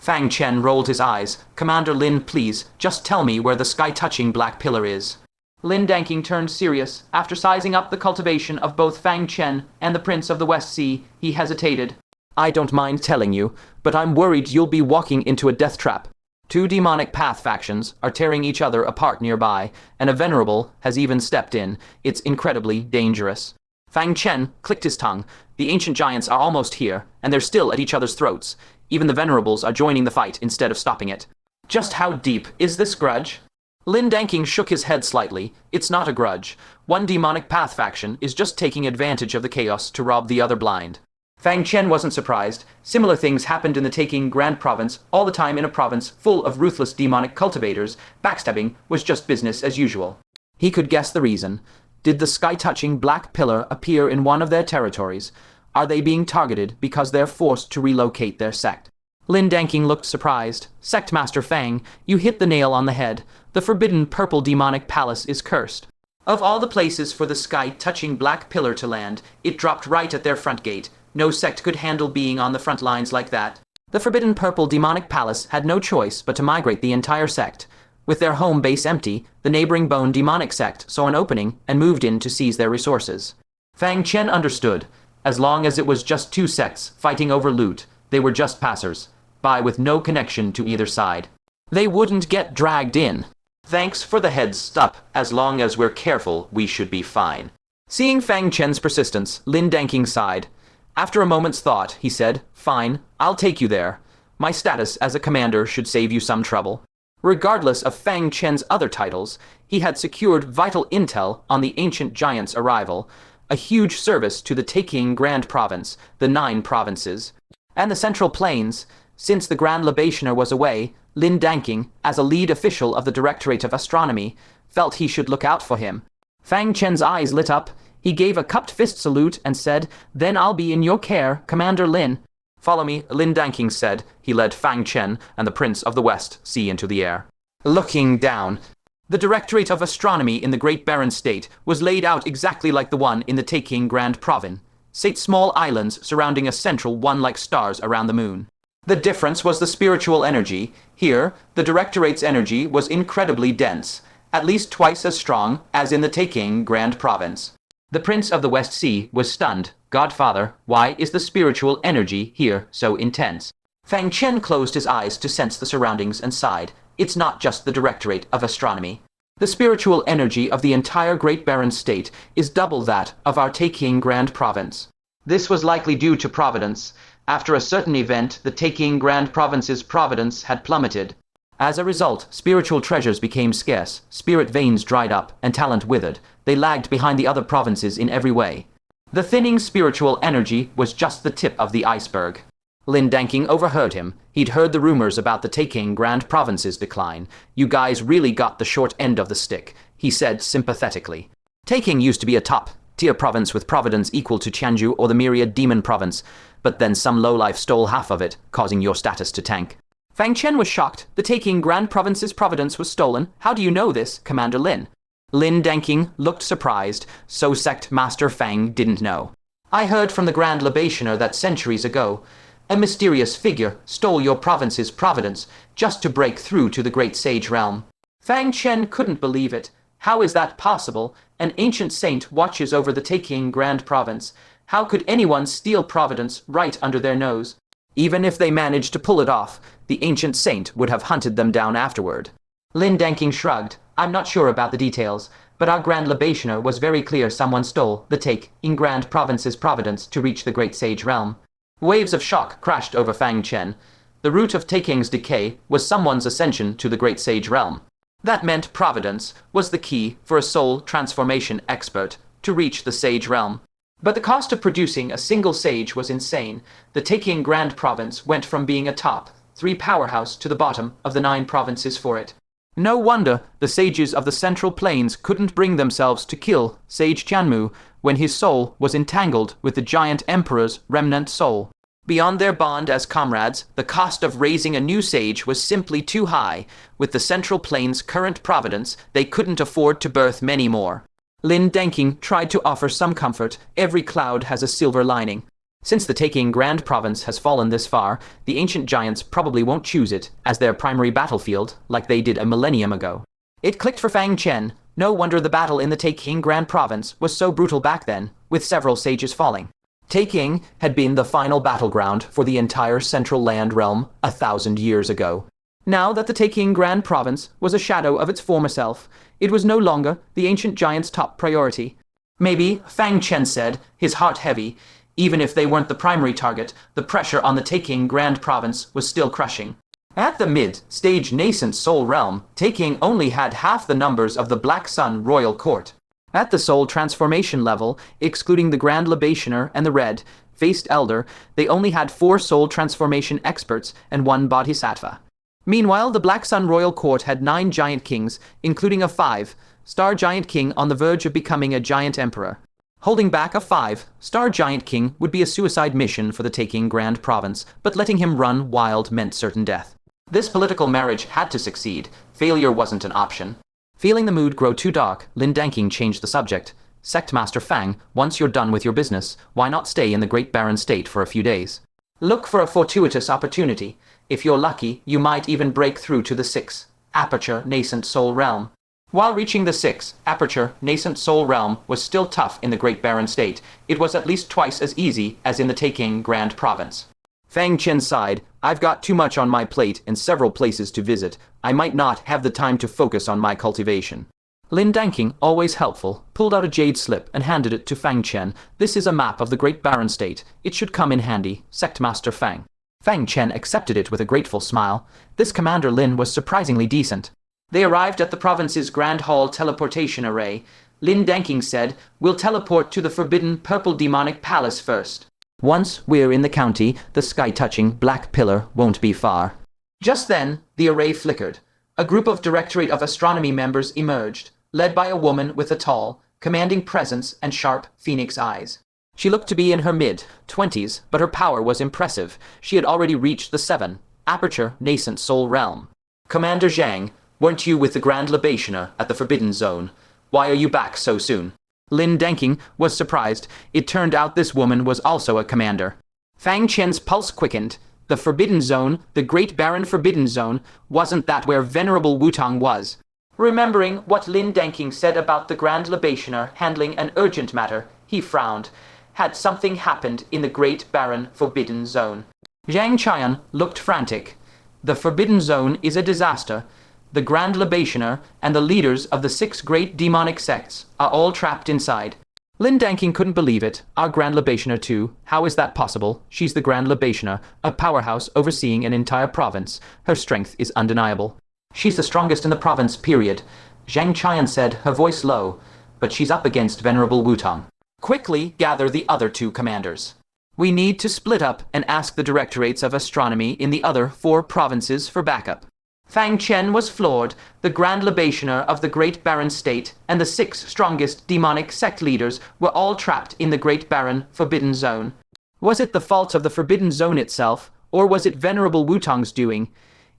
Fang Chen rolled his eyes. Commander Lin, please, just tell me where the sky-touching black pillar is. Lin Danking turned serious. After sizing up the cultivation of both Fang Chen and the Prince of the West Sea, he hesitated. I don't mind telling you, but I'm worried you'll be walking into a death trap. 2 demonic path factions are tearing each other apart nearby, and a venerable has even stepped in. It's incredibly dangerous. Fang Chen clicked his tongue. The ancient giants are almost here, and they're still at each other's throats. Even the venerables are joining the fight instead of stopping it. Just how deep is this grudge? Lin Danking shook his head slightly. It's not a grudge. One demonic path faction is just taking advantage of the chaos to rob the other blind. Fang Chen wasn't surprised. Similar things happened in the Taking Grand Province all the time in a province full of ruthless demonic cultivators. Backstabbing was just business as usual. He could guess the reason. Did the sky-touching black pillar appear in one of their territories? Are they being targeted because they're forced to relocate their sect? Lin Danking looked surprised. Sect Master Fang, you hit the nail on the head. The forbidden purple demonic palace is cursed. Of all the places for the sky-touching black pillar to land, it dropped right at their front gate. No sect could handle being on the front lines like that. The forbidden purple demonic palace had no choice but to migrate the entire sect. With their home base empty, the neighboring Bone demonic sect saw an opening and moved in to seize their resources. Fang Chen understood. As long as it was just 2 sects fighting over loot, they were just passers, by with no connection to either side. They wouldn't get dragged in. Thanks for the heads up. As long as we're careful, we should be fine. Seeing Fang Chen's persistence, Lin Danking sighed. After a moment's thought, he said, Fine, I'll take you there. My status as a commander should save you some trouble. Regardless of Fang Chen's other titles, he had secured vital intel on the ancient giant's arrival, a huge service to the Taking Grand Province, the 9 provinces, and the Central Plains. Since the Grand Libationer was away, Lin Danking, as a lead official of the Directorate of Astronomy, felt he should look out for him. Fang Chen's eyes lit up. He gave a cupped fist salute and said, Then I'll be in your care, Commander Lin. Follow me, Lin Danking said. He led Fang Chen and the Prince of the West Sea into the air. Looking down, the Directorate of Astronomy in the Great Barren State was laid out exactly like the one in the Taking Grand Province. 8 small islands surrounding a central one like stars around the moon. The difference was the spiritual energy. Here, the Directorate's energy was incredibly dense, at least twice as strong as in the Taking Grand Province. The Prince of the West Sea was stunned. Godfather, why is the spiritual energy here so intense? Fang Chen closed his eyes to sense the surroundings and sighed. It's not just the Directorate of Astronomy. The spiritual energy of the entire Great Barren State is double that of our Taking Grand Province. This was likely due to providence. After a certain event, the Taking Grand Province's providence had plummeted. As a result, spiritual treasures became scarce, spirit veins dried up, and talent withered. They lagged behind the other provinces in every way. The thinning spiritual energy was just the tip of the iceberg. Lin Danking overheard him. He'd heard the rumors about the Taking Grand Province's decline. You guys really got the short end of the stick, he said sympathetically. Taking used to be a top-tier province with providence equal to Tianju or the Myriad Demon Province, but then some lowlife stole half of it, causing your status to tank. Fang Chen was shocked. The Taking Grand Province's providence was stolen. How do you know this, Commander Lin? Lin Danking looked surprised. So Sect Master Fang didn't know. I heard from the Grand Libationer that centuries ago, a mysterious figure stole your province's providence just to break through to the Great Sage Realm. Fang Chen couldn't believe it. How is that possible? An ancient saint watches over the Taking Grand Province. How could anyone steal providence right under their nose? Even if they managed to pull it off, the ancient saint would have hunted them down afterward. Lin Danking shrugged. I'm not sure about the details, but our Grand Libationer was very clear someone stole the Taking Grand Province's providence to reach the Great Sage Realm. Waves of shock crashed over Fang Chen. The root of Taking's decay was someone's ascension to the Great Sage Realm. That meant providence was the key for a soul transformation expert to reach the Sage Realm. But the cost of producing a single sage was insane. The Taking Grand Province went from being a top-3 powerhouse to the bottom of the 9 provinces for it. No wonder the sages of the Central Plains couldn't bring themselves to kill Sage Qianmu when his soul was entangled with the giant emperor's remnant soul. Beyond their bond as comrades, the cost of raising a new sage was simply too high. With the Central Plains' current providence, they couldn't afford to birth many more. Lin Danking tried to offer some comfort. Every cloud has a silver lining. Since the Taking Grand Province has fallen this far, the ancient giants probably won't choose it as their primary battlefield like they did a millennium ago. It clicked for Fang Chen. No wonder the battle in the Taking Grand Province was so brutal back then, with several sages falling. Taking had been the final battleground for the entire Central Land realm 1,000 years ago. Now that the Taking Grand Province was a shadow of its former self, it was no longer the ancient giant's top priority. Maybe, Fang Chen said, his heart heavy. Even if they weren't the primary target, the pressure on the Taking Grand Province was still crushing. At the mid-stage nascent Soul Realm, Taking only had half the numbers of the Black Sun Royal Court. At the Soul Transformation level, excluding the Grand Libationer and the Red-Faced Elder, they only had 4 Soul Transformation experts and 1 Bodhisattva. Meanwhile, the Black Sun Royal Court had 9 Giant Kings, including a 5-star Giant King on the verge of becoming a Giant Emperor. Holding back a 5-star Giant King would be a suicide mission for the Taking Grand Province, but letting him run wild meant certain death. This political marriage had to succeed. Failure wasn't an option. Feeling the mood grow too dark, Lin Danking changed the subject. Sect Master Fang, once you're done with your business, why not stay in the Great Barren State for a few days? Look for a fortuitous opportunity. If you're lucky, you might even break through to the 6th Aperture Nascent Soul Realm. While reaching the 6th Aperture Nascent Soul Realm was still tough in the Great Barren State, it was at least twice as easy as in the Taking Grand Province. Fang Chen sighed. I've got too much on my plate and several places to visit. I might not have the time to focus on my cultivation. Lin Danking, always helpful, pulled out a jade slip and handed it to Fang Chen. This is a map of the Great Barren State. It should come in handy, Sect Master Fang. Fang Chen accepted it with a grateful smile. This Commander Lin was surprisingly decent. They arrived at the province's Grand Hall teleportation array. Lin Danking said, "We'll teleport to the forbidden Purple Demonic Palace first. Once we're in the county, the sky-touching Black Pillar won't be far." Just then, the array flickered. A group of Directorate of Astronomy members emerged, led by a woman with a tall, commanding presence and sharp phoenix eyes. She looked to be in her mid-20s, but her power was impressive. She had already reached the 7th Aperture Nascent Soul Realm. "Commander Zhang, weren't you with the Grand Libationer at the Forbidden Zone? Why are you back so soon?" Lin Danking was surprised. It turned out this woman was also a commander. Fang Chen's pulse quickened. The Forbidden Zone, the Great Barren Forbidden Zone, wasn't that where Venerable Wutong was? Remembering what Lin Danking said about the Grand Libationer handling an urgent matter, he frowned. Had something happened in the Great Barren Forbidden Zone? Zhang Qian looked frantic. The Forbidden Zone is a disaster. The Grand Libationer and the leaders of the 6 great demonic sects are all trapped inside. Lin Danking couldn't believe it. Our Grand Libationer too? How is that possible? She's the Grand Libationer, a powerhouse overseeing an entire province. Her strength is undeniable. She's the strongest in the province, period. Zhang Qian said, her voice low, but she's up against Venerable Wutong. Quickly gather the other 2 commanders. We need to split up and ask the Directorates of Astronomy in the other 4 provinces for backup. Fang Chen was floored. The Grand Libationer of the Great Barren State and the 6 strongest demonic sect leaders were all trapped in the Great Barren Forbidden Zone. Was it the fault of the Forbidden Zone itself, or was it Venerable Wutong's doing?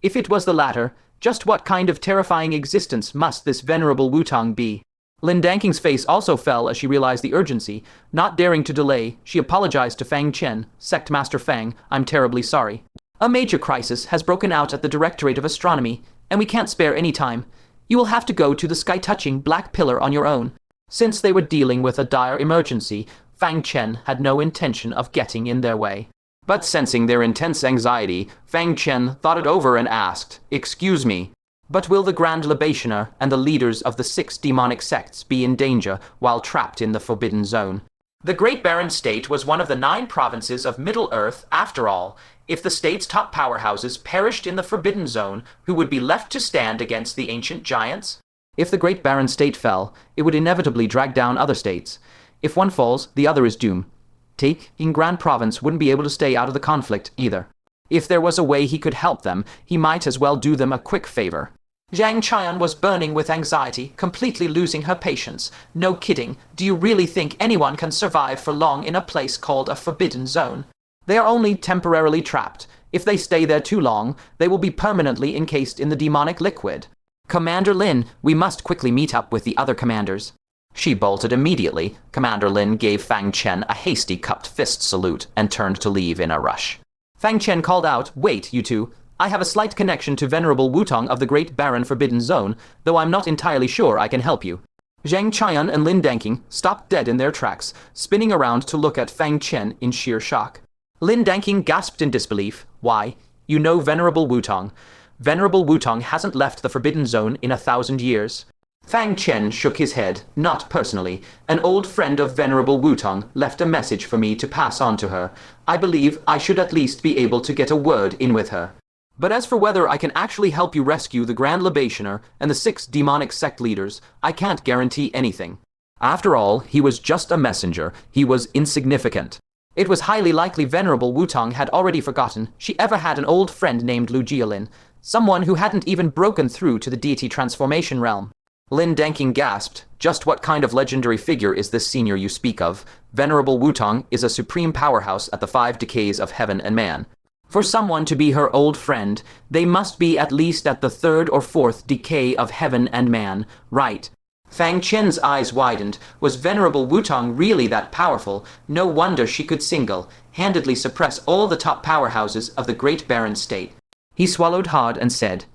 If it was the latter, just what kind of terrifying existence must this Venerable Wutong be? Lin Danking's face also fell as she realized the urgency. Not daring to delay, she apologized to Fang Chen. Sect Master Fang, I'm terribly sorry. A major crisis has broken out at the Directorate of Astronomy, and we can't spare any time. You will have to go to the sky-touching Black Pillar on your own. Since they were dealing with a dire emergency, Fang Chen had no intention of getting in their way. But sensing their intense anxiety, Fang Chen thought it over and asked, "Excuse me, but will the Grand Libationer and the leaders of the 6 demonic sects be in danger while trapped in the Forbidden Zone?" The Great Barren State was one of the 9 provinces of Middle-earth, after all. If the state's top powerhouses perished in the Forbidden Zone, who would be left to stand against the ancient giants? If the Great Barren State fell, it would inevitably drag down other states. If one falls, the other is doomed. Taking Grand Province wouldn't be able to stay out of the conflict either. If there was a way he could help them, he might as well do them a quick favor. Zhang Qian was burning with anxiety, completely losing her patience. No kidding, do you really think anyone can survive for long in a place called a Forbidden Zone? They are only temporarily trapped. If they stay there too long, they will be permanently encased in the demonic liquid. Commander Lin, we must quickly meet up with the other commanders. She bolted immediately. Commander Lin gave Fang Chen a hasty cupped fist salute and turned to leave in a rush. Fang Chen called out, "Wait, you two. I have a slight connection to Venerable Wutong of the Great Barren Forbidden Zone, though I'm not entirely sure I can help you." Zhang Qian and Lin Danking stopped dead in their tracks, spinning around to look at Fang Chen in sheer shock. Lin Danking gasped in disbelief. "Why? You know Venerable Wutong. Venerable Wutong hasn't left the Forbidden Zone in 1,000 years. Fang Chen shook his head. "Not personally. An old friend of Venerable Wutong left a message for me to pass on to her. I believe I should at least be able to get a word in with her. But as for whether I can actually help you rescue the Grand Libationer and the 6 demonic sect leaders, I can't guarantee anything." After all, he was just a messenger. He was insignificant. It was highly likely Venerable Wutong had already forgotten she ever had an old friend named Lu Jialin, someone who hadn't even broken through to the deity transformation realm. Lin Danking gasped. "Just what kind of legendary figure is this senior you speak of? Venerable Wutong is a supreme powerhouse at the 5 decays of heaven and man. For someone to be her old friend, they must be at least at the 3rd or 4th decay of heaven and man, right?" Fang Chen's eyes widened. Was Venerable Wutong really that powerful? No wonder she could single-handedly suppress all the top powerhouses of the Great Barren State. He swallowed hard and said,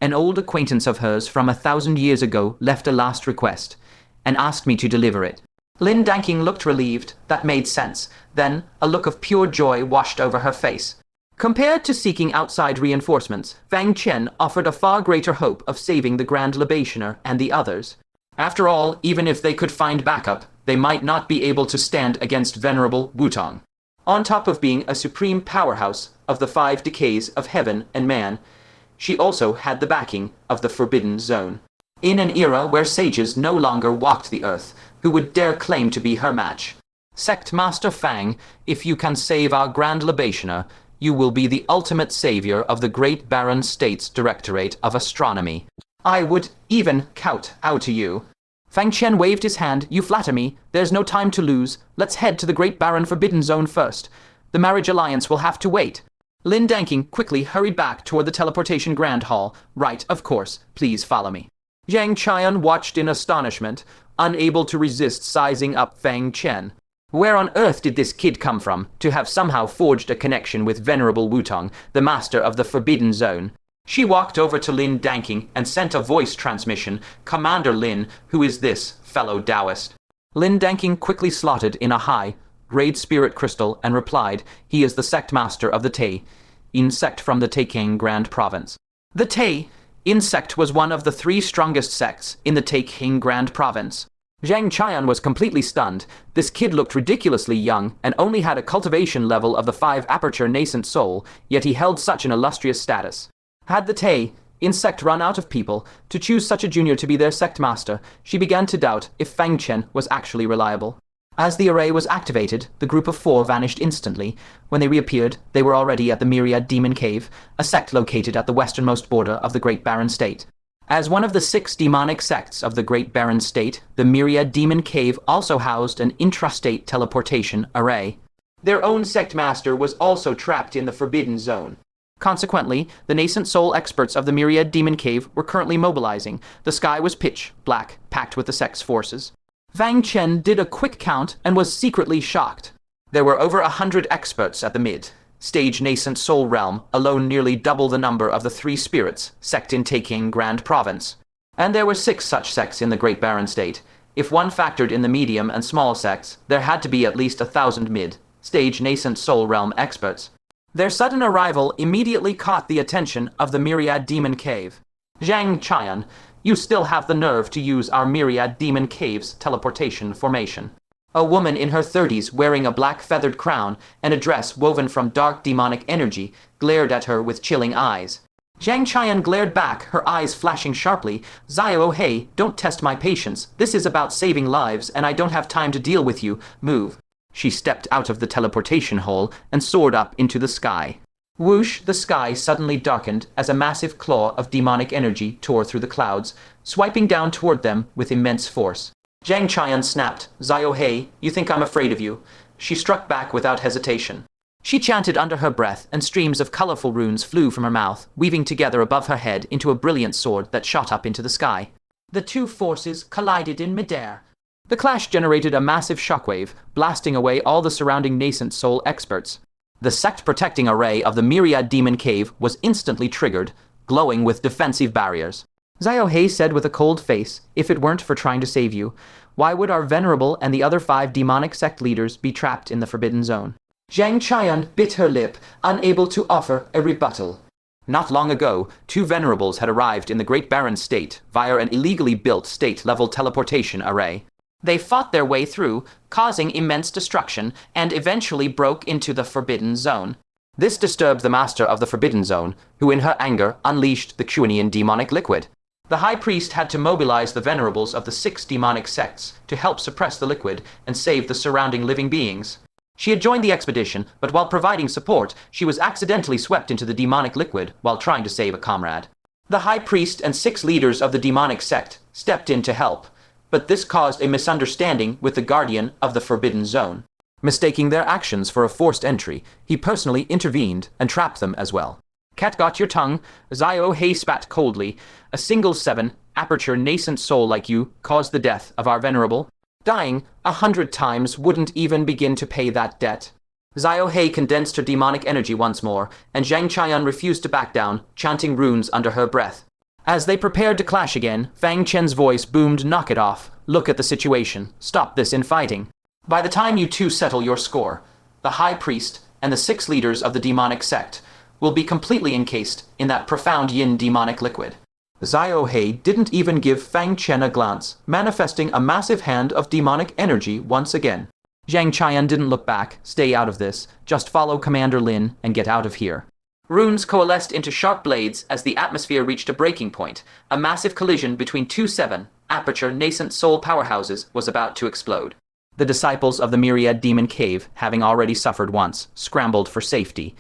"An old acquaintance of hers from 1,000 years ago left a last request, and asked me to deliver it." Lin Danking looked relieved. That made sense. Then a look of pure joy washed over her face. Compared to seeking outside reinforcements, Fang Chen offered a far greater hope of saving the Grand Libationer and the others. After all, even if they could find backup, they might not be able to stand against Venerable Wutong. On top of being a supreme powerhouse of the 5 decays of heaven and man, she also had the backing of the Forbidden Zone. In an era where sages no longer walked the earth, who would dare claim to be her match? "Sect Master Fang, if you can save our Grand Libationer, you will be the ultimate savior of the Great Barren State's Directorate of Astronomy. I would even kowtow to you." Fang Chen waved his hand. "You flatter me. There's no time to lose. Let's head to the Great Barren Forbidden Zone first. The Marriage Alliance will have to wait." Lin Danking quickly hurried back toward the teleportation grand hall. "Right, of course. Please follow me." Zhang Qian watched in astonishment, unable to resist sizing up Fang Chen. Where on earth did this kid come from, to have somehow forged a connection with Venerable Wutong, the master of the Forbidden Zone? She walked over to Lin Danking and sent a voice transmission. "Commander Lin, who is this fellow Taoist?" Lin Danking quickly slotted in a high, grade spirit crystal and replied, "He is the sect master of the Tay, insect from the Taking Grand Province." The Tay insect was one of the 3 strongest sects in the Taking Grand Province. Zhang Qian was completely stunned. This kid looked ridiculously young and only had a cultivation level of the 5 aperture nascent soul, yet he held such an illustrious status. Had the Tay insect run out of people to choose such a junior to be their sect master? She began to doubt if Fang Chen was actually reliable. As the array was activated, the group of 4 vanished instantly. When they reappeared, they were already at the Myriad Demon Cave, a sect located at the westernmost border of the Great Barren State. As one of the 6 demonic sects of the Great Barren State, the Myriad Demon Cave also housed an intrastate teleportation array. Their own sect master was also trapped in the Forbidden Zone. Consequently, the nascent soul experts of the Myriad Demon Cave were currently mobilizing. The sky was pitch black, packed with the sect's forces. Fang Chen did a quick count and was secretly shocked. There were over 100 experts at the mid-stage nascent soul realm, alone nearly double the number of the 3 spirits sect in Taking Grand Province. And there were 6 such sects in the Great Barren State. If one factored in the medium and small sects, there had to be at least 1,000 mid-stage nascent soul realm experts. Their sudden arrival immediately caught the attention of the Myriad Demon Cave. "Zhang Qian, you still have the nerve to use our Myriad Demon Cave's teleportation formation." A woman in her 30s wearing a black feathered crown and a dress woven from dark demonic energy glared at her with chilling eyes. Zhang Qian glared back, her eyes flashing sharply. "Xiao Hei, don't test my patience. This is about saving lives, and I don't have time to deal with you. Move." She stepped out of the teleportation hole and soared up into the sky. Whoosh, the sky suddenly darkened as a massive claw of demonic energy tore through the clouds, swiping down toward them with immense force. Zhang Qian snapped, "Xiao Hei, you think I'm afraid of you?" She struck back without hesitation. She chanted under her breath, and streams of colorful runes flew from her mouth, weaving together above her head into a brilliant sword that shot up into the sky. The 2 forces collided in midair. The clash generated a massive shockwave, blasting away all the surrounding nascent soul experts. The sect-protecting array of the Myriad Demon Cave was instantly triggered, glowing with defensive barriers. Zhao said with a cold face, if it weren't for trying to save you, why would our Venerable and the other 5 demonic sect leaders be trapped in the Forbidden Zone? Zhang Qian bit her lip, unable to offer a rebuttal. Not long ago, 2 Venerables had arrived in the Great Barren State via an illegally built state-level teleportation array. They fought their way through, causing immense destruction, and eventually broke into the Forbidden Zone. This disturbed the master of the Forbidden Zone, who in her anger unleashed the Qunian demonic liquid. The High Priest had to mobilize the Venerables of the 6 demonic sects to help suppress the liquid and save the surrounding living beings. She had joined the expedition, but while providing support, she was accidentally swept into the demonic liquid while trying to save a comrade. The High Priest and 6 leaders of the demonic sect stepped in to help, but this caused a misunderstanding with the Guardian of the Forbidden Zone. Mistaking their actions for a forced entry, he personally intervened and trapped them as well. Cat got your tongue, Zhao spat coldly. A single 7, aperture nascent soul like you caused the death of our Venerable. Dying 100 times wouldn't even begin to pay that debt. Zhao condensed her demonic energy once more, and Zhang Qian refused to back down, chanting runes under her breath. As they prepared to clash again, Fang Chen's voice boomed, knock it off. Look at the situation. Stop this infighting. By the time you 2 settle your score, the High Priest and the 6 leaders of the demonic sect will be completely encased in that profound yin demonic liquid. Zhao didn't even give Fang Chen a glance, manifesting a massive hand of demonic energy once again. Zhang Qian didn't look back. Stay out of this. Just follow Commander Lin and get out of here. Runes coalesced into sharp blades as the atmosphere reached a breaking point. A massive collision between 2 7, aperture nascent soul powerhouses was about to explode. The disciples of the Myriad Demon Cave, having already suffered once, scrambled for safety.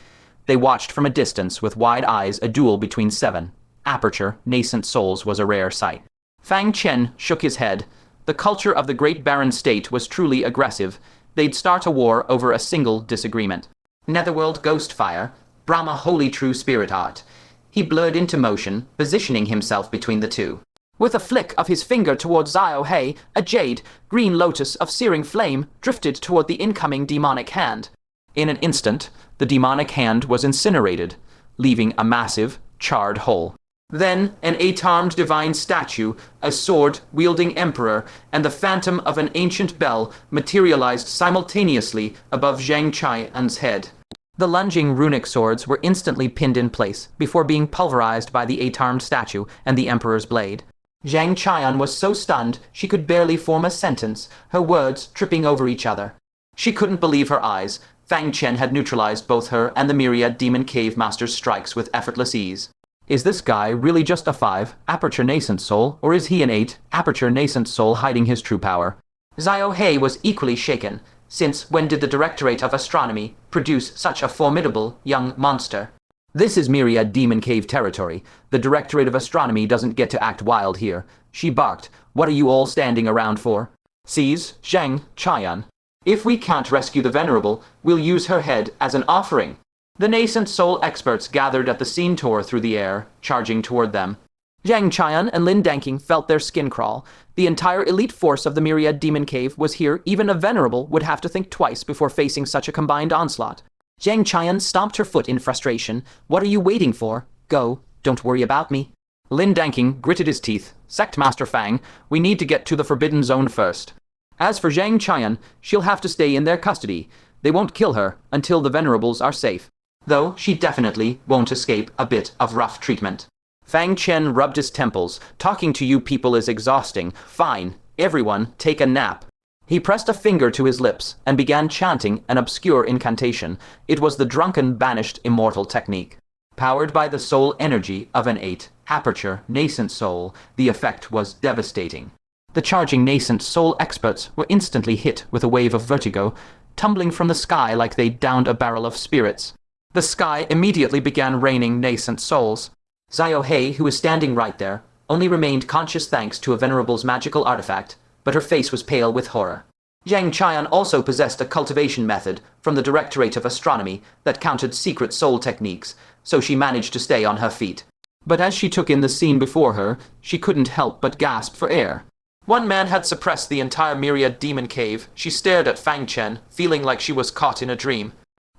They watched from a distance with wide eyes a duel between 7. Aperture nascent souls was a rare sight. Fang Chen shook his head. The culture of the Great Barren State was truly aggressive. They'd start a war over a single disagreement. Netherworld ghost fire, Brahma holy true spirit art. He blurred into motion, positioning himself between the 2. With a flick of his finger towards Zhao, a jade, green lotus of searing flame drifted toward the incoming demonic hand. In an instant, the demonic hand was incinerated, leaving a massive, charred hole. Then an 8-armed divine statue, a sword-wielding emperor, and the phantom of an ancient bell materialized simultaneously above Zhang Qian's head. The lunging runic swords were instantly pinned in place before being pulverized by the 8-armed statue and the emperor's blade. Zhang Qian was so stunned she could barely form a sentence, her words tripping over each other. She couldn't believe her eyes. Fang Chen had neutralized both her and the Myriad Demon Cave Master's strikes with effortless ease. Is this guy really just a 5, aperture nascent soul, or is he an 8, aperture nascent soul hiding his true power? Zhao was equally shaken, since when did the Directorate of Astronomy produce such a formidable young monster? This is Myriad Demon Cave territory. The Directorate of Astronomy doesn't get to act wild here. She barked, what are you all standing around for? Seize Zhang Qian. If we can't rescue the Venerable, we'll use her head as an offering. The nascent soul experts gathered at the scene tore through the air, charging toward them. Zhang Qian and Lin Danking felt their skin crawl. The entire elite force of the Myriad Demon Cave was here. Even a Venerable would have to think twice before facing such a combined onslaught. Zhang Qian stomped her foot in frustration. What are you waiting for? Go. Don't worry about me. Lin Danking gritted his teeth. Sect Master Fang, we need to get to the Forbidden Zone first. As for Zhang Qian, she'll have to stay in their custody. They won't kill her until the Venerables are safe. Though she definitely won't escape a bit of rough treatment. Fang Chen rubbed his temples. Talking to you people is exhausting. Fine, everyone take a nap. He pressed a finger to his lips and began chanting an obscure incantation. It was the drunken banished immortal technique. Powered by the soul energy of an 8, aperture nascent soul, the effect was devastating. The charging nascent soul experts were instantly hit with a wave of vertigo, tumbling from the sky like they'd downed a barrel of spirits. The sky immediately began raining nascent souls. Zhao, who was standing right there, only remained conscious thanks to a Venerable's magical artifact, but her face was pale with horror. Zhang Qian also possessed a cultivation method from the Directorate of Astronomy that counted secret soul techniques, so she managed to stay on her feet. But as she took in the scene before her, she couldn't help but gasp for air. One man had suppressed the entire myriad demon cave. She stared at Fang Chen, feeling like she was caught in a dream.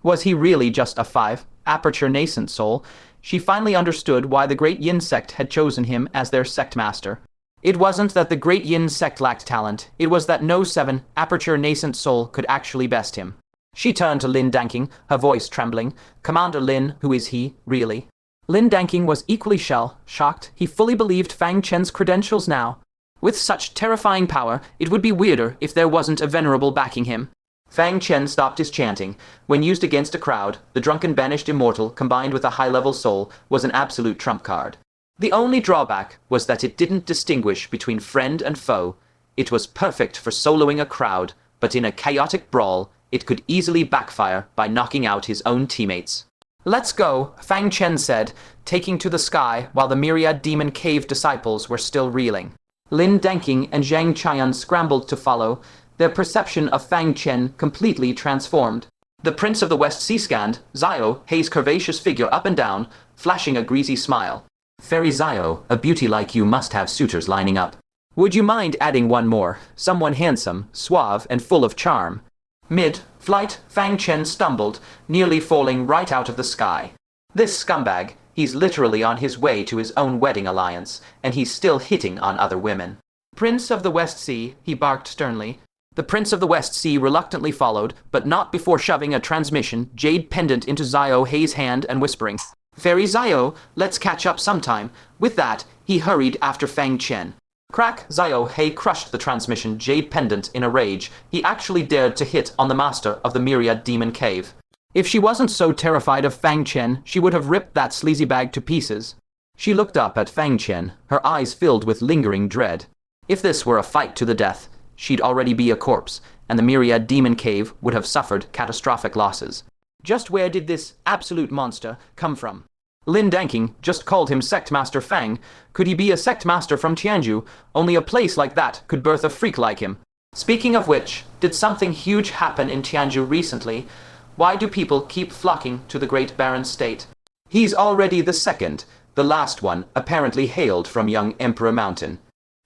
Was he really just a 5 aperture nascent soul? She finally understood why the Great Yin sect had chosen him as their sect master. It wasn't that the Great Yin sect lacked talent, it was that no 7 aperture nascent soul could actually best him. She turned to Lin Danking, her voice trembling. Commander Lin, who is he, really? Lin Danking was equally shocked. He fully believed Fang Chen's credentials now. With such terrifying power, it would be weirder if there wasn't a venerable backing him. Fang Chen stopped his chanting. When used against a crowd, the drunken banished immortal combined with a high-level soul was an absolute trump card. The only drawback was that it didn't distinguish between friend and foe. It was perfect for soloing a crowd, but in a chaotic brawl, it could easily backfire by knocking out his own teammates. Let's go, Fang Chen said, taking to the sky while the myriad demon cave disciples were still reeling. Lin Danking and Zhang Qian scrambled to follow, their perception of Fang Chen completely transformed. The Prince of the West Sea scanned Zio Hei's curvaceous figure up and down, flashing a greasy smile. Fairy Zio, a beauty like you must have suitors lining up. Would you mind adding one more, someone handsome, suave, and full of charm? Mid-flight, Fang Chen stumbled, nearly falling right out of the sky. This scumbag, he's literally on his way to his own wedding alliance, and he's still hitting on other women. Prince of the West Sea, he barked sternly. The Prince of the West Sea reluctantly followed, but not before shoving a transmission jade pendant into Zio Hei's hand and whispering, Fairy Zio, let's catch up sometime. With that, he hurried after Fang Chen. Crack, Zio Hei crushed the transmission jade pendant in a rage. He actually dared to hit on the master of the myriad demon cave. If she wasn't so terrified of Fang Chen, she would have ripped that sleazy bag to pieces. She looked up at Fang Chen, her eyes filled with lingering dread. If this were a fight to the death, she'd already be a corpse, and the myriad demon cave would have suffered catastrophic losses. Just where did this absolute monster come from? Lin Danking just called him Sect Master Fang. Could he be a sect master from Tianju? Only a place like that could birth a freak like him. Speaking of which, did something huge happen in Tianju recently? Why do people keep flocking to the Great Barren State? He's already the second. The last one apparently hailed from young Emperor Mountain.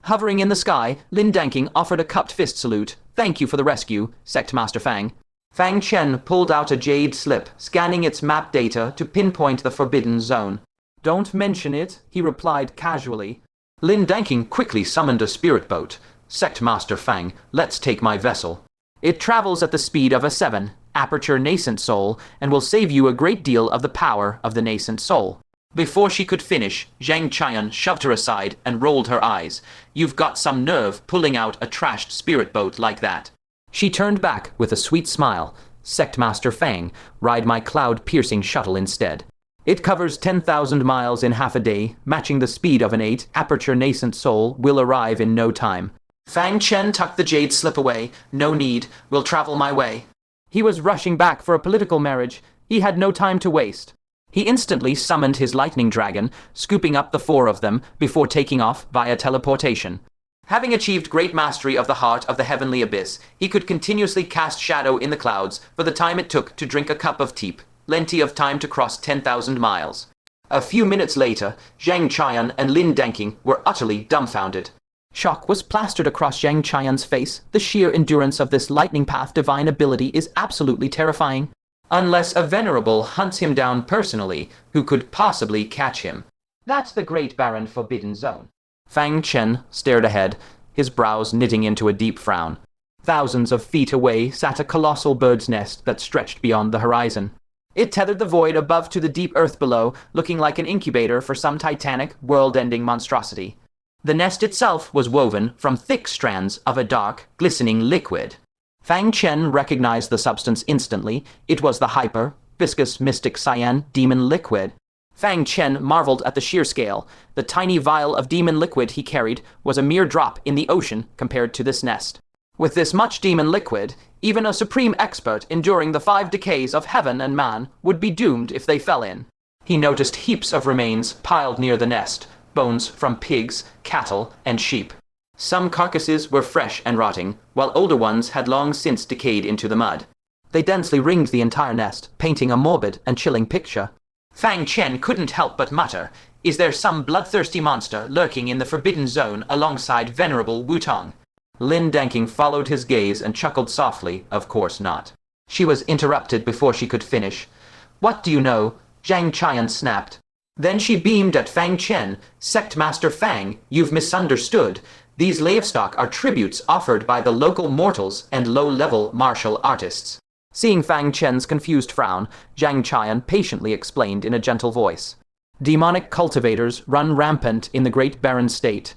Hovering in the sky, Lin Danking offered a cupped fist salute. Thank you for the rescue, Sect Master Fang. Fang Chen pulled out a jade slip, scanning its map data to pinpoint the forbidden zone. Don't mention it, he replied casually. Lin Danking quickly summoned a spirit boat. Sect Master Fang, let's take my vessel. It travels at the speed of a 7 aperture nascent soul and will save you a great deal of the power of the nascent soul. Before she could finish, Zhang Qian shoved her aside and rolled her eyes. You've got some nerve pulling out a trashed spirit boat like that. She turned back with a sweet smile. Sect Master Fang, ride my cloud-piercing shuttle instead. It covers 10,000 miles in half a day, matching the speed of an 8 aperture nascent soul will arrive in no time. Fang Chen tucked the jade slip away. No need, we'll travel my way. He was rushing back for a political marriage. He had no time to waste. He instantly summoned his lightning dragon, scooping up the 4 of them before taking off via teleportation. Having achieved great mastery of the heart of the heavenly abyss, he could continuously cast shadow in the clouds for the time it took to drink a cup of tea, plenty of time to cross 10,000 miles. A few minutes later, Zhang Qian and Lin Danking were utterly dumbfounded. Shock was plastered across Zhang Qian's face. The sheer endurance of this lightning path divine ability is absolutely terrifying. Unless a venerable hunts him down personally, who could possibly catch him? That's the Great Barren Forbidden Zone. Fang Chen stared ahead, his brows knitting into a deep frown. Thousands of feet away sat a colossal bird's nest that stretched beyond the horizon. It tethered the void above to the deep earth below, looking like an incubator for some titanic, world-ending monstrosity. The nest itself was woven from thick strands of a dark, glistening liquid. Fang Chen recognized the substance instantly. It was the hyper, viscous mystic cyan demon liquid. Fang Chen marveled at the sheer scale. The tiny vial of demon liquid he carried was a mere drop in the ocean compared to this nest. With this much demon liquid, even a supreme expert enduring the 5 decays of heaven and man would be doomed if they fell in. He noticed heaps of remains piled near the nest, bones from pigs, cattle, and sheep. Some carcasses were fresh and rotting, while older ones had long since decayed into the mud. They densely ringed the entire nest, painting a morbid and chilling picture. Fang Chen couldn't help but mutter, "Is there some bloodthirsty monster lurking in the forbidden zone alongside Venerable Wutong?" Lin Danking followed his gaze and chuckled softly, "Of course not." She was interrupted before she could finish. "What do you know?" Zhang Qian snapped. Then she beamed at Fang Chen. "Sect Master Fang, you've misunderstood. These livestock are tributes offered by the local mortals and low-level martial artists." Seeing Fang Chen's confused frown, Zhang Qian patiently explained in a gentle voice. "Demonic cultivators run rampant in the Great Barren State.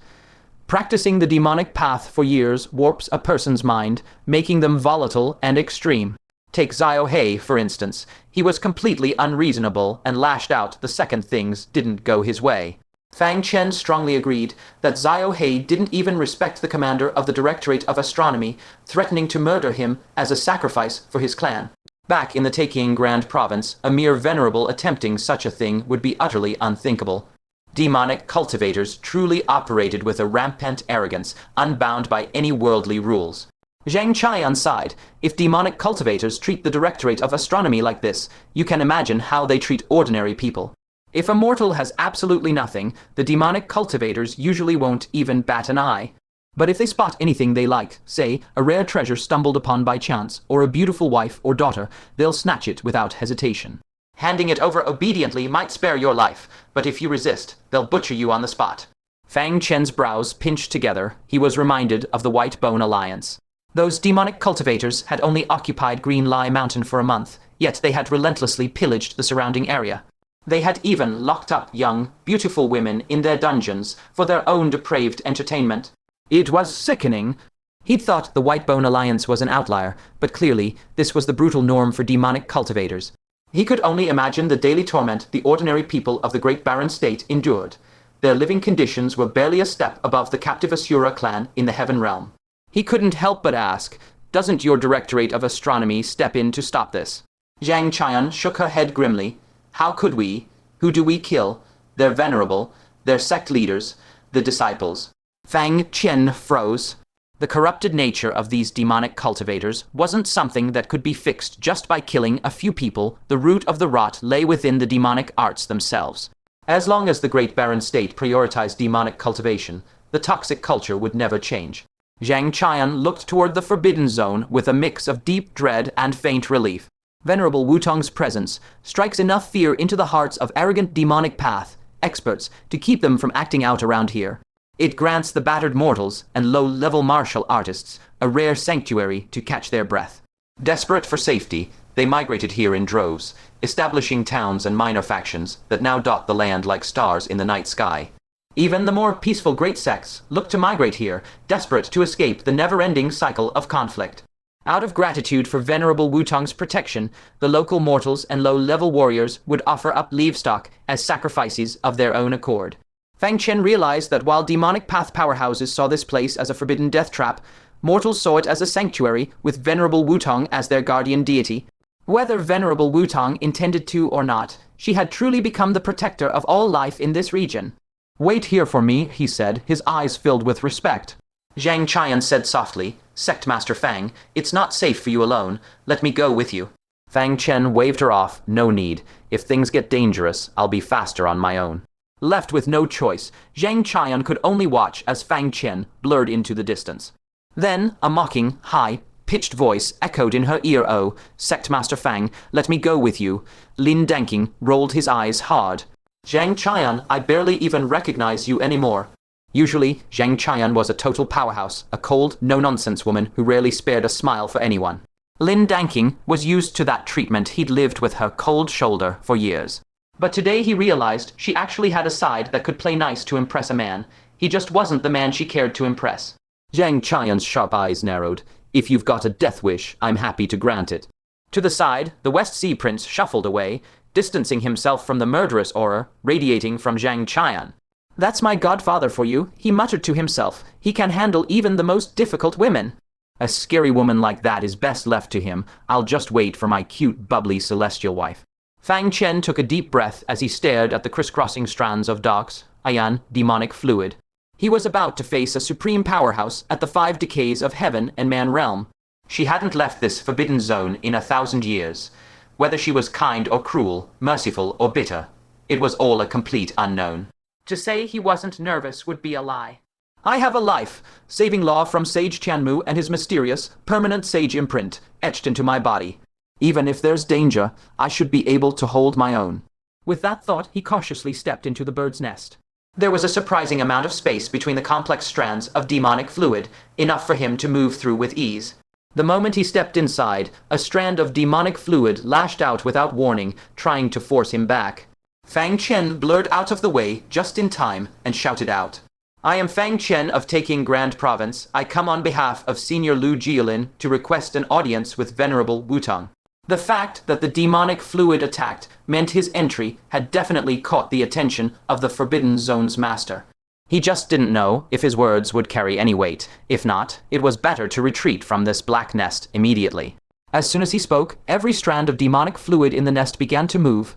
Practicing the demonic path for years warps a person's mind, making them volatile and extreme. Take Xiao He, for instance. He was completely unreasonable and lashed out the second things didn't go his way." Fang Chen strongly agreed that Xiao He didn't even respect the commander of the Directorate of Astronomy, threatening to murder him as a sacrifice for his clan. Back in the Taking Grand Province, a mere venerable attempting such a thing would be utterly unthinkable. Demonic cultivators truly operated with a rampant arrogance, unbound by any worldly rules. Zhang Qian sighed. If demonic cultivators treat the Directorate of Astronomy like this, you can imagine how they treat ordinary people. If a mortal has absolutely nothing, the demonic cultivators usually won't even bat an eye. But if they spot anything they like, say, a rare treasure stumbled upon by chance, or a beautiful wife or daughter, they'll snatch it without hesitation. Handing it over obediently might spare your life, but if you resist, they'll butcher you on the spot. Fang Chen's brows pinched together. He was reminded of the White Bone Alliance. Those demonic cultivators had only occupied Green Lie Mountain for a month, yet they had relentlessly pillaged the surrounding area. They had even locked up young, beautiful women in their dungeons for their own depraved entertainment. It was sickening. He'd thought the White Bone Alliance was an outlier, but clearly this was the brutal norm for demonic cultivators. He could only imagine the daily torment the ordinary people of the Great Barren State endured. Their living conditions were barely a step above the captive Asura clan in the Heaven Realm. He couldn't help but ask, "Doesn't your Directorate of Astronomy step in to stop this?" Zhang Qian shook her head grimly. "How could we? Who do we kill? They're venerable. They're sect leaders. The disciples." Fang Chen froze. The corrupted nature of these demonic cultivators wasn't something that could be fixed just by killing a few people. The root of the rot lay within the demonic arts themselves. As long as the Great Barren State prioritized demonic cultivation, the toxic culture would never change. Zhang Qian looked toward the Forbidden Zone with a mix of deep dread and faint relief. Venerable Wutong's presence strikes enough fear into the hearts of arrogant demonic path experts to keep them from acting out around here. It grants the battered mortals and low-level martial artists a rare sanctuary to catch their breath. Desperate for safety, they migrated here in droves, establishing towns and minor factions that now dot the land like stars in the night sky. Even the more peaceful great sects look to migrate here, desperate to escape the never-ending cycle of conflict. Out of gratitude for Venerable Wutong's protection, the local mortals and low-level warriors would offer up livestock as sacrifices of their own accord. Fang Chen realized that while demonic path powerhouses saw this place as a forbidden death trap, mortals saw it as a sanctuary with Venerable Wutong as their guardian deity. Whether Venerable Wutong intended to or not, she had truly become the protector of all life in this region. "Wait here for me," he said, his eyes filled with respect. Zhang Qian said softly, "Sect Master Fang, it's not safe for you alone. Let me go with you." Fang Chen waved her off. "No need. If things get dangerous, I'll be faster on my own." Left with no choice, Zhang Qian could only watch as Fang Chen blurred into the distance. Then a mocking, high-pitched voice echoed in her ear. "Oh, Sect Master Fang, let me go with you." Lin Danking rolled his eyes hard. "Zhang Qian, I barely even recognize you anymore." Usually, Zhang Qian was a total powerhouse, a cold, no-nonsense woman who rarely spared a smile for anyone. Lin Danking was used to that treatment. He'd lived with her cold shoulder for years. But today he realized she actually had a side that could play nice to impress a man. He just wasn't the man she cared to impress. Zhang Qian's sharp eyes narrowed. "If you've got a death wish, I'm happy to grant it." To the side, the West Sea Prince shuffled away, distancing himself from the murderous aura radiating from Zhang Qian. "That's my godfather for you," he muttered to himself. "He can handle even the most difficult women." "A scary woman like that is best left to him. I'll just wait for my cute, bubbly celestial wife." Fang Chen took a deep breath as he stared at the crisscrossing strands of Dox, Ayan, demonic fluid. He was about to face a supreme powerhouse at the 5 decays of heaven and man realm. She hadn't left this forbidden zone in 1,000 years. Whether she was kind or cruel, merciful or bitter, it was all a complete unknown. To say he wasn't nervous would be a lie. I have a life, saving law from Sage Tianmu and his mysterious, permanent sage imprint, etched into my body. Even if there's danger, I should be able to hold my own. With that thought, he cautiously stepped into the bird's nest. There was a surprising amount of space between the complex strands of demonic fluid, enough for him to move through with ease. The moment he stepped inside, a strand of demonic fluid lashed out without warning, trying to force him back. Fang Chen blurred out of the way just in time and shouted out, "I am Fang Chen of Taking Grand Province. I come on behalf of Senior Lu Jialin to request an audience with Venerable Wutong." The fact that the demonic fluid attacked meant his entry had definitely caught the attention of the Forbidden Zone's master. He just didn't know if his words would carry any weight. If not, it was better to retreat from this black nest immediately. As soon as he spoke, every strand of demonic fluid in the nest began to move.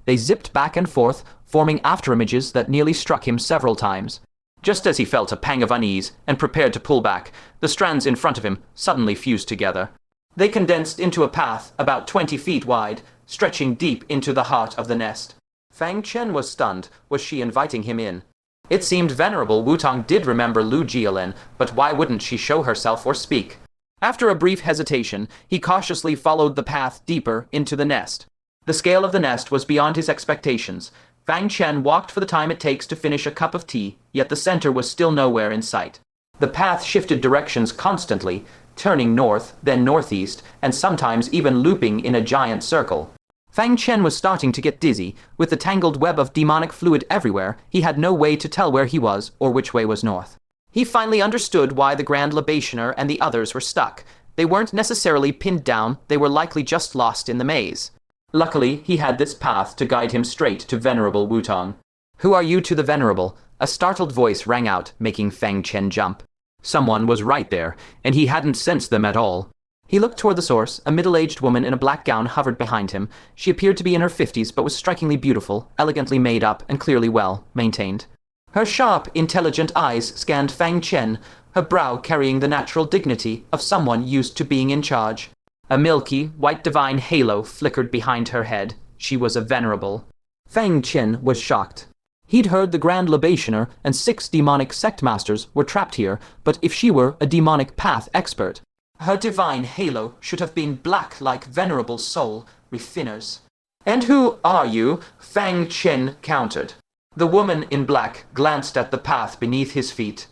They zipped back and forth, forming afterimages that nearly struck him several times. Just as he felt a pang of unease and prepared to pull back, the strands in front of him suddenly fused together. They condensed into a path about 20 feet wide, stretching deep into the heart of the nest. Fang Chen was stunned. Was she inviting him in? It seemed Venerable Wutong did remember Lu Jialin, but why wouldn't she show herself or speak? After a brief hesitation, he cautiously followed the path deeper into the nest. The scale of the nest was beyond his expectations. Fang Chen walked for the time it takes to finish a cup of tea, yet the center was still nowhere in sight. The path shifted directions constantly, turning north, then northeast, and sometimes even looping in a giant circle. Fang Chen was starting to get dizzy. With the tangled web of demonic fluid everywhere, he had no way to tell where he was or which way was north. He finally understood why the Grand Libationer and the others were stuck. They weren't necessarily pinned down, they were likely just lost in the maze. Luckily, he had this path to guide him straight to Venerable Wutong. "Who are you to the Venerable?" A startled voice rang out, making Fang Chen jump. Someone was right there, and he hadn't sensed them at all. He looked toward the source. A middle-aged woman in a black gown hovered behind him. She appeared to be in her 50s, but was strikingly beautiful, elegantly made up, and clearly well maintained. Her sharp, intelligent eyes scanned Fang Chen, her brow carrying the natural dignity of someone used to being in charge. A milky, white divine halo flickered behind her head. She was a venerable. Fang Chen was shocked. He'd heard the Grand Libationer and 6 demonic sect masters were trapped here, but if she were a demonic path expert, her divine halo should have been black like venerable soul refiners. "And who are you?" Fang Chen countered. The woman in black glanced at the path beneath his feet,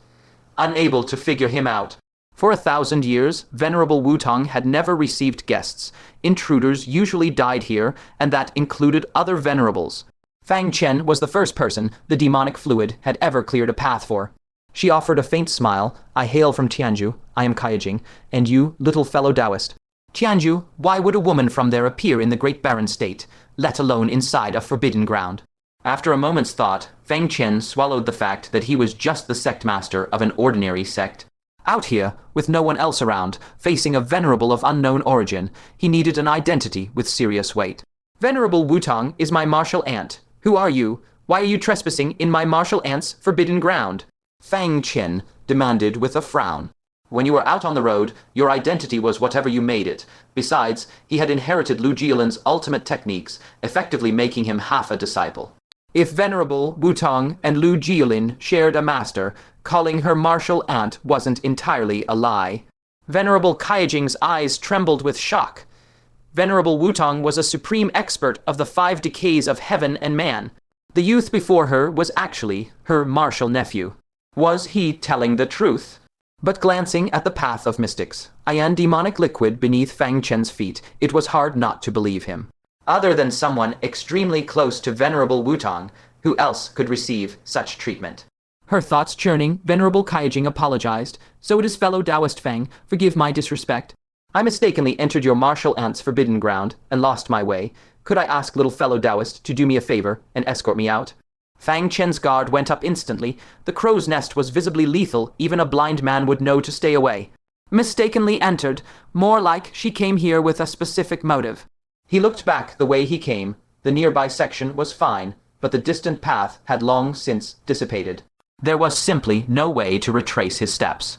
unable to figure him out. For 1,000 years, Venerable Wutong had never received guests. Intruders usually died here, and that included other venerables. Fang Chen was the first person the demonic fluid had ever cleared a path for. She offered a faint smile. "I hail from Tianju. I am Kaijing. And you, little fellow Taoist?" "Tianju, why would a woman from there appear in the Great Barren State, let alone inside a forbidden ground?" After a moment's thought, Fang Chen swallowed the fact that he was just the sect master of an ordinary sect. Out here, with no one else around, facing a venerable of unknown origin, he needed an identity with serious weight. "Venerable Wutong is my martial aunt. Who are you? Why are you trespassing in my martial aunt's forbidden ground?" Fang Chen demanded with a frown. "When you were out on the road, your identity was whatever you made it. Besides, he had inherited Lu Jialin's ultimate techniques, effectively making him half a disciple. If Venerable Wutong and Lu Jialin shared a master, calling her martial aunt wasn't entirely a lie." Venerable Kaijing's eyes trembled with shock. Venerable Wutong was a supreme expert of the 5 decays of heaven and man. The youth before her was actually her martial nephew. Was he telling the truth? But glancing at the path of mystics, and demonic liquid beneath Fang Chen's feet, it was hard not to believe him. Other than someone extremely close to Venerable Wutong, who else could receive such treatment? Her thoughts churning, Venerable Kaijing apologized. "So it is fellow Taoist Fang. Forgive my disrespect. I mistakenly entered your martial aunt's forbidden ground and lost my way. Could I ask little fellow Taoist to do me a favor and escort me out?" Fang Chen's guard went up instantly. The crow's nest was visibly lethal. Even a blind man would know to stay away. "Mistakenly entered. More like she came here with a specific motive." He looked back the way he came. The nearby section was fine, but the distant path had long since dissipated. There was simply no way to retrace his steps.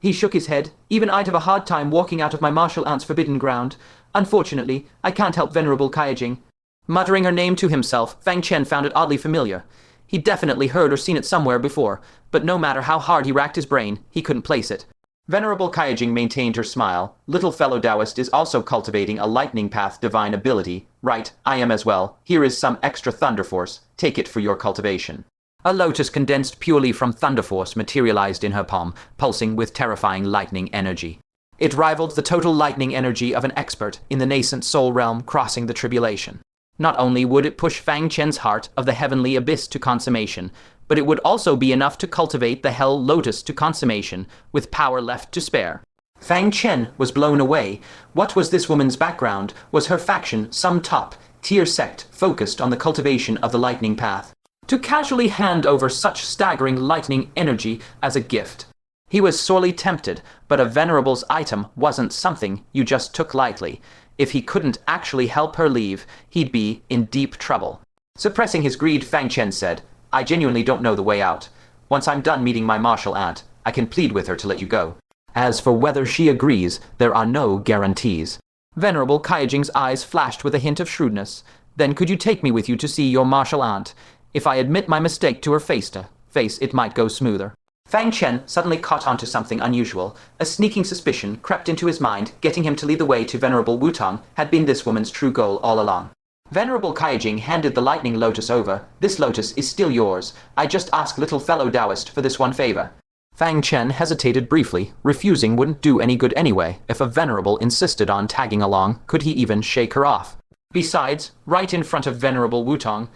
He shook his head. Even I'd have a hard time walking out of my martial aunt's forbidden ground. Unfortunately, I can't help Venerable Kaijing. Muttering her name to himself, Fang Chen found it oddly familiar. He'd definitely heard or seen it somewhere before, but no matter how hard he racked his brain, he couldn't place it. Venerable Kaijing maintained her smile. Little fellow Taoist is also cultivating a lightning path divine ability. Right, I am as well. Here is some extra thunder force. Take it for your cultivation. A lotus condensed purely from thunder force materialized in her palm, pulsing with terrifying lightning energy. It rivaled the total lightning energy of an expert in the nascent soul realm crossing the tribulation. Not only would it push Fang Chen's heart of the heavenly abyss to consummation, but it would also be enough to cultivate the hell lotus to consummation, with power left to spare. Fang Chen was blown away. What was this woman's background? Was her faction some top-tier sect focused on the cultivation of the lightning path? To casually hand over such staggering lightning energy as a gift. He was sorely tempted, but a venerable's item wasn't something you just took lightly. If he couldn't actually help her leave, he'd be in deep trouble. Suppressing his greed, Fang Chen said, I genuinely don't know the way out. Once I'm done meeting my martial aunt, I can plead with her to let you go. As for whether she agrees, there are no guarantees. Venerable Kaijing's eyes flashed with a hint of shrewdness. Then could you take me with you to see your martial aunt? If I admit my mistake to her face, it might go smoother. Fang Chen suddenly caught onto something unusual. A sneaking suspicion crept into his mind, getting him to lead the way to Venerable Wutong had been this woman's true goal all along. Venerable Kaijing handed the lightning lotus over. This lotus is still yours. I just ask little fellow Taoist for this one favor. Fang Chen hesitated briefly. Refusing wouldn't do any good anyway. If a venerable insisted on tagging along, could he even shake her off? Besides, right in front of Venerable Wutong,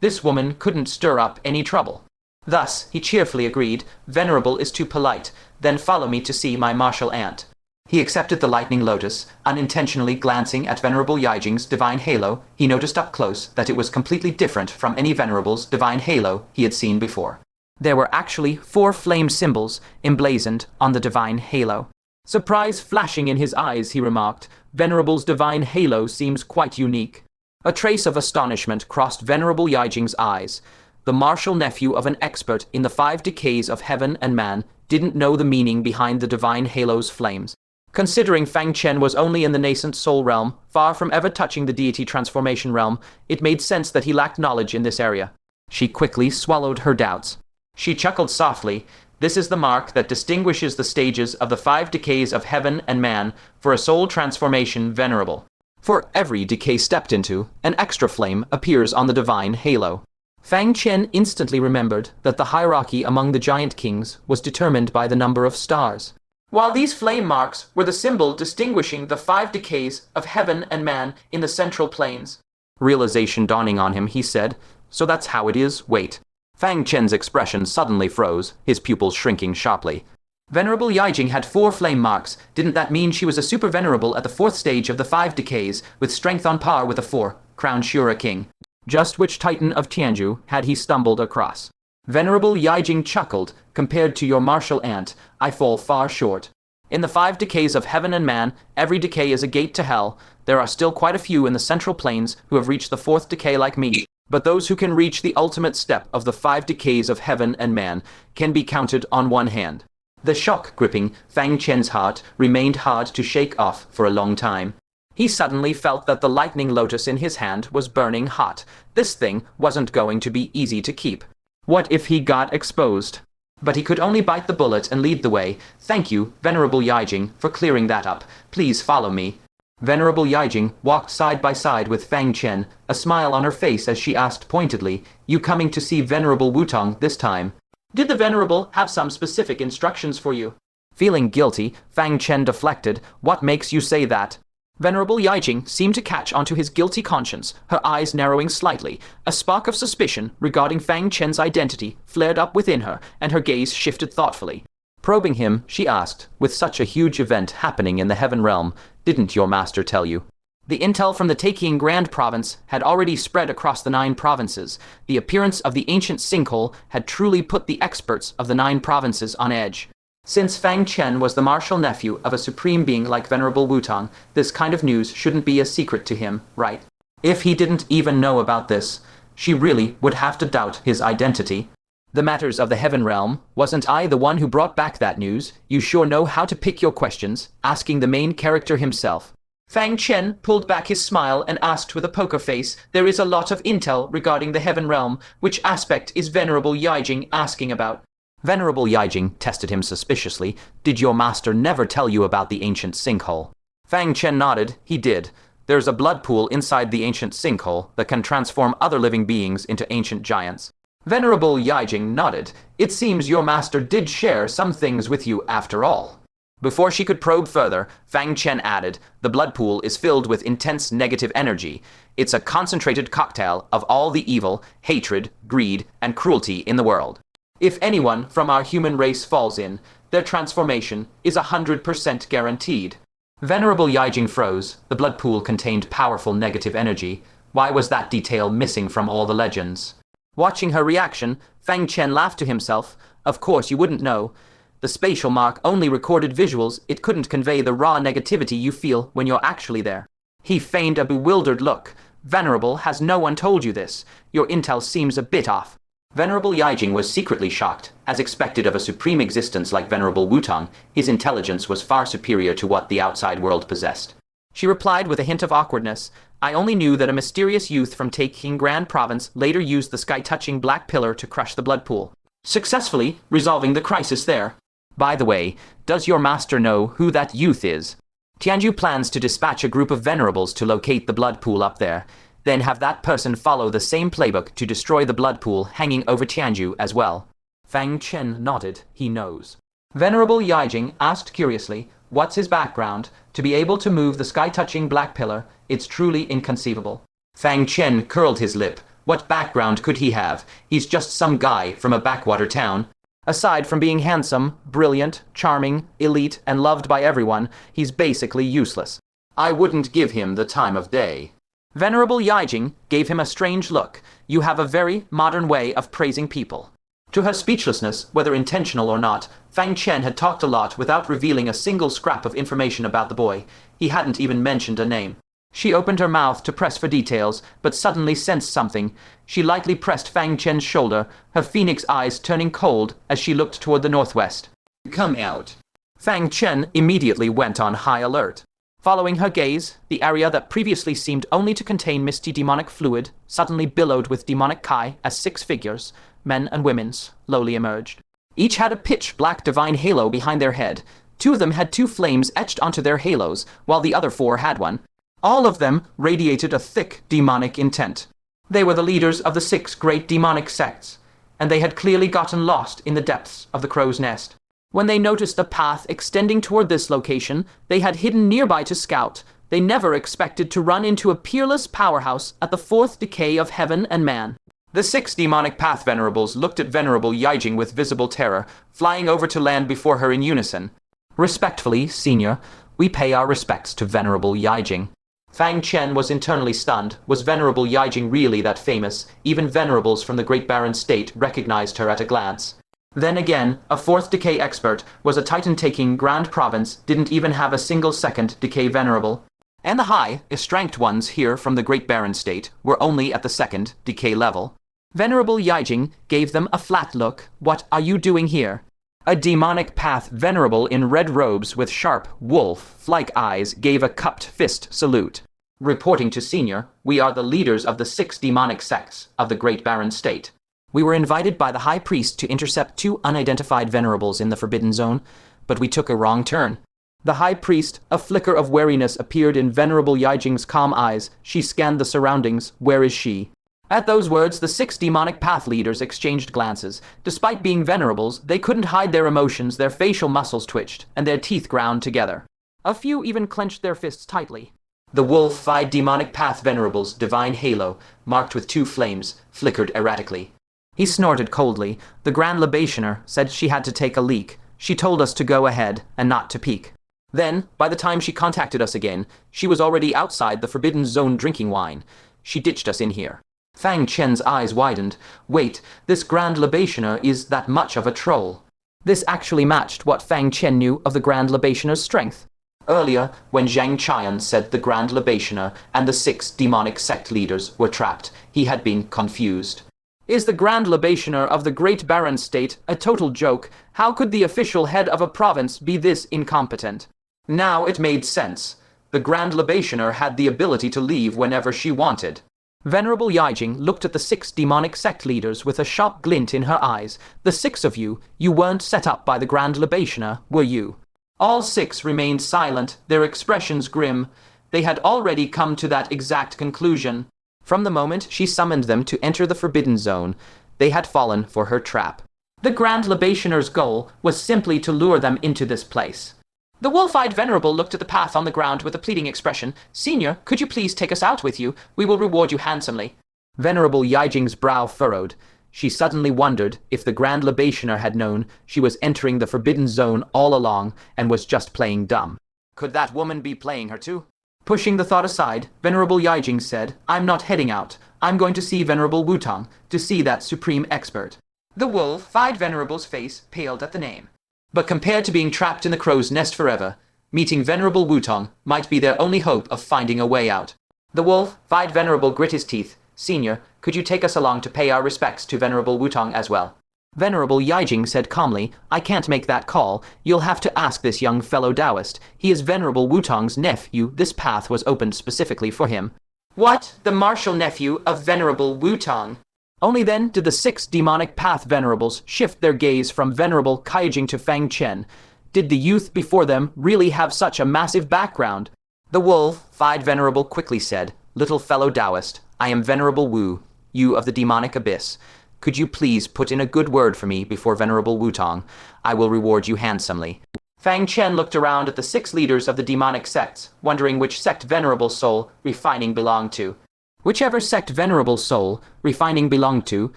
this woman couldn't stir up any trouble. Thus, he cheerfully agreed, Venerable is too polite, then follow me to see my martial aunt. He accepted the lightning lotus. Unintentionally glancing at Venerable Yijing's divine halo, he noticed up close that it was completely different from any Venerable's divine halo he had seen before. There were actually 4 flame symbols emblazoned on the divine halo. Surprise flashing in his eyes, he remarked, Venerable's divine halo seems quite unique. A trace of astonishment crossed Venerable Yijing's eyes. The martial nephew of an expert in the 5 decays of heaven and man didn't know the meaning behind the divine halo's flames. Considering Fang Chen was only in the nascent soul realm, far from ever touching the deity transformation realm, it made sense that he lacked knowledge in this area. She quickly swallowed her doubts. She chuckled softly. This is the mark that distinguishes the stages of the 5 decays of heaven and man for a soul transformation venerable. For every decay stepped into, an extra flame appears on the divine halo. Fang Chen instantly remembered that the hierarchy among the giant kings was determined by the number of stars. While these flame marks were the symbol distinguishing the 5 decays of heaven and man in the central planes. Realization dawning on him, he said, so that's how it is, wait. Fang Chen's expression suddenly froze, his pupils shrinking sharply. Venerable Yijing had 4 flame marks. Didn't that mean she was a super venerable at the 4th stage of the 5 decays, with strength on par with a 4, crowned Shura king? Just which titan of Tianju had he stumbled across? Venerable Yijing chuckled. Compared to your martial aunt, I fall far short. In the 5 decays of heaven and man, every decay is a gate to hell. There are still quite a few in the central planes who have reached the 4th decay like me, but those who can reach the ultimate step of the 5 decays of heaven and man can be counted on one hand. The shock gripping Fang Chen's heart remained hard to shake off for a long time. He suddenly felt that the lightning lotus in his hand was burning hot. This thing wasn't going to be easy to keep. What if he got exposed? But he could only bite the bullet and lead the way. Thank you, Venerable Yijing, for clearing that up. Please follow me. Venerable Yijing walked side by side with Fang Chen, a smile on her face as she asked pointedly, You coming to see Venerable Wutong this time? Did the Venerable have some specific instructions for you? Feeling guilty, Fang Chen deflected, What makes you say that? Venerable Yijing seemed to catch onto his guilty conscience, her eyes narrowing slightly. A spark of suspicion regarding Fang Chen's identity flared up within her, and her gaze shifted thoughtfully. Probing him, she asked, with such a huge event happening in the heaven realm, didn't your master tell you? The intel from the Taking Grand province had already spread across the 9 provinces. The appearance of the ancient sinkhole had truly put the experts of the 9 provinces on edge. Since Fang Chen was the martial nephew of a supreme being like Venerable Wutong, this kind of news shouldn't be a secret to him, right? If he didn't even know about this, she really would have to doubt his identity. The matters of the Heaven Realm, wasn't I the one who brought back that news? You sure know how to pick your questions, asking the main character himself. Fang Chen pulled back his smile and asked with a poker face, there is a lot of intel regarding the Heaven Realm. Which aspect is Venerable Yijing asking about? Venerable Yijing tested him suspiciously. Did your master never tell you about the ancient sinkhole? Fang Chen nodded. He did. There's a blood pool inside the ancient sinkhole that can transform other living beings into ancient giants. Venerable Yijing nodded. It seems your master did share some things with you after all. Before she could probe further, Fang Chen added, the blood pool is filled with intense negative energy. It's a concentrated cocktail of all the evil, hatred, greed, and cruelty in the world. If anyone from our human race falls in, their transformation is 100% guaranteed. Venerable Yijing froze. The blood pool contained powerful negative energy. Why was that detail missing from all the legends? Watching her reaction, Fang Chen laughed to himself. Of course you wouldn't know. The spatial mark only recorded visuals. It couldn't convey the raw negativity you feel when you're actually there. He feigned a bewildered look. Venerable, has no one told you this? Your intel seems a bit off. Venerable Yijing was secretly shocked. As expected of a supreme existence like Venerable Wutong, his intelligence was far superior to what the outside world possessed. She replied with a hint of awkwardness, I only knew that a mysterious youth from Taking Grand Province later used the sky-touching black pillar to crush the blood pool, successfully resolving the crisis there. By the way, does your master know who that youth is? Tianju plans to dispatch a group of venerables to locate the blood pool up there, then have that person follow the same playbook to destroy the blood pool hanging over Tianju as well. Fang Chen nodded. He knows. Venerable Yijing asked curiously, what's his background? To be able to move the sky-touching black pillar, it's truly inconceivable. Fang Chen curled his lip. What background could he have? He's just some guy from a backwater town. Aside from being handsome, brilliant, charming, elite, and loved by everyone, he's basically useless. I wouldn't give him the time of day. Venerable Yijing gave him a strange look. You have a very modern way of praising people. To her speechlessness, whether intentional or not, Fang Chen had talked a lot without revealing a single scrap of information about the boy. He hadn't even mentioned a name. She opened her mouth to press for details, but suddenly sensed something. She lightly pressed Fang Chen's shoulder, her phoenix eyes turning cold as she looked toward the northwest. Come out. Fang Chen immediately went on high alert. Following her gaze, the area that previously seemed only to contain misty demonic fluid suddenly billowed with demonic kai as 6 figures, men and women, slowly emerged. Each had a pitch-black divine halo behind their head. 2 of them had 2 flames etched onto their halos, while the other 4 had one. All of them radiated a thick demonic intent. They were the leaders of the 6 great demonic sects, and they had clearly gotten lost in the depths of the crow's nest. When they noticed a path extending toward this location, they had hidden nearby to scout. They never expected to run into a peerless powerhouse at the 4th decay of heaven and man. The 6 demonic path venerables looked at Venerable Yijing with visible terror, flying over to land before her in unison. Respectfully, Senior, we pay our respects to Venerable Yijing. Fang Chen was internally stunned. Was Venerable Yijing really that famous? Even venerables from the Great Barren State recognized her at a glance. Then again, a 4th decay expert was a Titan-taking Grand Province, didn't even have a single 2nd decay venerable. And the high, estranked ones here from the Great Barren State were only at the 2nd decay level. Venerable Yijing gave them a flat look. What are you doing here? A demonic path venerable in red robes with sharp, wolf-like eyes gave a cupped fist salute. Reporting to Senior, we are the leaders of the 6 demonic sects of the Great Barren State. We were invited by the High Priest to intercept 2 unidentified venerables in the Forbidden Zone, but we took a wrong turn. The High Priest, a flicker of wariness appeared in Venerable Yijing's calm eyes. She scanned the surroundings. Where is she? At those words, the 6 demonic path leaders exchanged glances. Despite being venerables, they couldn't hide their emotions. Their facial muscles twitched, and their teeth ground together. A few even clenched their fists tightly. The wolf-eyed demonic path venerable's divine halo, marked with 2 flames, flickered erratically. He snorted coldly. The Grand Libationer said she had to take a leak. She told us to go ahead and not to peek. Then, by the time she contacted us again, she was already outside the Forbidden Zone drinking wine. She ditched us in here. Fang Chen's eyes widened. Wait, this Grand Libationer is that much of a troll. This actually matched what Fang Chen knew of the Grand Libationer's strength. Earlier, when Zhang Qian said the Grand Libationer and the 6 demonic sect leaders were trapped, he had been confused. Is the Grand Libationer of the Great Baron State a total joke? How could the official head of a province be this incompetent? Now it made sense. The Grand Libationer had the ability to leave whenever she wanted. Venerable Yijing looked at the 6 demonic sect leaders with a sharp glint in her eyes. The 6 of you weren't set up by the Grand Libationer, were you? All 6 remained silent, their expressions grim. They had already come to that exact conclusion. From the moment she summoned them to enter the Forbidden Zone, they had fallen for her trap. The Grand Libationer's goal was simply to lure them into this place. The wolf-eyed Venerable looked at the path on the ground with a pleading expression. "Senior, could you please take us out with you? We will reward you handsomely." Venerable Yijing's brow furrowed. She suddenly wondered if the Grand Libationer had known she was entering the Forbidden Zone all along and was just playing dumb. Could that woman be playing her too? Pushing the thought aside, Venerable Yijing said, "I'm not heading out. I'm going to see Venerable Wutong, to see that supreme expert." The wolf-eyed Venerable's face paled at the name. But compared to being trapped in the crow's nest forever, meeting Venerable Wutong might be their only hope of finding a way out. The wolf-eyed Venerable grit his teeth. "Senior, could you take us along to pay our respects to Venerable Wutong as well?" Venerable Yijing said calmly, "I can't make that call. You'll have to ask this young fellow Taoist. He is Venerable Wutong's nephew. This path was opened specifically for him." "What? The martial nephew of Venerable Wutong?" Only then did the 6 demonic path venerables shift their gaze from Venerable Yijing to Fang Chen. Did the youth before them really have such a massive background? The wolf-eyed Venerable quickly said, "Little fellow Taoist, I am Venerable Wu, you of the demonic abyss. Could you please put in a good word for me before Venerable Wutong? I will reward you handsomely." Fang Chen looked around at the 6 leaders of the demonic sects, wondering which sect Venerable Soul Refining belonged to. Whichever sect Venerable Soul Refining belonged to,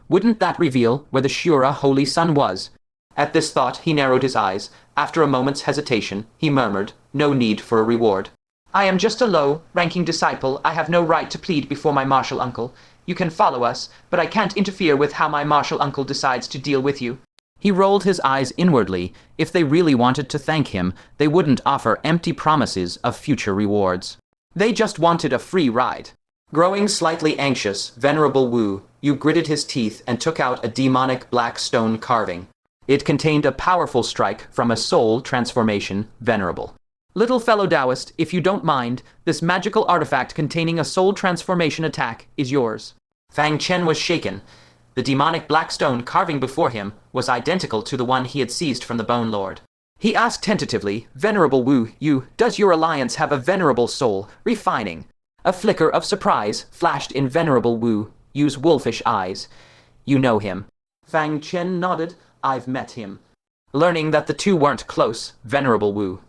wouldn't that reveal where the Shura Holy Sun was? At this thought, he narrowed his eyes. After a moment's hesitation, he murmured, "No need for a reward. I am just a low-ranking disciple. I have no right to plead before my martial uncle. You can follow us, but I can't interfere with how my martial uncle decides to deal with you." He rolled his eyes inwardly. If they really wanted to thank him, they wouldn't offer empty promises of future rewards. They just wanted a free ride. Growing slightly anxious, Venerable Wu gritted his teeth and took out a demonic black stone carving. It contained a powerful strike from a soul transformation Venerable. "Little fellow Taoist, if you don't mind, this magical artifact containing a soul transformation attack is yours." Fang Chen was shaken. The demonic black stone carving before him was identical to the one he had seized from the Bone Lord. He asked tentatively, "Venerable Wu, does your alliance have a venerable soul refining?" A flicker of surprise flashed in Venerable Wu's wolfish eyes. "You know him?" Fang Chen nodded. "I've met him." Learning that the two weren't close, Venerable Wu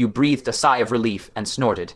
breathed a sigh of relief and snorted.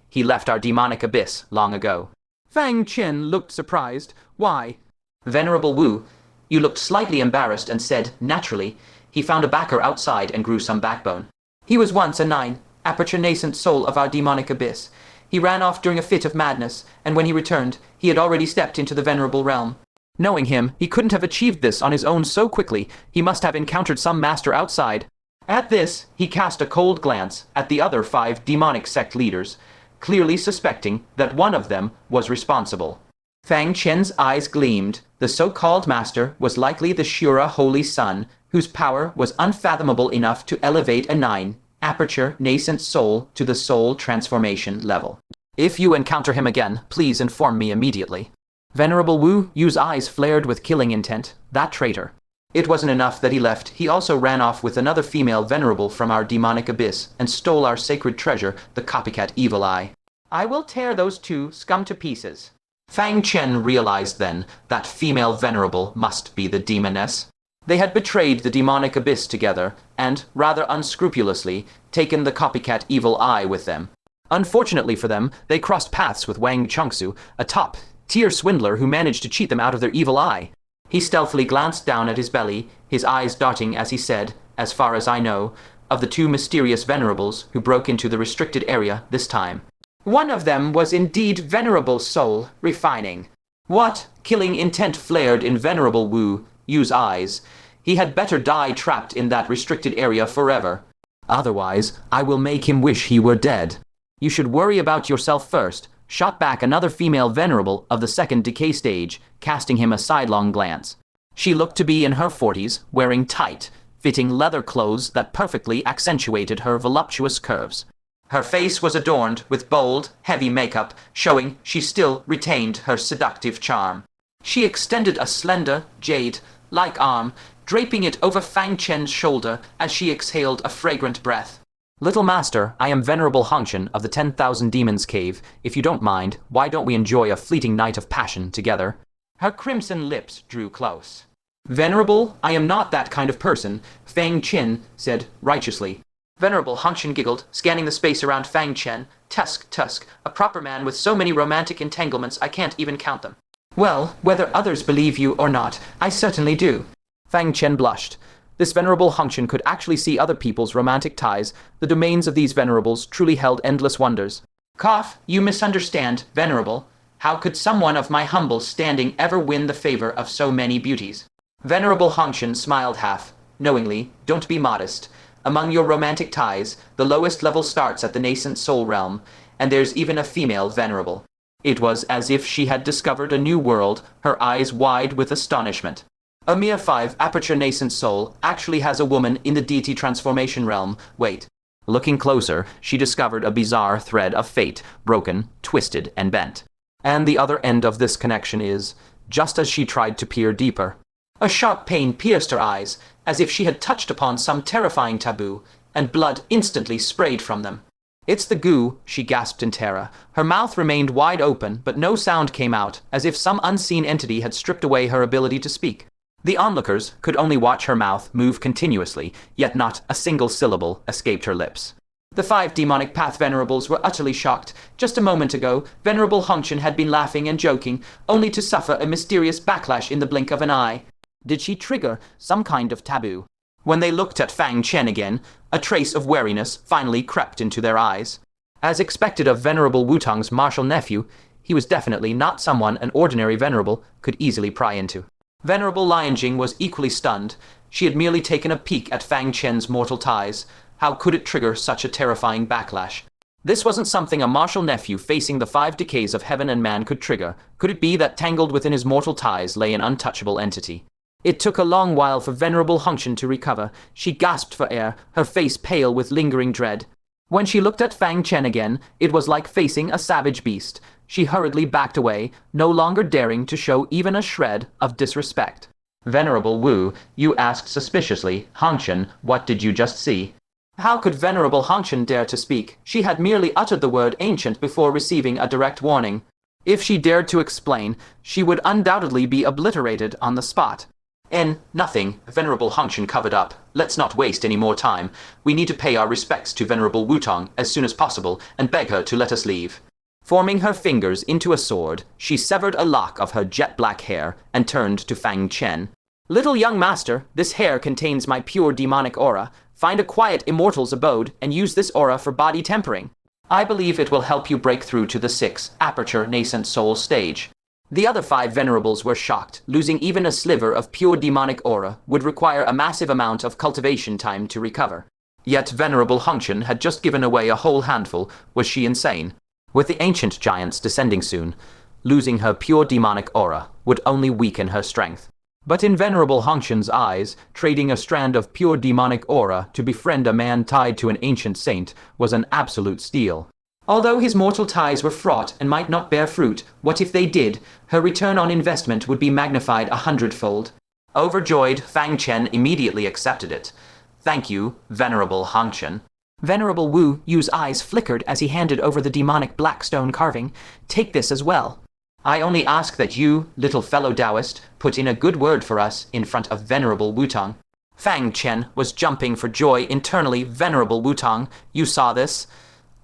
"He left our demonic abyss long ago." Fang Chen looked surprised. "Why?" Venerable Wu looked slightly embarrassed and said, "Naturally, he found a backer outside and grew some backbone. He was once a 9, aperture nascent soul of our demonic abyss. He ran off during a fit of madness, and when he returned, he had already stepped into the venerable realm. Knowing him, he couldn't have achieved this on his own so quickly. He must have encountered some master outside." At this, he cast a cold glance at the other 5 demonic sect leaders, clearly suspecting that one of them was responsible. Fang Chen's eyes gleamed. The so-called master was likely the Shura Holy Sun, whose power was unfathomable enough to elevate a 9, aperture nascent soul to the soul transformation level. "If you encounter him again, please inform me immediately." Venerable Wu's eyes flared with killing intent. That traitor. It wasn't enough that he left. He also ran off with another female venerable from our demonic abyss and stole our sacred treasure, the copycat evil eye. "I will tear those 2 scum to pieces." Fang Chen realized then that female venerable must be the demoness. They had betrayed the demonic abyss together and, rather unscrupulously, taken the copycat evil eye with them. Unfortunately for them, they crossed paths with Wang Chengsu, a top-tier swindler who managed to cheat them out of their evil eye. He stealthily glanced down at his belly, his eyes darting as he said, "As far as I know, of the 2 mysterious venerables who broke into the restricted area this time, one of them was indeed Venerable Soul Refining." What? Killing intent flared in Venerable Wu's eyes. He had better die trapped in that restricted area forever. "Otherwise, I will make him wish he were dead." "You should worry about yourself first. shot back another female venerable of the second decay stage, casting him a sidelong glance. She looked to be in her 40s, wearing tight, fitting leather clothes that perfectly accentuated her voluptuous curves. Her face was adorned with bold, heavy makeup, showing she still retained her seductive charm. She extended a slender, jade-like arm, draping it over Fang Chen's shoulder as she exhaled a fragrant breath. "Little master, I am Venerable Wutong Chen of the 10,000 Demons Cave. If you don't mind, why don't we enjoy a fleeting night of passion together?" Her crimson lips drew close. "Venerable, I am not that kind of person," Fang Chen said righteously. Venerable Wutong Chen giggled, scanning the space around Fang Chen. Tusk, a proper man with so many romantic entanglements I can't even count them. "Well, whether others believe you or not, I certainly do." Fang Chen blushed. This Venerable Wutong Chen could actually see other people's romantic ties. The domains of these venerables truly held endless wonders. "Cough, you misunderstand, Venerable. How could someone of my humble standing ever win the favor of so many beauties?" Venerable Wutong Chen smiled half knowingly. "Don't be modest. Among your romantic ties, the lowest level starts at the nascent soul realm, and there's even a female venerable." It was as if she had discovered a new world, her eyes wide with astonishment. "A mere 5 aperture nascent soul actually has a woman in the deity transformation realm. Wait." Looking closer, she discovered a bizarre thread of fate, broken, twisted, and bent. And the other end of this connection is, just as she tried to peer deeper, a sharp pain pierced her eyes, as if she had touched upon some terrifying taboo, and blood instantly sprayed from them. "It's the goo," she gasped in terror. Her mouth remained wide open, but no sound came out, as if some unseen entity had stripped away her ability to speak. The onlookers could only watch her mouth move continuously, yet not a single syllable escaped her lips. The 5 demonic path venerables were utterly shocked. Just a moment ago, Venerable Wutong Chen had been laughing and joking, only to suffer a mysterious backlash in the blink of an eye. Did she trigger some kind of taboo? When they looked at Fang Chen again, a trace of wariness finally crept into their eyes. As expected of Venerable Wutong's martial nephew, he was definitely not someone an ordinary venerable could easily pry into. Venerable Lianjing was equally stunned. She had merely taken a peek at Fang Chen's mortal ties. How could it trigger such a terrifying backlash? This wasn't something a martial nephew facing the 5 decays of heaven and man could trigger. Could it be that tangled within his mortal ties lay an untouchable entity? It took a long while for Venerable Wutong Chen to recover. She gasped for air, her face pale with lingering dread. When she looked at Fang Chen again, it was like facing a savage beast. She hurriedly backed away, no longer daring to show even a shred of disrespect. "Venerable Wu," you asked suspiciously. "Wutong Chen, what did you just see?" How could Venerable Wutong Chen dare to speak? She had merely uttered the word ancient before receiving a direct warning. If she dared to explain, she would undoubtedly be obliterated on the spot. Nothing," Venerable Wutong Chen covered up. "Let's not waste any more time. We need to pay our respects to Venerable Wutong as soon as possible and beg her to let us leave." Forming her fingers into a sword, she severed a lock of her jet-black hair and turned to Fang Chen. "Little young master, this hair contains my pure demonic aura. Find a quiet immortal's abode and use this aura for body tempering. I believe it will help you break through to the 6 aperture nascent soul stage." The other 5 venerables were shocked. Losing even a sliver of pure demonic aura would require a massive amount of cultivation time to recover. Yet Venerable Wutong Chen had just given away a whole handful. Was she insane? With the ancient giants descending soon, losing her pure demonic aura would only weaken her strength. But in Venerable Wutong Chen's eyes, trading a strand of pure demonic aura to befriend a man tied to an ancient saint was an absolute steal. Although his mortal ties were fraught and might not bear fruit, what if they did? Her return on investment would be magnified 100-fold. Overjoyed, Fang Chen immediately accepted it. "Thank you, Venerable Wutong Chen." Venerable Wu Yu's eyes flickered as he handed over the demonic black stone carving. "Take this as well. I only ask that you, little fellow Taoist, put in a good word for us in front of Venerable Wutong." Fang Chen was jumping for joy internally. "Venerable Wutong, you saw this?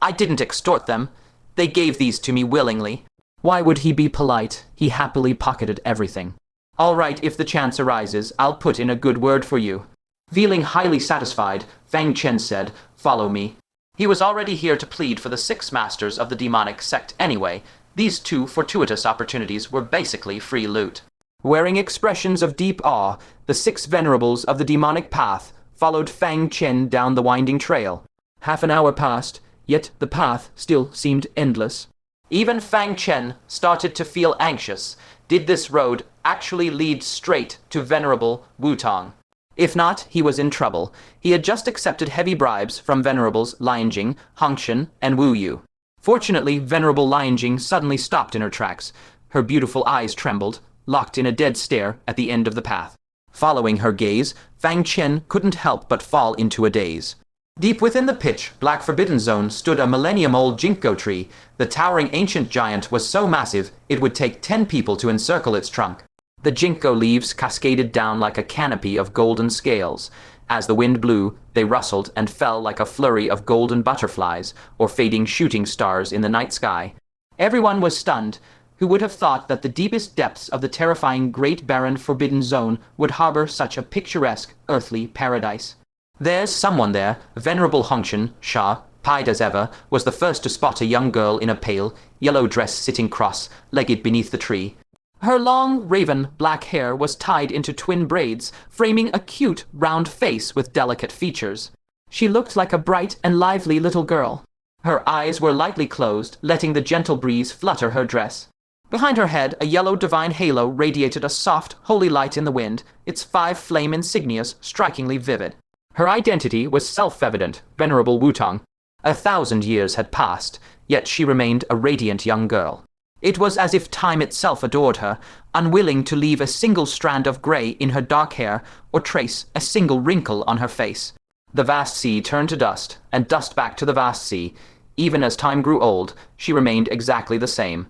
I didn't extort them. They gave these to me willingly." Why would he be polite? He happily pocketed everything. "All right, if the chance arises, I'll put in a good word for you." Feeling highly satisfied, Fang Chen said, "Follow me." He was already here to plead for the 6 masters of the demonic sect anyway. These 2 fortuitous opportunities were basically free loot. Wearing expressions of deep awe, the 6 venerables of the demonic path followed Fang Chen down the winding trail. Half an hour passed, yet the path still seemed endless. Even Fang Chen started to feel anxious. Did this road actually lead straight to Venerable Wutong? If not, he was in trouble. He had just accepted heavy bribes from Venerables Lianjing, Hongchen, and Wu Yu. Fortunately, Venerable Lianjing suddenly stopped in her tracks. Her beautiful eyes trembled, locked in a dead stare at the end of the path. Following her gaze, Fang Chen couldn't help but fall into a daze. Deep within the pitch black forbidden zone stood a millennium-old ginkgo tree. The towering ancient giant was so massive it would take 10 people to encircle its trunk. The ginkgo leaves cascaded down like a canopy of golden scales. As the wind blew, they rustled and fell like a flurry of golden butterflies or fading shooting stars in the night sky. Everyone was stunned. Who would have thought that the deepest depths of the terrifying Great Barren Forbidden Zone would harbor such a picturesque, earthly paradise? There's someone there. Venerable Hongchen, Sha, pied as ever, was the first to spot a young girl in a pale, yellow dress sitting cross-legged beneath the tree. Her long, raven black hair was tied into twin braids, framing a cute, round face with delicate features. She looked like a bright and lively little girl. Her eyes were lightly closed, letting the gentle breeze flutter her dress. Behind her head, a yellow divine halo radiated a soft, holy light in the wind, its 5 flame insignias strikingly vivid. Her identity was self-evident, Venerable Wutong. 1,000 years had passed, yet she remained a radiant young girl. It was as if time itself adored her, unwilling to leave a single strand of grey in her dark hair or trace a single wrinkle on her face. The vast sea turned to dust, and dust back to the vast sea. Even as time grew old, she remained exactly the same.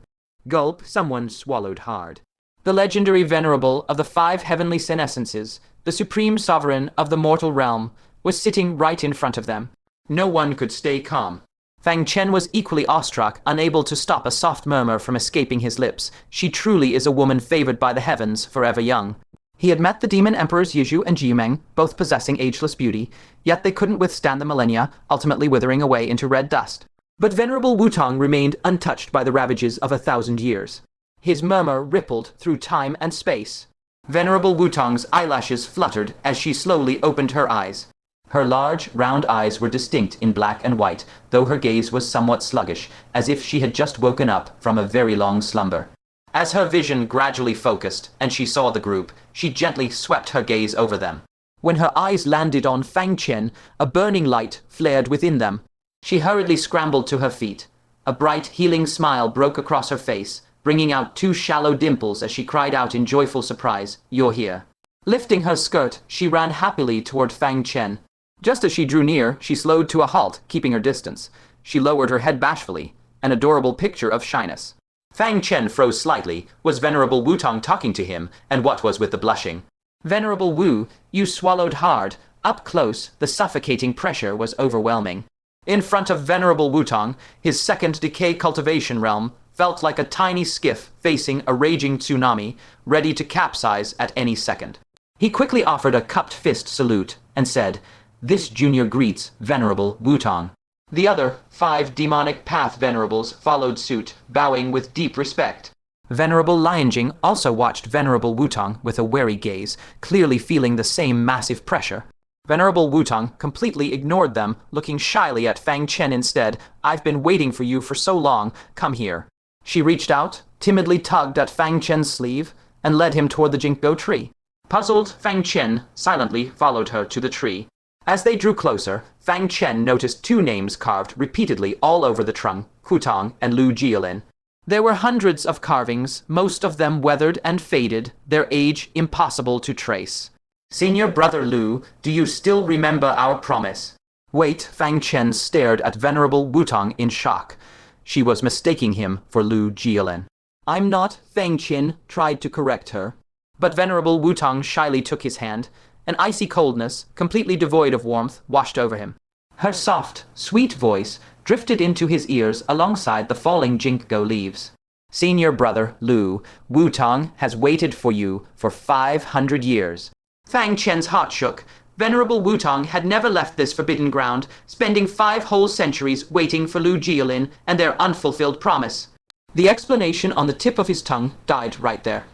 Gulp, someone swallowed hard. The legendary venerable of the 5 heavenly senescences, the supreme sovereign of the mortal realm, was sitting right in front of them. No one could stay calm. Fang Chen was equally awestruck, unable to stop a soft murmur from escaping his lips. She truly is a woman favored by the heavens, forever young. He had met the demon emperors Yizhu and Jimeng, both possessing ageless beauty, yet they couldn't withstand the millennia, ultimately withering away into red dust. But Venerable Wutong remained untouched by the ravages of 1,000 years. His murmur rippled through time and space. Venerable Wutong's eyelashes fluttered as she slowly opened her eyes. Her large, round eyes were distinct in black and white, though her gaze was somewhat sluggish, as if she had just woken up from a very long slumber. As her vision gradually focused, and she saw the group, she gently swept her gaze over them. When her eyes landed on Fang Chen, a burning light flared within them. She hurriedly scrambled to her feet. A bright, healing smile broke across her face, bringing out 2 shallow dimples as she cried out in joyful surprise, "You're here." Lifting her skirt, she ran happily toward Fang Chen. Just as she drew near, she slowed to a halt, keeping her distance. She lowered her head bashfully, an adorable picture of shyness. Fang Chen froze slightly. Was Venerable Wutong talking to him, and what was with the blushing? "Venerable Wu, you swallowed hard." Up close, the suffocating pressure was overwhelming. In front of Venerable Wutong, his second decay cultivation realm felt like a tiny skiff facing a raging tsunami, ready to capsize at any second. He quickly offered a cupped fist salute and said, "This junior greets Venerable Wutong." The other 5 demonic path venerables followed suit, bowing with deep respect. Venerable Lianjing also watched Venerable Wutong with a wary gaze, clearly feeling the same massive pressure. Venerable Wutong completely ignored them, looking shyly at Fang Chen instead. "I've been waiting for you for so long. Come here." She reached out, timidly tugged at Fang Chen's sleeve, and led him toward the ginkgo tree. Puzzled, Fang Chen silently followed her to the tree. As they drew closer, Fang Chen noticed 2 names carved repeatedly all over the trunk, Wutong and Lu Jialin. There were hundreds of carvings, most of them weathered and faded, their age impossible to trace. "Senior brother Lu, do you still remember our promise?" Wait, Fang Chen stared at Venerable Wutong in shock. She was mistaking him for Lu Jialin. "I'm not," Fang Chen tried to correct her. But Venerable Wutong shyly took his hand. An icy coldness, completely devoid of warmth, washed over him. Her soft, sweet voice drifted into his ears alongside the falling ginkgo leaves. "Senior brother Lu, Wutong has waited for you for 500 years. Fang Chen's heart shook. Venerable Wutong had never left this forbidden ground, spending 5 whole centuries waiting for Lu Jialin and their unfulfilled promise. The explanation on the tip of his tongue died right there.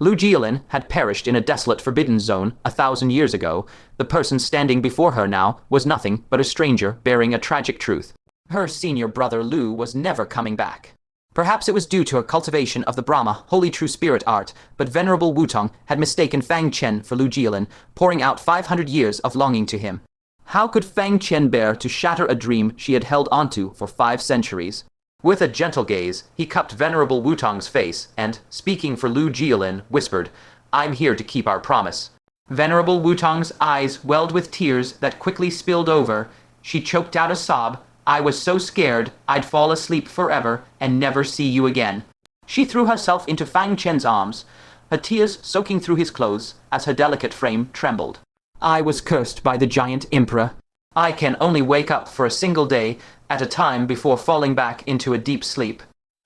Lu Jialin had perished in a desolate forbidden zone 1,000 years ago. The person standing before her now was nothing but a stranger bearing a tragic truth. Her senior brother Lu was never coming back. Perhaps it was due to a cultivation of the Brahma, holy true spirit art, but Venerable Wutong had mistaken Fang Chen for Lu Jialin, pouring out 500 years of longing to him. How could Fang Chen bear to shatter a dream she had held onto for 5 centuries? With a gentle gaze, he cupped Venerable Wutong's face and, speaking for Lu Jialin, whispered, "I'm here to keep our promise." Venerable Wutong's eyes welled with tears that quickly spilled over. She choked out a sob. "I was so scared I'd fall asleep forever and never see you again." She threw herself into Fang Chen's arms, her tears soaking through his clothes as her delicate frame trembled. "I was cursed by the giant emperor. I can only wake up for a single day at a time before falling back into a deep sleep.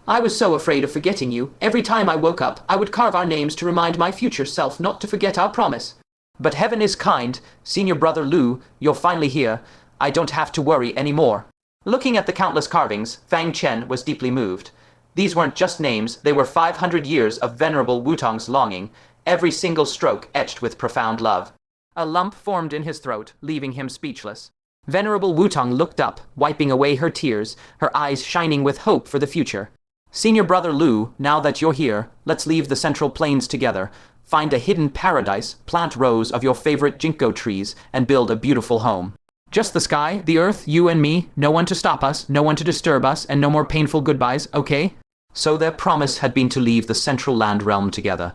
I was so afraid of forgetting you. Every time I woke up, I would carve our names to remind my future self not to forget our promise. But heaven is kind. Senior brother Lu, you're finally here. I don't have to worry anymore." Looking at the countless carvings, Fang Chen was deeply moved. These weren't just names, they were 500 years of Venerable Wutong's longing, every single stroke etched with profound love. A lump formed in his throat, leaving him speechless. Venerable Wutong looked up, wiping away her tears, her eyes shining with hope for the future. "Senior brother Lu, now that you're here, let's leave the Central Plains together. Find a hidden paradise, plant rows of your favorite ginkgo trees, and build a beautiful home. Just the sky, the earth, you and me, no one to stop us, no one to disturb us, and no more painful goodbyes, okay?" So their promise had been to leave the Central Land realm together,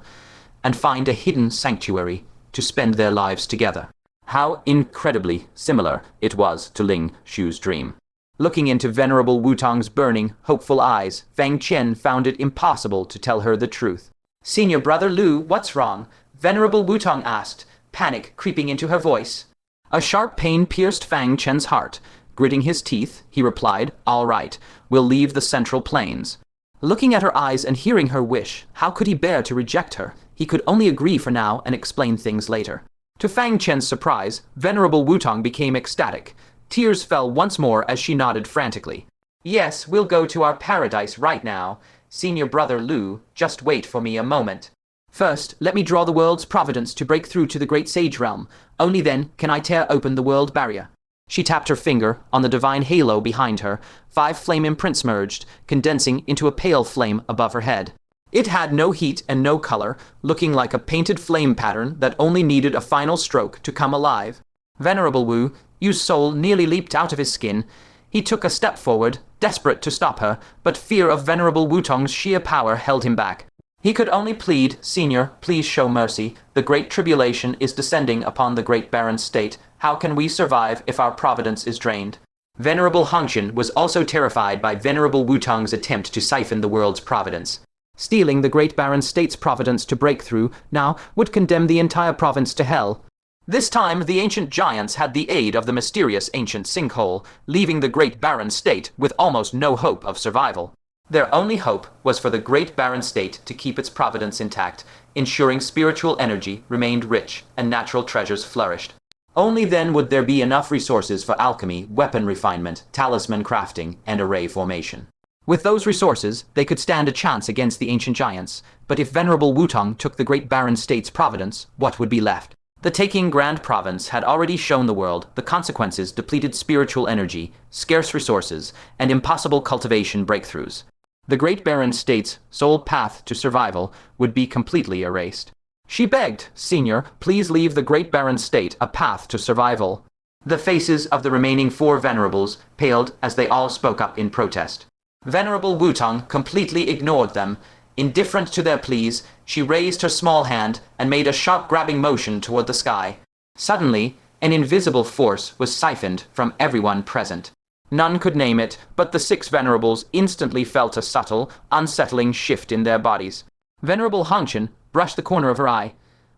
and find a hidden sanctuary to spend their lives together. How incredibly similar it was to Ling Shu's dream. Looking into Venerable Wutong's burning, hopeful eyes, Fang Chen found it impossible to tell her the truth. "Senior brother Lu, what's wrong?" Venerable Wutong asked, panic creeping into her voice. A sharp pain pierced Fang Chen's heart. Gritting his teeth, he replied, "All right, we'll leave the Central Plains." Looking at her eyes and hearing her wish, how could he bear to reject her? He could only agree for now and explain things later. To Fang Chen's surprise, Venerable Wutong became ecstatic. Tears fell once more as she nodded frantically. "Yes, we'll go to our paradise right now. Senior brother Lu, just wait for me a moment. First, let me draw the world's providence to break through to the great sage realm. Only then can I tear open the world barrier." She tapped her finger on the divine halo behind her. 5 flame imprints merged, condensing into a pale flame above her head. It had no heat and no color, looking like a painted flame pattern that only needed a final stroke to come alive. Venerable Wu, Yu's soul nearly leaped out of his skin. He took a step forward, desperate to stop her, but fear of Venerable Wutong's sheer power held him back. He could only plead, "Senior, please show mercy. The great tribulation is descending upon the great barren state. How can we survive if our providence is drained?" Venerable Fang Chen was also terrified by Venerable Wutong's attempt to siphon the world's providence. Stealing the great barren state's providence to break through now would condemn the entire province to hell. This time, the ancient giants had the aid of the mysterious ancient sinkhole, leaving the great barren state with almost no hope of survival. Their only hope was for the great barren state to keep its providence intact, ensuring spiritual energy remained rich and natural treasures flourished. Only then would there be enough resources for alchemy, weapon refinement, talisman crafting, and array formation. With those resources, they could stand a chance against the ancient giants, but if Venerable Wutong took the great barren state's providence, what would be left? The taking Grand Province had already shown the world the consequences: depleted spiritual energy, scarce resources, and impossible cultivation breakthroughs. The great barren state's sole path to survival would be completely erased. She begged, "Senior, please leave the great barren state a path to survival." The faces of the remaining 4 venerables paled as they all spoke up in protest. Venerable Wutong completely ignored them. Indifferent to their pleas, she raised her small hand and made a sharp grabbing motion toward the sky. Suddenly, an invisible force was siphoned from everyone present. None could name it, but the 6 venerables instantly felt a subtle, unsettling shift in their bodies. Venerable Fang Chen brushed the corner of her eye.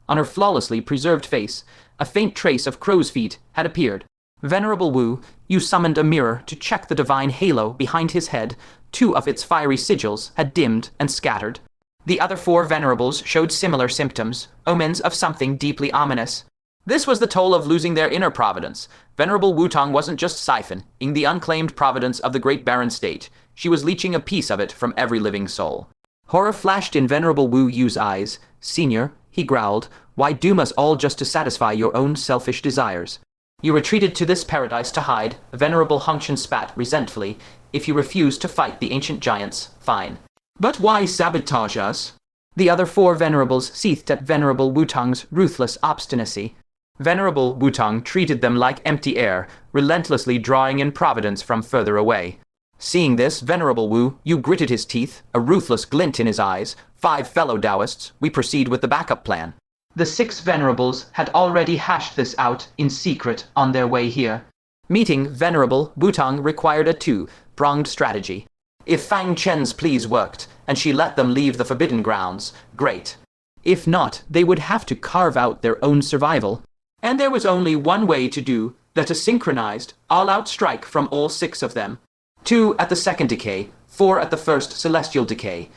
On her flawlessly preserved face, a faint trace of crow's feet had appeared. Venerable Wu, you summoned a mirror to check the divine halo behind his head. 2 of its fiery sigils had dimmed and scattered. The other 4 venerables showed similar symptoms, omens of something deeply ominous. This was the toll of losing their inner providence. Venerable Wutong wasn't just siphoning the unclaimed providence of the great barren state. She was leeching a piece of it from every living soul. Horror flashed in Venerable Wu Yu's eyes. "Senior," he growled, "why doom us all just to satisfy your own selfish desires? You retreated to this paradise to hide." Venerable Fang Chen spat resentfully. "If you refuse to fight the ancient giants, fine. But why sabotage us? The other 4 venerables seethed at Venerable Wutong's ruthless obstinacy. Venerable Wutong treated them like empty air, relentlessly drawing in providence from further away. Seeing this, Venerable Wu Yu gritted his teeth, a ruthless glint in his eyes. 5 fellow Taoists, we proceed with the backup plan. The 6 venerables had already hashed this out in secret on their way here. Meeting Venerable Wutong required a 2-pronged strategy. If Fang Chen's pleas worked, and she let them leave the forbidden grounds, great. If not, they would have to carve out their own survival. And there was only one way to do that: a synchronized, all-out strike from all 6 of them. 2 at the second decay, 4 at the first celestial decay.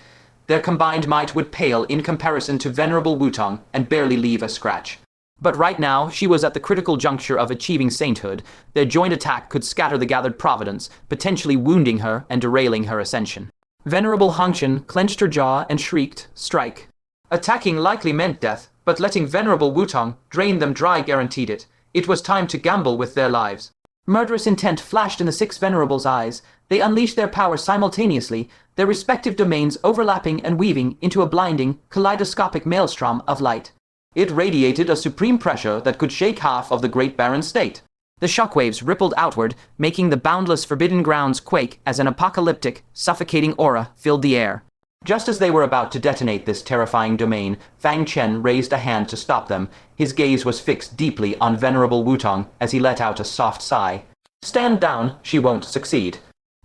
Their combined might would pale in comparison to Venerable Wutong and barely leave a scratch. But right now, she was at the critical juncture of achieving sainthood. Their joint attack could scatter the gathered providence, potentially wounding her and derailing her ascension. Venerable Fang Chen clenched her jaw and shrieked, "Strike!" Attacking likely meant death, but letting Venerable Wutong drain them dry guaranteed it. It was time to gamble with their lives. Murderous intent flashed in the 6 venerables' eyes. They unleashed their power simultaneously, their respective domains overlapping and weaving into a blinding, kaleidoscopic maelstrom of light. It radiated a supreme pressure that could shake half of the Great Barren State. The shockwaves rippled outward, making the boundless forbidden grounds quake as an apocalyptic, suffocating aura filled the air. Just as they were about to detonate this terrifying domain, Fang Chen raised a hand to stop them. His gaze was fixed deeply on Venerable Wutong as he let out a soft sigh. "Stand down, she won't succeed."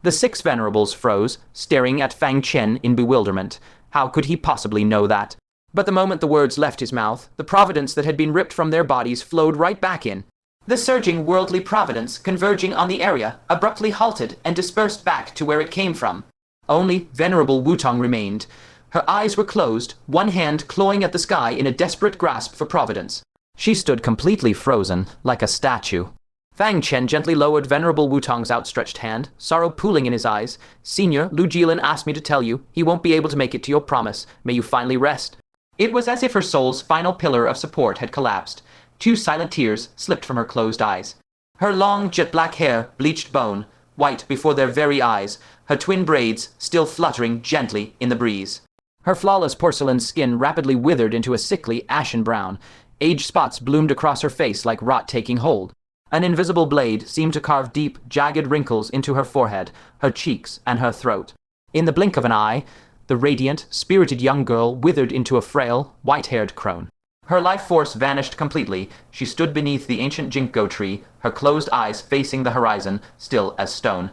The 6 venerables froze, staring at Fang Chen in bewilderment. How could he possibly know that? But the moment the words left his mouth, the providence that had been ripped from their bodies flowed right back in. The surging worldly providence converging on the area abruptly halted and dispersed back to where it came from. Only Venerable Wutong remained. Her eyes were closed, one hand clawing at the sky in a desperate grasp for providence. She stood completely frozen, like a statue. Fang Chen gently lowered Venerable Wutong's outstretched hand, sorrow pooling in his eyes. "Senior, Lu Jilin asked me to tell you, he won't be able to make it to your promise. May you finally rest." It was as if her soul's final pillar of support had collapsed. 2 silent tears slipped from her closed eyes. Her long, jet-black hair bleached bone, white before their very eyes, her twin braids still fluttering gently in the breeze. Her flawless porcelain skin rapidly withered into a sickly, ashen brown. Age spots bloomed across her face like rot taking hold. An invisible blade seemed to carve deep, jagged wrinkles into her forehead, her cheeks, and her throat. In the blink of an eye, the radiant, spirited young girl withered into a frail, white-haired crone. Her life force vanished completely. She stood beneath the ancient ginkgo tree, her closed eyes facing the horizon, still as stone.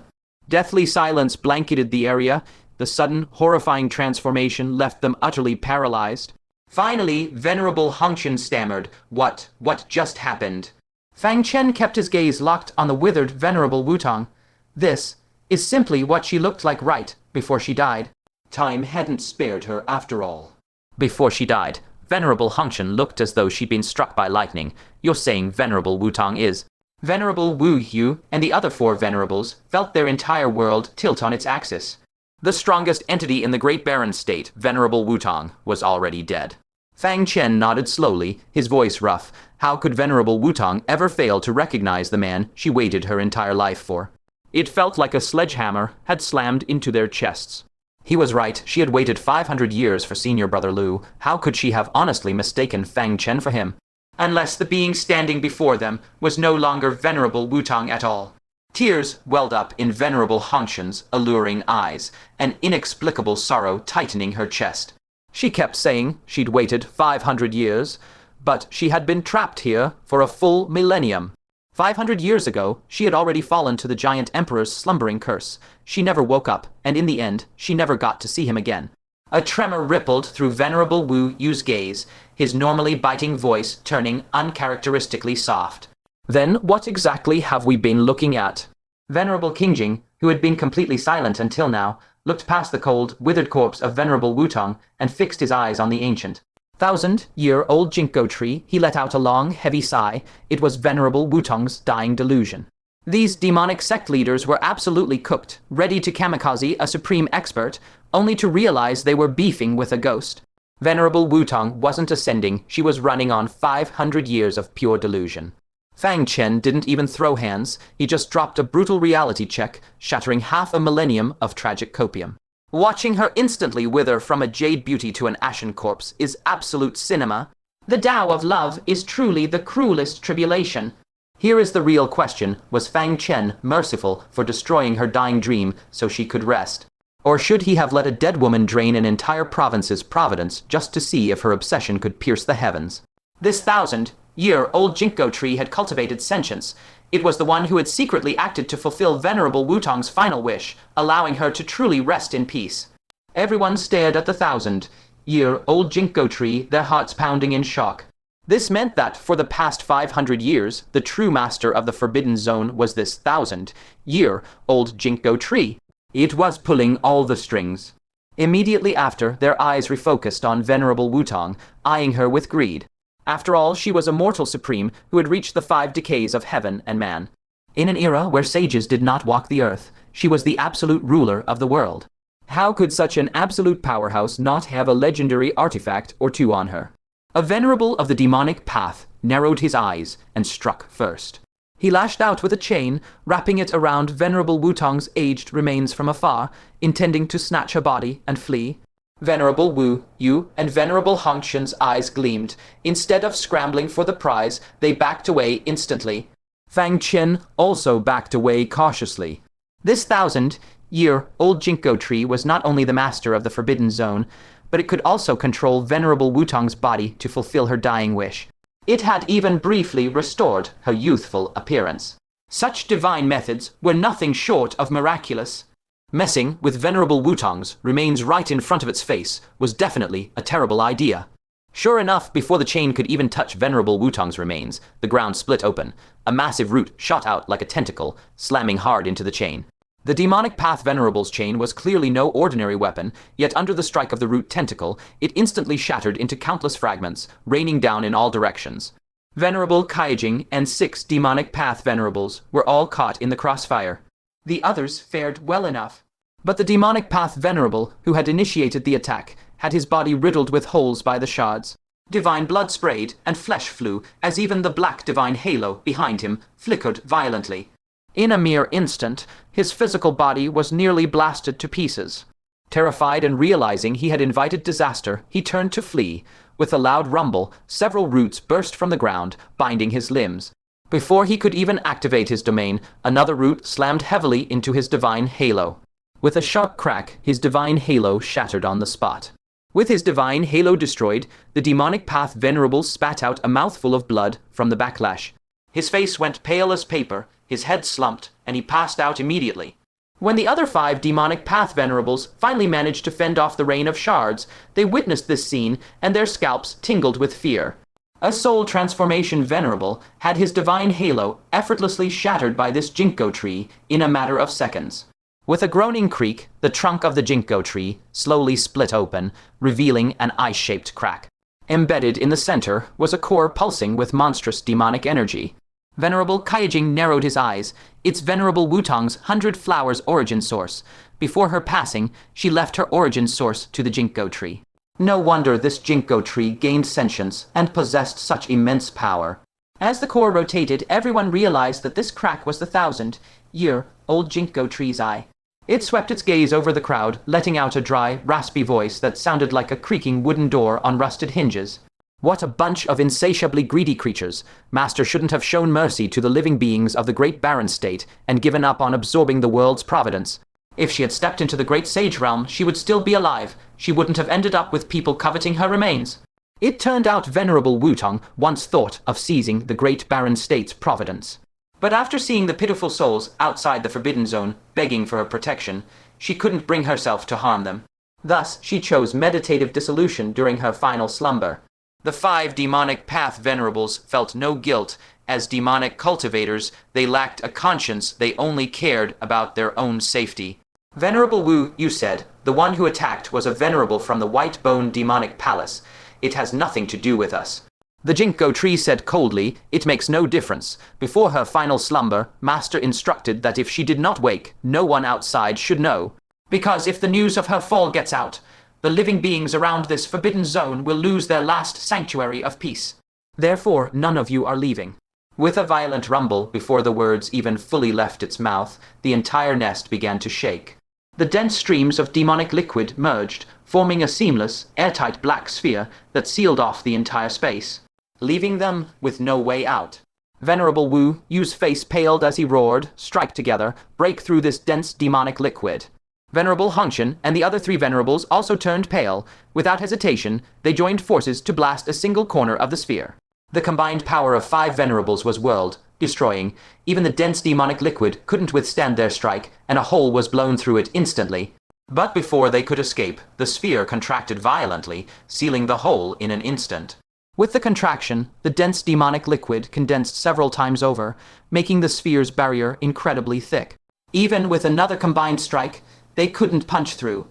Deathly silence blanketed the area. The sudden, horrifying transformation left them utterly paralyzed. Finally, Venerable Fang Chen stammered, What just happened?" Fang Chen kept his gaze locked on the withered Venerable Wutong. This is simply what she looked like right before she died. Time hadn't spared her after all. Before she died, Venerable Fang Chen looked as though she'd been struck by lightning. "You're saying Venerable Wutong is..." Venerable Wu Yu and the other 4 venerables felt their entire world tilt on its axis. The strongest entity in the Great Barren State, Venerable Wutong, was already dead. Fang Chen nodded slowly, his voice rough. How could Venerable Wutong ever fail to recognize the man she waited her entire life for? It felt like a sledgehammer had slammed into their chests. He was right. She had waited 500 years for Senior Brother Lu. How could she have honestly mistaken Fang Chen for him? Unless the being standing before them was no longer Venerable Wutong at all. Tears welled up in Venerable Fang Chen's alluring eyes, an inexplicable sorrow tightening her chest. She kept saying she'd waited 500 years, but she had been trapped here for a full millennium. 500 years ago, she had already fallen to the giant emperor's slumbering curse. She never woke up, and in the end, she never got to see him again. A tremor rippled through Venerable Wu Yu's gaze, his normally biting voice turning uncharacteristically soft. "Then what exactly have we been looking at?" Venerable Qingjing, who had been completely silent until now, looked past the cold, withered corpse of Venerable Wutong and fixed his eyes on the ancient. 1,000-year-old ginkgo tree, he let out a long, heavy sigh. It was Venerable Wutong's dying delusion. These demonic sect leaders were absolutely cooked, ready to kamikaze a supreme expert, only to realize they were beefing with a ghost. Venerable Wutong wasn't ascending, she was running on 500 years of pure delusion. Fang Chen didn't even throw hands, he just dropped a brutal reality check, shattering half a millennium of tragic copium. Watching her instantly wither from a jade beauty to an ashen corpse is absolute cinema. The Tao of love is truly the cruelest tribulation. Here is the real question: was Fang Chen merciful for destroying her dying dream so she could rest? Or should he have let a dead woman drain an entire province's providence just to see if her obsession could pierce the heavens? This 1,000-year-old ginkgo tree had cultivated sentience. It was the one who had secretly acted to fulfill Venerable Wutong's final wish, allowing her to truly rest in peace. Everyone stared at the 1,000-year-old ginkgo tree, their hearts pounding in shock. This meant that, for the past 500 years, the true master of the Forbidden Zone was this 1,000-year-old ginkgo tree. It was pulling all the strings. Immediately after, their eyes refocused on Venerable Wutong, eyeing her with greed. After all, she was a mortal supreme who had reached the 5 decays of heaven and man. In an era where sages did not walk the earth, she was the absolute ruler of the world. How could such an absolute powerhouse not have a legendary artifact or two on her? A venerable of the demonic path narrowed his eyes and struck first. He lashed out with a chain, wrapping it around Venerable Wutong's aged remains from afar, intending to snatch her body and flee. Venerable Wu Yu and Venerable Fang Chen's eyes gleamed. Instead of scrambling for the prize, they backed away instantly. Fang Chen also backed away cautiously. This 1,000-year-old ginkgo tree was not only the master of the Forbidden Zone, but it could also control Venerable Wutong's body to fulfill her dying wish. It had even briefly restored her youthful appearance. Such divine methods were nothing short of miraculous. Messing with Venerable Wutong's remains right in front of its face was definitely a terrible idea. Sure enough, before the chain could even touch Venerable Wutong's remains, the ground split open. A massive root shot out like a tentacle, slamming hard into the chain. The Demonic Path Venerable's chain was clearly no ordinary weapon, yet under the strike of the root tentacle, it instantly shattered into countless fragments, raining down in all directions. Venerable Kaijing and 6 Demonic Path Venerables were all caught in the crossfire. The others fared well enough. But the Demonic Path Venerable, who had initiated the attack, had his body riddled with holes by the shards. Divine blood sprayed, and flesh flew, as even the black divine halo behind him flickered violently. In a mere instant, his physical body was nearly blasted to pieces. Terrified and realizing he had invited disaster, he turned to flee. With a loud rumble, several roots burst from the ground, binding his limbs. Before he could even activate his domain, another root slammed heavily into his divine halo. With a sharp crack, his divine halo shattered on the spot. With his divine halo destroyed, the Demonic Path Venerable spat out a mouthful of blood from the backlash. His face went pale as paper, his head slumped, and he passed out immediately. When the other 5 Demonic Path Venerables finally managed to fend off the rain of shards, they witnessed this scene, and their scalps tingled with fear. A soul transformation venerable had his divine halo effortlessly shattered by this ginkgo tree in a matter of seconds. With a groaning creak, the trunk of the ginkgo tree slowly split open, revealing an eye-shaped crack. Embedded in the center was a core pulsing with monstrous demonic energy. Venerable Kaijing narrowed his eyes. It's Venerable Wutong's 100 Flowers origin source. Before her passing, she left her origin source to the ginkgo tree. No wonder this ginkgo tree gained sentience and possessed such immense power. As the core rotated, everyone realized that this crack was the 1,000-year-old ginkgo tree's eye. It swept its gaze over the crowd, letting out a dry, raspy voice that sounded like a creaking wooden door on rusted hinges. What a bunch of insatiably greedy creatures! Master shouldn't have shown mercy to the living beings of the Great Barren State and given up on absorbing the world's providence. If she had stepped into the Great Sage Realm, she would still be alive. She wouldn't have ended up with people coveting her remains. It turned out Venerable Wutong once thought of seizing the Great Barren State's providence. But after seeing the pitiful souls outside the Forbidden Zone begging for her protection, she couldn't bring herself to harm them. Thus, she chose meditative dissolution during her final slumber. The 5 Demonic Path Venerables felt no guilt. As demonic cultivators, they lacked a conscience. They only cared about their own safety. Venerable Wu Yu said, the one who attacked was a venerable from the White Bone Demonic Palace. It has nothing to do with us. The ginkgo tree said coldly, it makes no difference. Before her final slumber, Master instructed that if she did not wake, no one outside should know. Because if the news of her fall gets out, the living beings around this forbidden zone will lose their last sanctuary of peace. Therefore, none of you are leaving. With a violent rumble, before the words even fully left its mouth, the entire nest began to shake. The dense streams of demonic liquid merged, forming a seamless, airtight black sphere that sealed off the entire space, leaving them with no way out. Venerable Wu Yu's face paled as he roared, "Strike together, break through this dense demonic liquid." Venerable Fang Chen and the other three venerables also turned pale. Without hesitation, they joined forces to blast a single corner of the sphere. The combined power of 5 venerables was world-destroying. Even the dense demonic liquid couldn't withstand their strike, and a hole was blown through it instantly. But before they could escape, the sphere contracted violently, sealing the hole in an instant. With the contraction, the dense demonic liquid condensed several times over, making the sphere's barrier incredibly thick. Even with another combined strike, they couldn't punch through.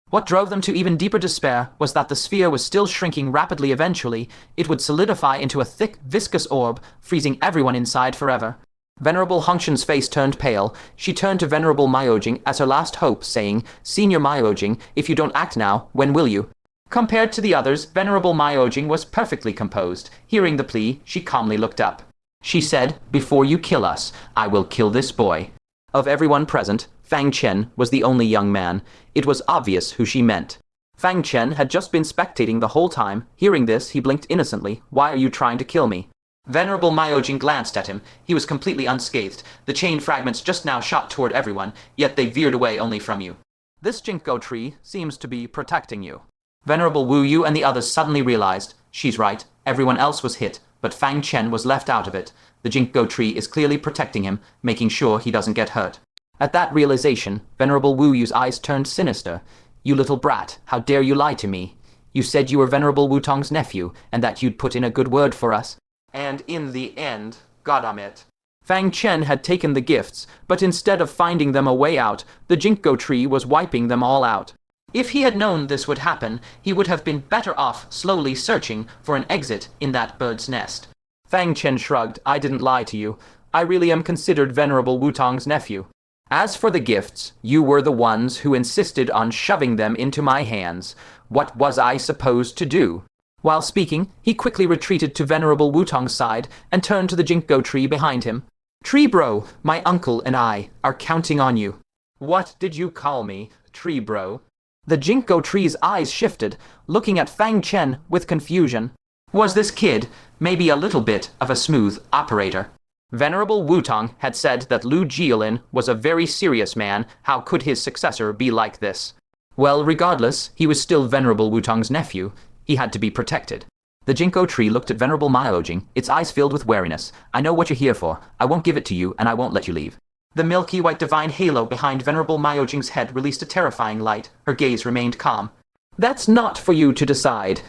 What drove them to even deeper despair was that the sphere was still shrinking rapidly. Eventually, it would solidify into a thick, viscous orb, freezing everyone inside forever. Venerable Fang Chen's face turned pale. She turned to Venerable Miaojing as her last hope, saying, "Senior Miaojing, if you don't act now, when will you?" Compared to the others, Venerable Miaojing was perfectly composed. Hearing the plea, she calmly looked up. She said, "Before you kill us, I will kill this boy." Of everyone present, Fang Chen was the only young man. It was obvious who she meant. Fang Chen had just been spectating the whole time. Hearing this, he blinked innocently. "Why are you trying to kill me?" Venerable Miaojing glanced at him. He was completely unscathed. The chain fragments just now shot toward everyone, yet they veered away only from you. "This ginkgo tree seems to be protecting you." Venerable Wu Yu and the others suddenly realized, she's right, everyone else was hit, but Fang Chen was left out of it. The ginkgo tree is clearly protecting him, making sure he doesn't get hurt. At that realization, Venerable Wu Yu's eyes turned sinister. "You little brat, how dare you lie to me? You said you were Venerable Wutong's nephew, and that you'd put in a good word for us. And in the end, goddammit." Fang Chen had taken the gifts, but instead of finding them a way out, the ginkgo tree was wiping them all out. If he had known this would happen, he would have been better off slowly searching for an exit in that bird's nest. Fang Chen shrugged. "I didn't lie to you. I really am considered Venerable Wutong's nephew. As for the gifts, you were the ones who insisted on shoving them into my hands. What was I supposed to do?" While speaking, he quickly retreated to Venerable Wutong's side and turned to the ginkgo tree behind him. "Tree bro, my uncle and I are counting on you." "What did you call me, tree bro?" The ginkgo tree's eyes shifted, looking at Fang Chen with confusion. Was this kid maybe a little bit of a smooth operator? Venerable Wutong had said that Lu Jiolin was a very serious man. How could his successor be like this? Well, regardless, he was still Venerable Wutong's nephew. He had to be protected. The ginkgo tree looked at Venerable Miaojing, its eyes filled with wariness. "I know what you're here for. I won't give it to you, and I won't let you leave." The milky white divine halo behind Venerable Miaojing's head released a terrifying light. Her gaze remained calm. "That's not for you to decide."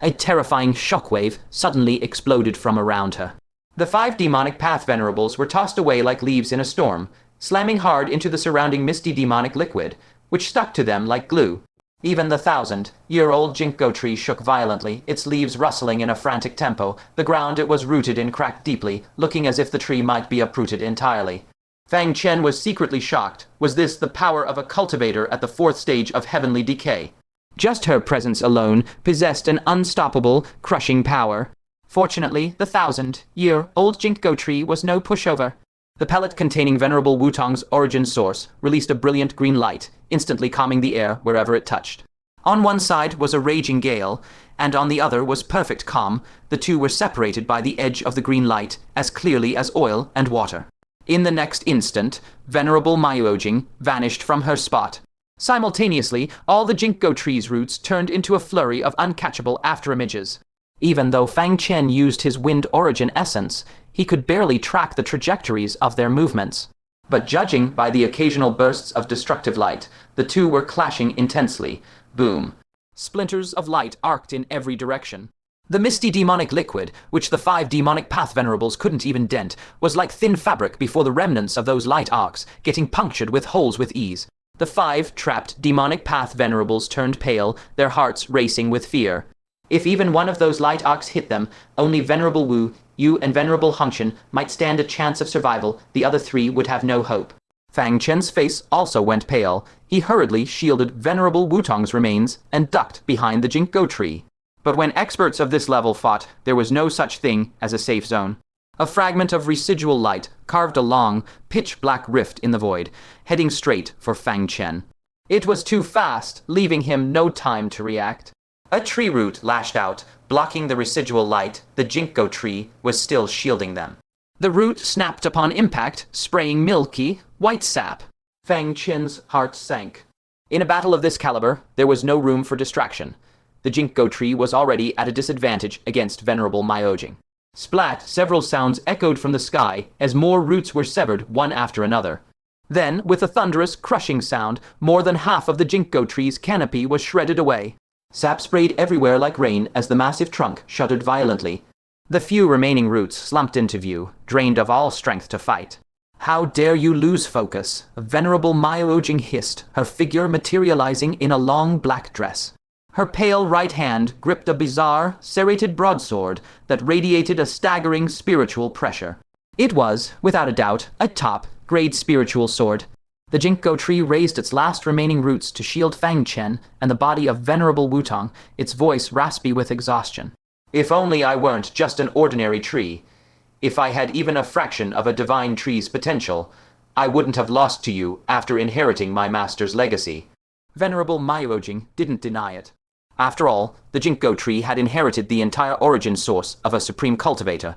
A terrifying shockwave suddenly exploded from around her. The 5 demonic path venerables were tossed away like leaves in a storm, slamming hard into the surrounding misty demonic liquid, which stuck to them like glue. Even the 1,000-year-old ginkgo tree shook violently, its leaves rustling in a frantic tempo. The ground it was rooted in cracked deeply, looking as if the tree might be uprooted entirely. Fang Chen was secretly shocked. Was this the power of a cultivator at the 4th stage of heavenly decay? Just her presence alone possessed an unstoppable, crushing power. Fortunately, the 1,000-year-old ginkgo tree was no pushover. The pellet containing Venerable Wutong's origin source released a brilliant green light, instantly calming the air wherever it touched. On one side was a raging gale, and on the other was perfect calm. The two were separated by the edge of the green light, as clearly as oil and water. In the next instant, Venerable Miaojing vanished from her spot. Simultaneously, all the ginkgo tree's roots turned into a flurry of uncatchable afterimages. Even though Fang Chen used his wind origin essence, he could barely track the trajectories of their movements. But judging by the occasional bursts of destructive light, the two were clashing intensely. Boom. Splinters of light arced in every direction. The misty demonic liquid, which the 5 demonic path venerables couldn't even dent, was like thin fabric before the remnants of those light arcs, getting punctured with holes with ease. The 5 trapped demonic path venerables turned pale, their hearts racing with fear. If even one of those light arcs hit them, only Venerable Wu, Yu, and Venerable Fang Chen might stand a chance of survival. The other 3 would have no hope. Fang Chen's face also went pale. He hurriedly shielded Venerable Wutong's remains and ducked behind the ginkgo tree. But when experts of this level fought, there was no such thing as a safe zone. A fragment of residual light carved a long, pitch-black rift in the void, heading straight for Fang Chen. It was too fast, leaving him no time to react. A tree root lashed out, blocking the residual light. The ginkgo tree was still shielding them. The root snapped upon impact, spraying milky, white sap. Fang Chen's heart sank. In a battle of this caliber, there was no room for distraction. The ginkgo tree was already at a disadvantage against Venerable Wutong. Splat, several sounds echoed from the sky as more roots were severed one after another. Then, with a thunderous, crushing sound, more than half of the ginkgo tree's canopy was shredded away. Sap sprayed everywhere like rain as the massive trunk shuddered violently. The few remaining roots slumped into view, drained of all strength to fight. "How dare you lose focus?" Venerable Wutong hissed, her figure materializing in a long black dress. Her pale right hand gripped a bizarre, serrated broadsword that radiated a staggering spiritual pressure. It was, without a doubt, a top-grade spiritual sword. The ginkgo tree raised its last remaining roots to shield Fang Chen and the body of Venerable Wutong, its voice raspy with exhaustion. "If only I weren't just an ordinary tree. If I had even a fraction of a divine tree's potential, I wouldn't have lost to you after inheriting my master's legacy." Venerable Wutong didn't deny it. After all, the ginkgo tree had inherited the entire origin source of a supreme cultivator,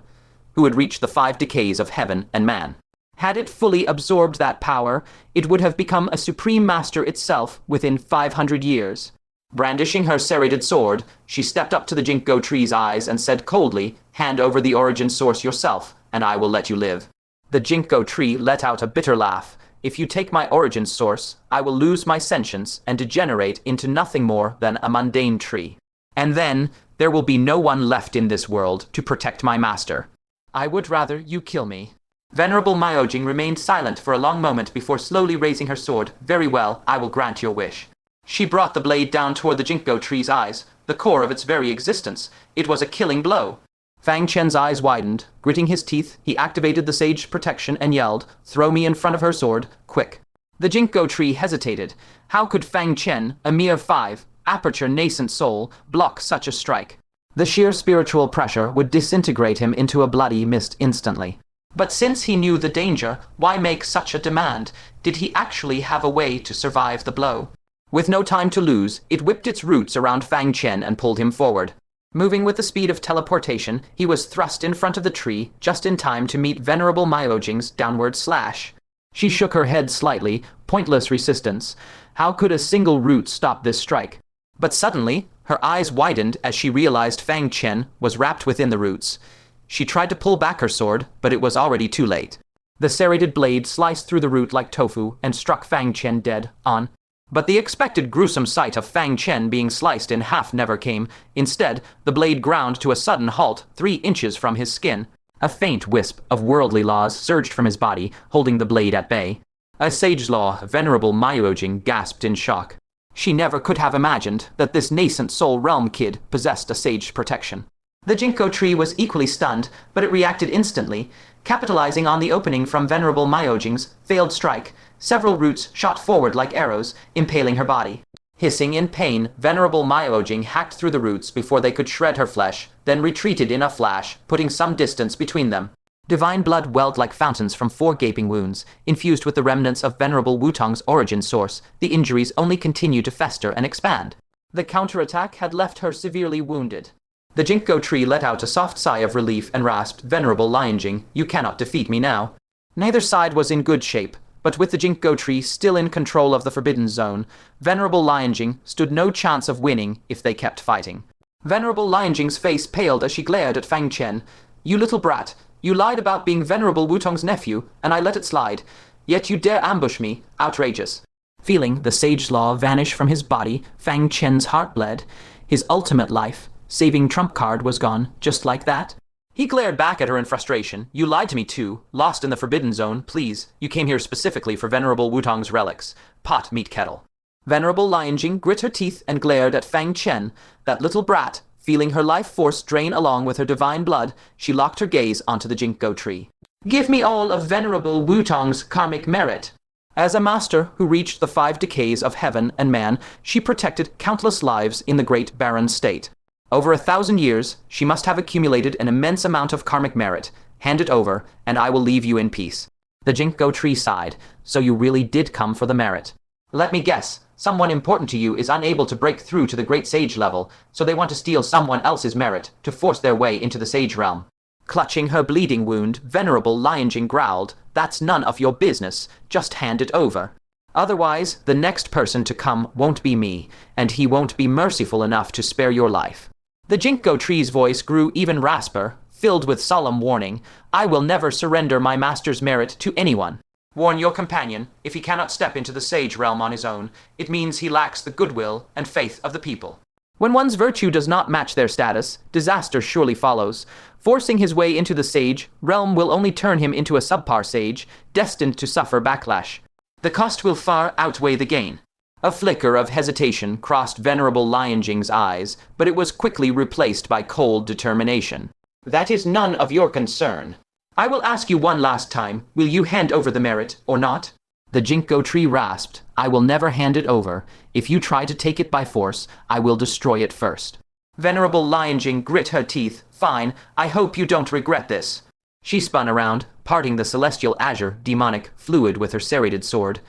who had reached the 5 decays of heaven and man. Had it fully absorbed that power, it would have become a supreme master itself within 500 years. Brandishing her serrated sword, she stepped up to the ginkgo tree's eyes and said coldly, "Hand over the origin source yourself, and I will let you live." The ginkgo tree let out a bitter laugh. "If you take my origin source, I will lose my sentience and degenerate into nothing more than a mundane tree. And then, there will be no one left in this world to protect my master. I would rather you kill me." Venerable Wutong remained silent for a long moment before slowly raising her sword. "Very well, I will grant your wish." She brought the blade down toward the ginkgo tree's eyes, the core of its very existence. It was a killing blow. Fang Chen's eyes widened. Gritting his teeth, he activated the sage protection and yelled, "Throw me in front of her sword, quick." The ginkgo tree hesitated. How could Fang Chen, a mere 5, aperture nascent soul, block such a strike? The sheer spiritual pressure would disintegrate him into a bloody mist instantly. But since he knew the danger, why make such a demand? Did he actually have a way to survive the blow? With no time to lose, it whipped its roots around Fang Chen and pulled him forward. Moving with the speed of teleportation, he was thrust in front of the tree, just in time to meet Venerable Wutong's downward slash. She shook her head slightly, pointless resistance. How could a single root stop this strike? But suddenly, her eyes widened as she realized Fang Chen was wrapped within the roots. She tried to pull back her sword, but it was already too late. The serrated blade sliced through the root like tofu and struck Fang Chen dead on. But the expected gruesome sight of Fang Chen being sliced in half never came. Instead, the blade ground to a sudden halt 3 inches from his skin. A faint wisp of worldly laws surged from his body, holding the blade at bay. A sage law, Venerable Wutong gasped in shock. She never could have imagined that this nascent soul realm kid possessed a sage protection. The ginkgo tree was equally stunned, but it reacted instantly, capitalizing on the opening from Venerable Wutong's failed strike. Several roots shot forward like arrows, impaling her body. Hissing in pain, Venerable Wutong hacked through the roots before they could shred her flesh, then retreated in a flash, putting some distance between them. Divine blood welled like fountains from 4 gaping wounds. Infused with the remnants of Venerable Wutong's origin source, the injuries only continued to fester and expand. The counterattack had left her severely wounded. The ginkgo tree let out a soft sigh of relief and rasped, "Venerable Wutong, you cannot defeat me now." Neither side was in good shape, but with the ginkgo tree still in control of the Forbidden Zone, Venerable Wutong stood no chance of winning if they kept fighting. Venerable Wutong's face paled as she glared at Fang Chen. "You little brat, you lied about being Venerable Wutong's nephew, and I let it slide. Yet you dare ambush me. Outrageous." Feeling the sage law vanish from his body, Fang Chen's heart bled. His ultimate life, saving trump card, was gone, just like that. He glared back at her in frustration. "You lied to me too. Lost in the Forbidden Zone, please. You came here specifically for Venerable Wutong's relics. Pot meet kettle." Venerable Wutong grit her teeth and glared at Fang Chen. That little brat, feeling her life force drain along with her divine blood, she locked her gaze onto the ginkgo tree. "Give me all of Venerable Wutong's karmic merit." As a master who reached the 5 decays of heaven and man, she protected countless lives in the Great Barren State. Over 1,000 years, she must have accumulated an immense amount of karmic merit. Hand it over, and I will leave you in peace. The ginkgo tree sighed. "So you really did come for the merit." "Let me guess. Someone important to you is unable to break through to the great sage level, so they want to steal someone else's merit to force their way into the sage realm. Clutching her bleeding wound, Venerable Wutong growled, "That's none of your business. Just hand it over. Otherwise, the next person to come won't be me, and he won't be merciful enough to spare your life." The ginkgo tree's voice grew even rasper, filled with solemn warning. "I will never surrender my master's merit to anyone. Warn your companion, if he cannot step into the sage realm on his own, it means he lacks the goodwill and faith of the people. When one's virtue does not match their status, disaster surely follows. Forcing his way into the sage realm will only turn him into a subpar sage, destined to suffer backlash. The cost will far outweigh the gain." A flicker of hesitation crossed Venerable Wutong's eyes, but it was quickly replaced by cold determination. "That is none of your concern. I will ask you one last time, will you hand over the merit or not?" The ginkgo tree rasped, "I will never hand it over. If you try to take it by force, I will destroy it first." Venerable Wutong grit her teeth. "Fine, I hope you don't regret this." She spun around, parting the celestial azure demonic fluid with her serrated sword,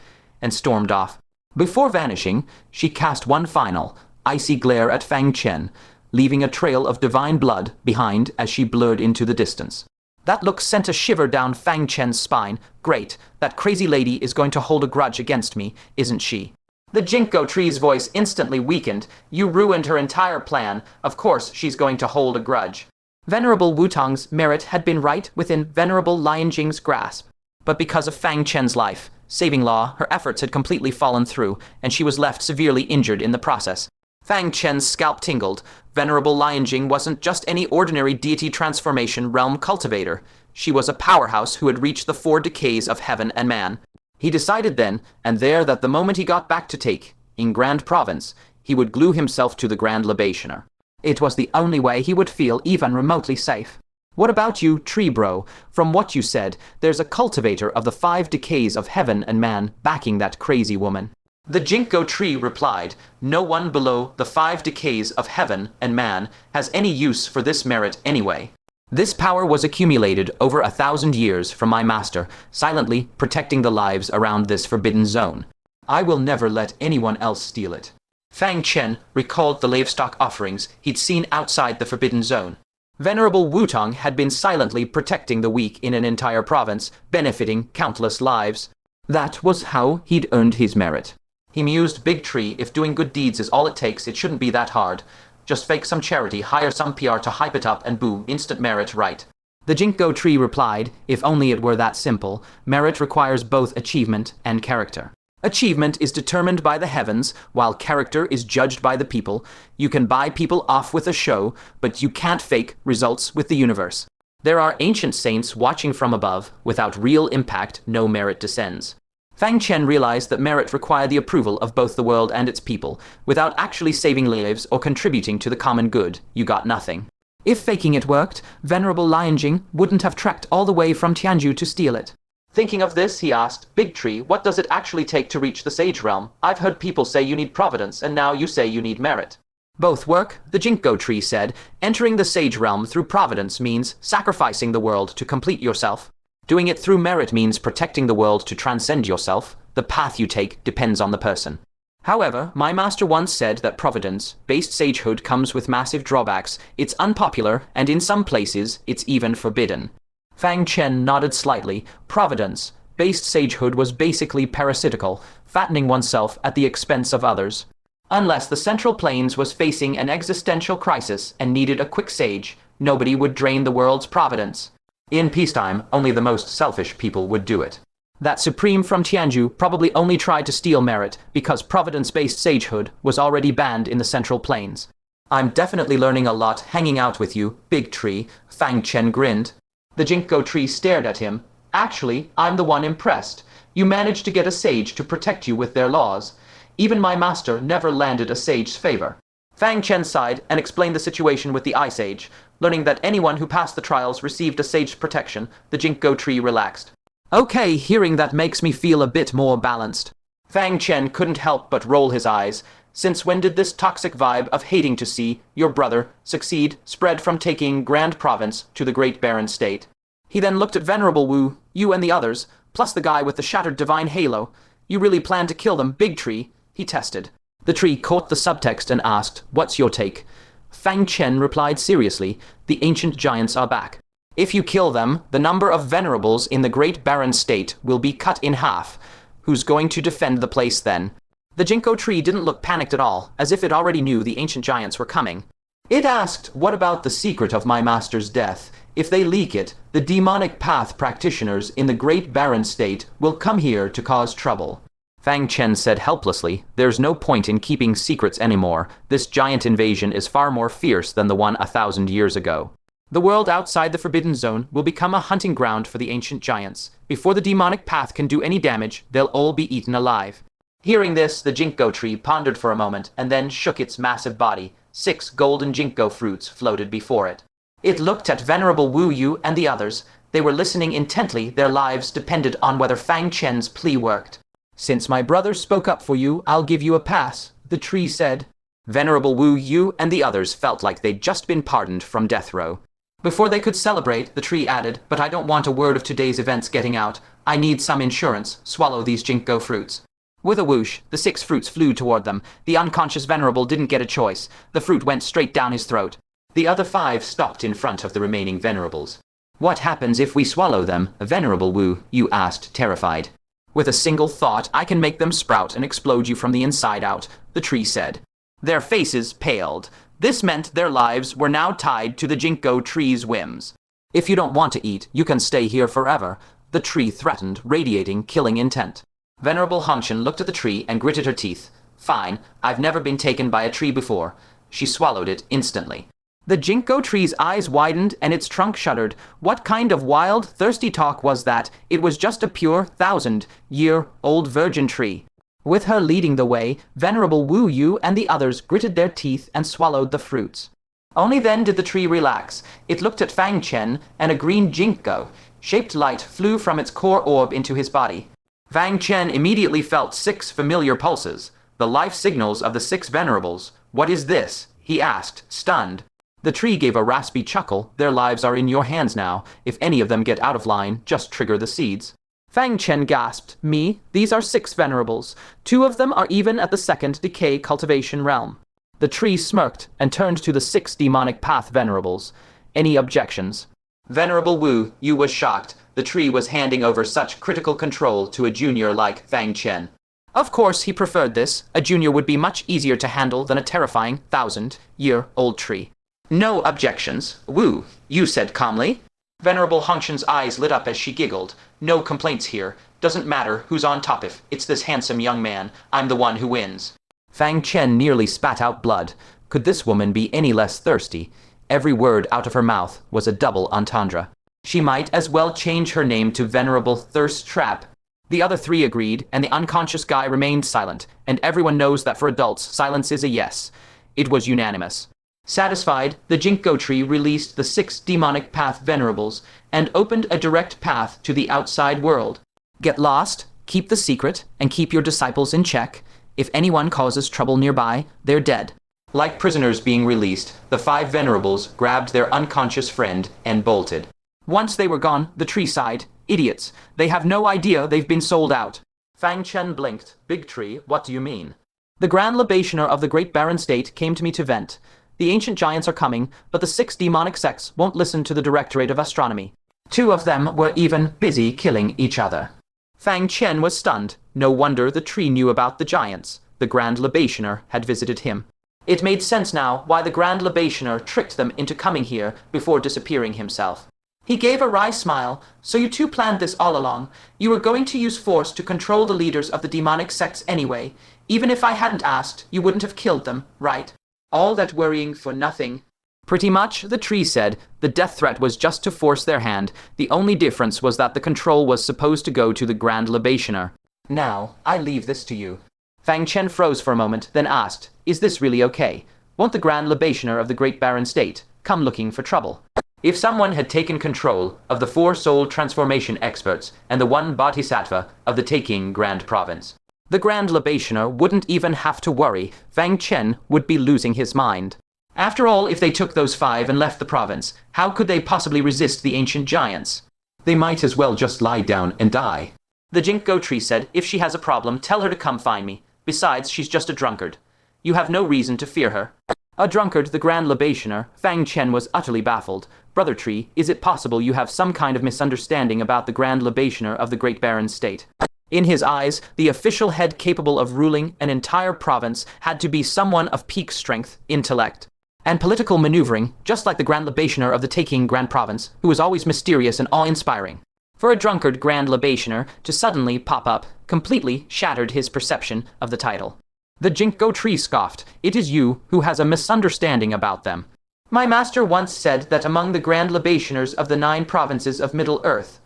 and stormed off. Before vanishing, she cast one final, icy glare at Fang Chen, leaving a trail of divine blood behind as she blurred into the distance. That look sent a shiver down Fang Chen's spine. "Great, that crazy lady is going to hold a grudge against me, isn't she?" The ginkgo tree's voice instantly weakened. "You ruined her entire plan. Of course she's going to hold a grudge." Venerable Wutong's merit had been right within Venerable Wutong's grasp. But because of Fang Chen's life-saving law, her efforts had completely fallen through, and she was left severely injured in the process. Fang Chen's scalp tingled. Venerable Wutong wasn't just any ordinary deity transformation realm cultivator. She was a powerhouse who had reached the 4 decays of heaven and man. He decided then and there that the moment he got back to take, in Grand Province, he would glue himself to the Grand Libationer. It was the only way he would feel even remotely safe. "What about you, tree bro? From what you said, there's a cultivator of the 5 decays of heaven and man backing that crazy woman." The ginkgo tree replied, "No one below the 5 decays of heaven and man has any use for this merit anyway. This power was accumulated over 1,000 years from my master, silently protecting the lives around this forbidden zone. I will never let anyone else steal it." Fang Chen recalled the livestock offerings he'd seen outside the forbidden zone. Venerable Wutong had been silently protecting the weak in an entire province, benefiting countless lives. That was how he'd earned his merit. He mused, "Big tree, if doing good deeds is all it takes, it shouldn't be that hard. Just fake some charity, hire some PR to hype it up, and boom, instant merit, right?" The ginkgo tree replied, "If only it were that simple. Merit requires both achievement and character. Achievement is determined by the heavens, while character is judged by the people. You can buy people off with a show, but you can't fake results with the universe. There are ancient saints watching from above. Without real impact, no merit descends." Fang Chen realized that merit required the approval of both the world and its people. Without actually saving lives or contributing to the common good, you got nothing. If faking it worked, Venerable Wutong wouldn't have trekked all the way from Tianju to steal it. Thinking of this, he asked, "Big tree, what does it actually take to reach the sage realm? I've heard people say you need providence, and now you say you need merit." "Both work," the ginkgo tree said. "Entering the sage realm through providence means sacrificing the world to complete yourself. Doing it through merit means protecting the world to transcend yourself. The path you take depends on the person. However, my master once said that providence-based sagehood comes with massive drawbacks. It's unpopular, and in some places, it's even forbidden." Fang Chen nodded slightly. Providence-based sagehood was basically parasitical, fattening oneself at the expense of others. Unless the Central Plains was facing an existential crisis and needed a quick sage, nobody would drain the world's providence. In peacetime, only the most selfish people would do it. That Supreme from Tianju probably only tried to steal merit because providence-based sagehood was already banned in the Central Plains. "I'm definitely learning a lot hanging out with you, Big Tree," Fang Chen grinned. The ginkgo tree stared at him. "Actually, I'm the one impressed. You managed to get a sage to protect you with their laws. Even my master never landed a sage's favor." Fang Chen sighed and explained the situation with the Ice Age. Learning that anyone who passed the trials received a sage's protection, the ginkgo tree relaxed. "Okay, hearing that makes me feel a bit more balanced." Fang Chen couldn't help but roll his eyes. Since when did this toxic vibe of hating to see your brother succeed spread from taking Grand Province to the Great Barren State? He then looked at Venerable Wu, you and the others, plus the guy with the shattered divine halo. "You really plan to kill them, Big Tree?" he tested. The tree caught the subtext and asked, "What's your take?" Fang Chen replied seriously, "The ancient giants are back. If you kill them, the number of venerables in the Great Barren State will be cut in half. Who's going to defend the place then?" The ginkgo tree didn't look panicked at all, as if it already knew the ancient giants were coming. It asked, "What about the secret of my master's death? If they leak it, the demonic path practitioners in the Great Barren State will come here to cause trouble." Fang Chen said helplessly, "There's no point in keeping secrets anymore. This giant invasion is far more fierce than the one 1,000 years ago. The world outside the Forbidden Zone will become a hunting ground for the ancient giants. Before the demonic path can do any damage, they'll all be eaten alive." Hearing this, the ginkgo tree pondered for a moment and then shook its massive body. 6 golden ginkgo fruits floated before it. It looked at Venerable Wu Yu and the others. They were listening intently. Their lives depended on whether Fang Chen's plea worked. "Since my brother spoke up for you, I'll give you a pass," the tree said. Venerable Wu Yu and the others felt like they'd just been pardoned from death row. Before they could celebrate, the tree added, "But I don't want a word of today's events getting out. I need some insurance. Swallow these ginkgo fruits." With a whoosh, the 6 fruits flew toward them. The unconscious Venerable didn't get a choice. The fruit went straight down his throat. The other 5 stopped in front of the remaining Venerables. "What happens if we swallow them?" Venerable Wu Yu asked, terrified. "With a single thought, I can make them sprout and explode you from the inside out," the tree said. Their faces paled. This meant their lives were now tied to the ginkgo tree's whims. "If you don't want to eat, you can stay here forever," the tree threatened, radiating killing intent. Venerable Fang Chen looked at the tree and gritted her teeth. "Fine, I've never been taken by a tree before." She swallowed it instantly. The ginkgo tree's eyes widened and its trunk shuddered. What kind of wild, thirsty talk was that? It was just a pure 1,000-year-old virgin tree. With her leading the way, Venerable Wu Yu and the others gritted their teeth and swallowed the fruits. Only then did the tree relax. It looked at Fang Chen, and a green ginkgo-shaped light flew from its core orb into his body. Fang Chen immediately felt 6 familiar pulses, the life signals of the 6 Venerables. "What is this?" he asked, stunned. The tree gave a raspy chuckle. "Their lives are in your hands now. If any of them get out of line, just trigger the seeds." Fang Chen gasped. "Me? These are 6 Venerables. 2 of them are even at the 2nd Decay cultivation realm." The tree smirked and turned to the 6 Demonic Path Venerables. "Any objections?" Venerable Wu Yu was shocked. The tree was handing over such critical control to a junior like Fang Chen. Of course he preferred this. A junior would be much easier to handle than a terrifying 1,000-year-old tree. "No objections, Wu," Yu said calmly. Venerable Fang Chen's eyes lit up as she giggled. "No complaints here. Doesn't matter who's on top if it's this handsome young man. I'm the one who wins." Fang Chen nearly spat out blood. Could this woman be any less thirsty? Every word out of her mouth was a double entendre. She might as well change her name to Venerable Thirst Trap. The other 3 agreed, and the unconscious guy remained silent, and everyone knows that for adults, silence is a yes. It was unanimous. Satisfied, the ginkgo tree released the 6 Demonic Path Venerables and opened a direct path to the outside world. "Get lost, keep the secret, and keep your disciples in check. If anyone causes trouble nearby, they're dead." Like prisoners being released, the 5 Venerables grabbed their unconscious friend and bolted. Once they were gone, the tree sighed. "Idiots. They have no idea they've been sold out." Fang Chen blinked. "Big tree, what do you mean?" "The Grand Libationer of the Great Barren State came to me to vent. The ancient giants are coming, but the 6 demonic sects won't listen to the Directorate of Astronomy. 2 of them were even busy killing each other." Fang Chen was stunned. No wonder the tree knew about the giants. The Grand Libationer had visited him. It made sense now why the Grand Libationer tricked them into coming here before disappearing himself. He gave a wry smile. "So you 2 planned this all along. You were going to use force to control the leaders of the demonic sects anyway. Even if I hadn't asked, you wouldn't have killed them, right? All that worrying for nothing." "Pretty much," the tree said. "The death threat was just to force their hand. The only difference was that the control was supposed to go to the Grand Libationer. Now, I leave this to you." Fang Chen froze for a moment, then asked, "Is this really okay? Won't the Grand Libationer of the Great Barren State come looking for trouble?" If someone had taken control of the 4 soul transformation experts and the 1 bodhisattva of the Taking Grand Province, the Grand Libationer wouldn't even have to worry. Fang Chen would be losing his mind. After all, if they took those 5 and left the province, how could they possibly resist the ancient giants? They might as well just lie down and die. The ginkgo tree said, "If she has a problem, tell her to come find me. Besides, she's just a drunkard. You have no reason to fear her. A drunkard, the Grand Libationer, Fang Chen was utterly baffled. Brother Tree, is it possible you have some kind of misunderstanding about the Grand Libationer of the Great Baron State? In his eyes, the official head capable of ruling an entire province had to be someone of peak strength, intellect, and political maneuvering, just like the Grand Libationer of the Taking Grand Province, who was always mysterious and awe-inspiring. For a drunkard Grand Libationer to suddenly pop up completely shattered his perception of the title. The Ginkgo Tree scoffed. It is you who has a misunderstanding about them. My master once said that among the Grand Libationers of the 9 provinces of Middle-earth,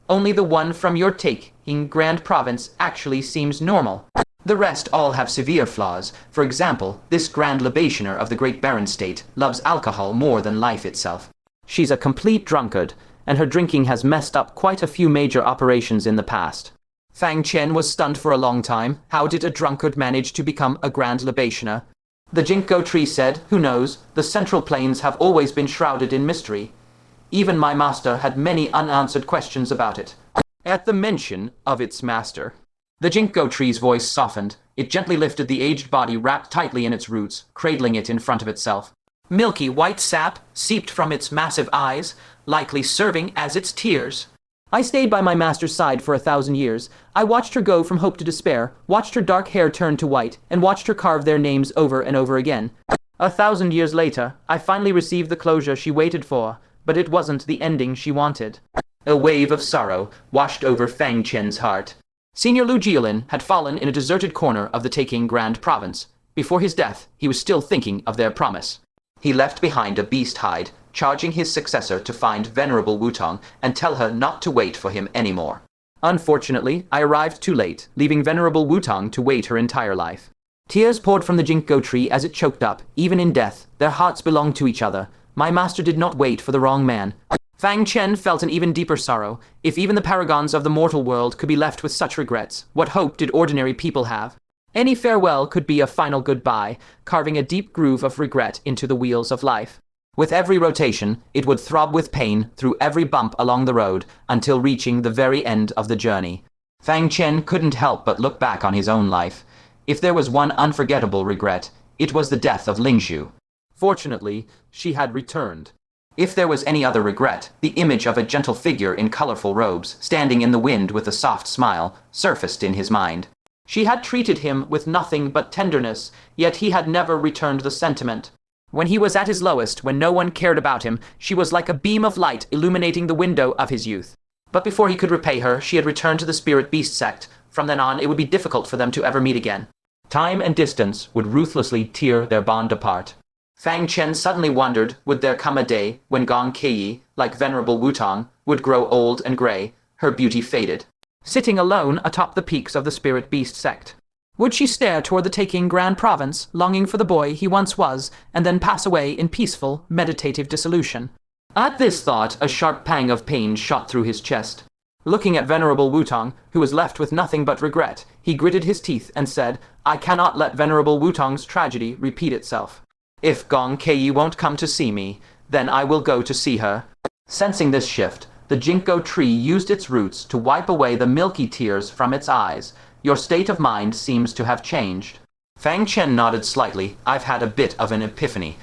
only the one from your Taking Grand Province actually seems normal. The rest all have severe flaws. For example, this Grand Libationer of the Great Baron State loves alcohol more than life itself. She's a complete drunkard, and her drinking has messed up quite a few major operations in the past. Fang Chen was stunned for a long time. How did a drunkard manage to become a Grand Libationer? The Ginkgo Tree said, who knows, the Central Plains have always been shrouded in mystery. Even my master had many unanswered questions about it. At the mention of its master, the Ginkgo Tree's voice softened. It gently lifted the aged body wrapped tightly in its roots, cradling it in front of itself. Milky white sap seeped from its massive eyes, likely serving as its tears. I stayed by my master's side for 1,000 years. I watched her go from hope to despair, watched her dark hair turn to white, and watched her carve their names over and over again. 1,000 years later, I finally received the closure she waited for, but it wasn't the ending she wanted. A wave of sorrow washed over Fang Chen's heart. Senior Lu Jiolin had fallen in a deserted corner of the Taking Grand Province. Before his death, he was still thinking of their promise. He left behind a beast hide, charging his successor to find Venerable Wutong and tell her not to wait for him anymore. Unfortunately, I arrived too late, leaving Venerable Wutong to wait her entire life. Tears poured from the Ginkgo Tree as it choked up. Even in death, their hearts belonged to each other. My master did not wait for the wrong man. Fang Chen felt an even deeper sorrow. If even the paragons of the mortal world could be left with such regrets, what hope did ordinary people have? Any farewell could be a final goodbye, carving a deep groove of regret into the wheels of life. With every rotation, it would throb with pain through every bump along the road until reaching the very end of the journey. Fang Chen couldn't help but look back on his own life. If there was one unforgettable regret, it was the death of Lingzhu. Fortunately, she had returned. If there was any other regret, the image of a gentle figure in colorful robes, standing in the wind with a soft smile, surfaced in his mind. She had treated him with nothing but tenderness, yet he had never returned the sentiment. When he was at his lowest, when no one cared about him, she was like a beam of light illuminating the window of his youth. But before he could repay her, she had returned to the Spirit Beast sect. From then on, it would be difficult for them to ever meet again. Time and distance would ruthlessly tear their bond apart. Fang Chen suddenly wondered, would there come a day when Gong Keiyi, like Venerable Wutong, would grow old and gray, her beauty faded, sitting alone atop the peaks of the Spirit Beast sect? Would she stare toward the Taking Grand Province, longing for the boy he once was, and then pass away in peaceful, meditative dissolution? At this thought, a sharp pang of pain shot through his chest. Looking at Venerable Wutong, who was left with nothing but regret, he gritted his teeth and said, I cannot let Venerable Wutong's tragedy repeat itself. If Gong Keiyi won't come to see me, then I will go to see her. Sensing this shift, the Ginkgo Tree used its roots to wipe away the milky tears from its eyes. Your state of mind seems to have changed. Fang Chen nodded slightly. I've had a bit of an epiphany.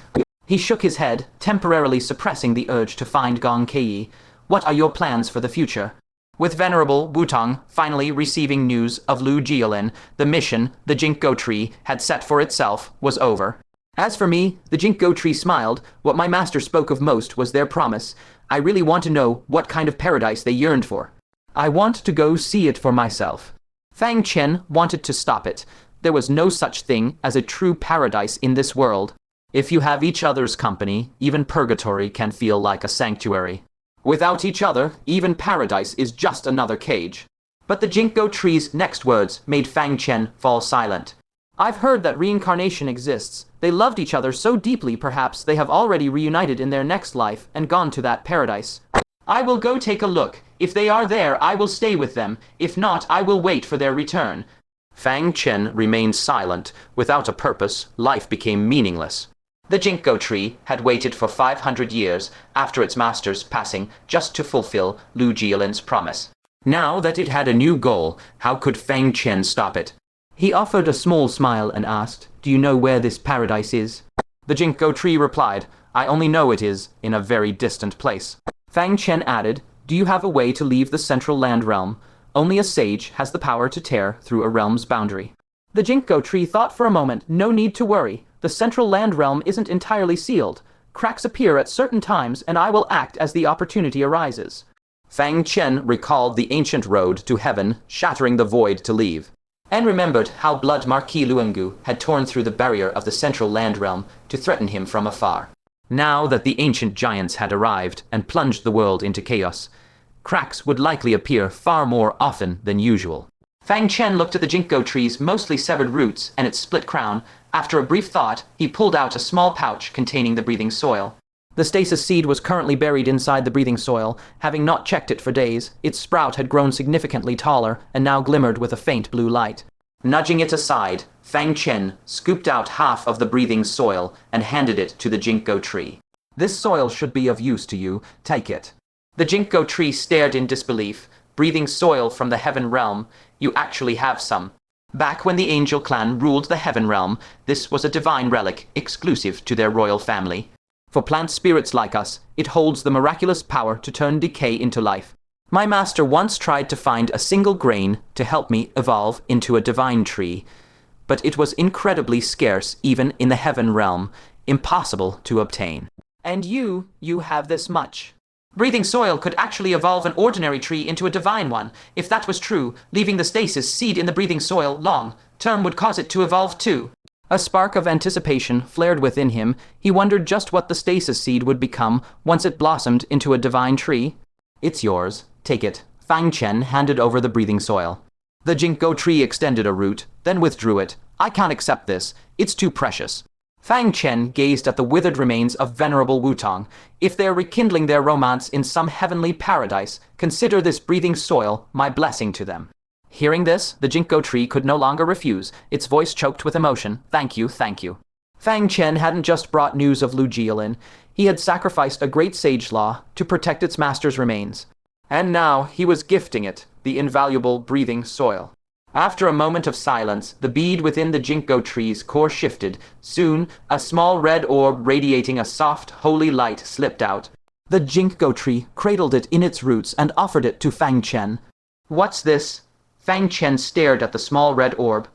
He shook his head, temporarily suppressing the urge to find Gong Keiyi. What are your plans for the future? With Venerable Wutong finally receiving news of Lu Jiolin, the mission the Ginkgo Tree had set for itself was over. As for me, the Ginkgo Tree smiled. What my master spoke of most was their promise. I really want to know what kind of paradise they yearned for. I want to go see it for myself. Fang Chen wanted to stop it. There was no such thing as a true paradise in this world. If you have each other's company, even purgatory can feel like a sanctuary. Without each other, even paradise is just another cage. But the Ginkgo Tree's next words made Fang Chen fall silent. I've heard that reincarnation exists. They loved each other so deeply perhaps they have already reunited in their next life and gone to that paradise. I will go take a look. If they are there, I will stay with them. If not, I will wait for their return. Fang Chen remained silent. Without a purpose, life became meaningless. The Ginkgo Tree had waited for 500 years after its master's passing just to fulfill Lu Jiolin's promise. Now that it had a new goal, how could Fang Chen stop it? He offered a small smile and asked, "Do you know where this paradise is?" The Ginkgo tree replied, "I only know it is in a very distant place." Fang Chen added, "Do you have a way to leave the central land realm? Only a sage has the power to tear through a realm's boundary." The Ginkgo tree thought for a moment. No need to worry. The central land realm isn't entirely sealed. Cracks appear at certain times, and I will act as the opportunity arises. Fang Chen recalled the ancient road to heaven, shattering the void to leave, and remembered how Blood Marquis Luengu had torn through the barrier of the central land realm to threaten him from afar. Now that the ancient giants had arrived and plunged the world into chaos, cracks would likely appear far more often than usual. Fang Chen looked at the Ginkgo tree's mostly severed roots and its split crown. After a brief thought, he pulled out a small pouch containing the breathing soil. The stasis seed was currently buried inside the breathing soil. Having not checked it for days, its sprout had grown significantly taller and now glimmered with a faint blue light. Nudging it aside, Fang Chen scooped out half of the breathing soil and handed it to the Ginkgo tree. "This soil should be of use to you. Take it." The Ginkgo tree stared in disbelief. "Breathing soil from the heaven realm? You actually have some." Back when the angel clan ruled the heaven realm, this was a divine relic exclusive to their royal family. For plant spirits like us, it holds the miraculous power to turn decay into life. My master once tried to find a single grain to help me evolve into a divine tree, but it was incredibly scarce even in the heaven realm, impossible to obtain. And you have this much. Breathing soil could actually evolve an ordinary tree into a divine one. If that was true, leaving the stasis seed in the breathing soil long-term would cause it to evolve too. A spark of anticipation flared within him. He wondered just what the stasis seed would become once it blossomed into a divine tree. "It's yours. Take it." Fang Chen handed over the breathing soil. The Ginkgo tree extended a root, then withdrew it. "I can't accept this. It's too precious." Fang Chen gazed at the withered remains of Venerable Wutong. "If they're rekindling their romance in some heavenly paradise, consider this breathing soil my blessing to them." Hearing this, the Ginkgo tree could no longer refuse, its voice choked with emotion. "Thank you, thank you." Fang Chen hadn't just brought news of Lu Jialin. He had sacrificed a great sage law to protect its master's remains. And now he was gifting it, the invaluable breathing soil. After a moment of silence, the bead within the Ginkgo tree's core shifted. Soon, a small red orb radiating a soft, holy light slipped out. The Ginkgo tree cradled it in its roots and offered it to Fang Chen. "What's this?" Fang Chen stared at the small red orb.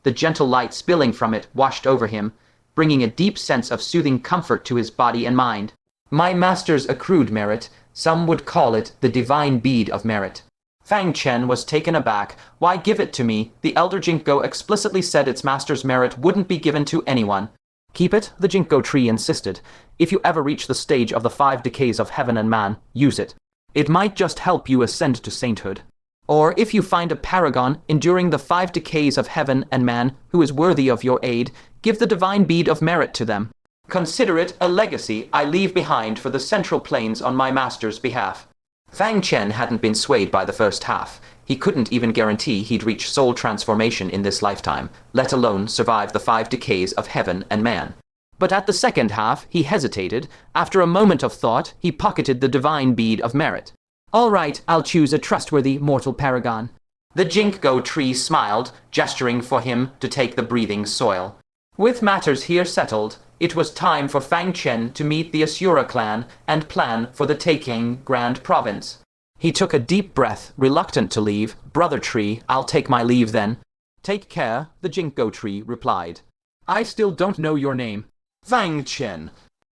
The gentle light spilling from it washed over him, bringing a deep sense of soothing comfort to his body and mind. "My master's accrued merit. Some would call it the divine bead of merit." Fang Chen was taken aback. "Why give it to me? The elder Ginkgo explicitly said its master's merit wouldn't be given to anyone." "Keep it," the Ginkgo tree insisted. "If you ever reach the stage of the 5 decays of heaven and man, use it. It might just help you ascend to sainthood. Or if you find a paragon enduring the 5 decays of heaven and man who is worthy of your aid, give the divine bead of merit to them. Consider it a legacy I leave behind for the central plains on my master's behalf." Fang Chen hadn't been swayed by the first half. He couldn't even guarantee he'd reach soul transformation in this lifetime, let alone survive the 5 decays of heaven and man. But at the second half, he hesitated. After a moment of thought, he pocketed the divine bead of merit. "All right, I'll choose a trustworthy mortal paragon." The Ginkgo tree smiled, gesturing for him to take the breathing soil. With matters here settled, it was time for Fang Chen to meet the Asura clan and plan for the taking Grand Province. He took a deep breath, reluctant to leave. "Brother tree, I'll take my leave then." "Take care," the Ginkgo tree replied. "I still don't know your name." "Fang Chen."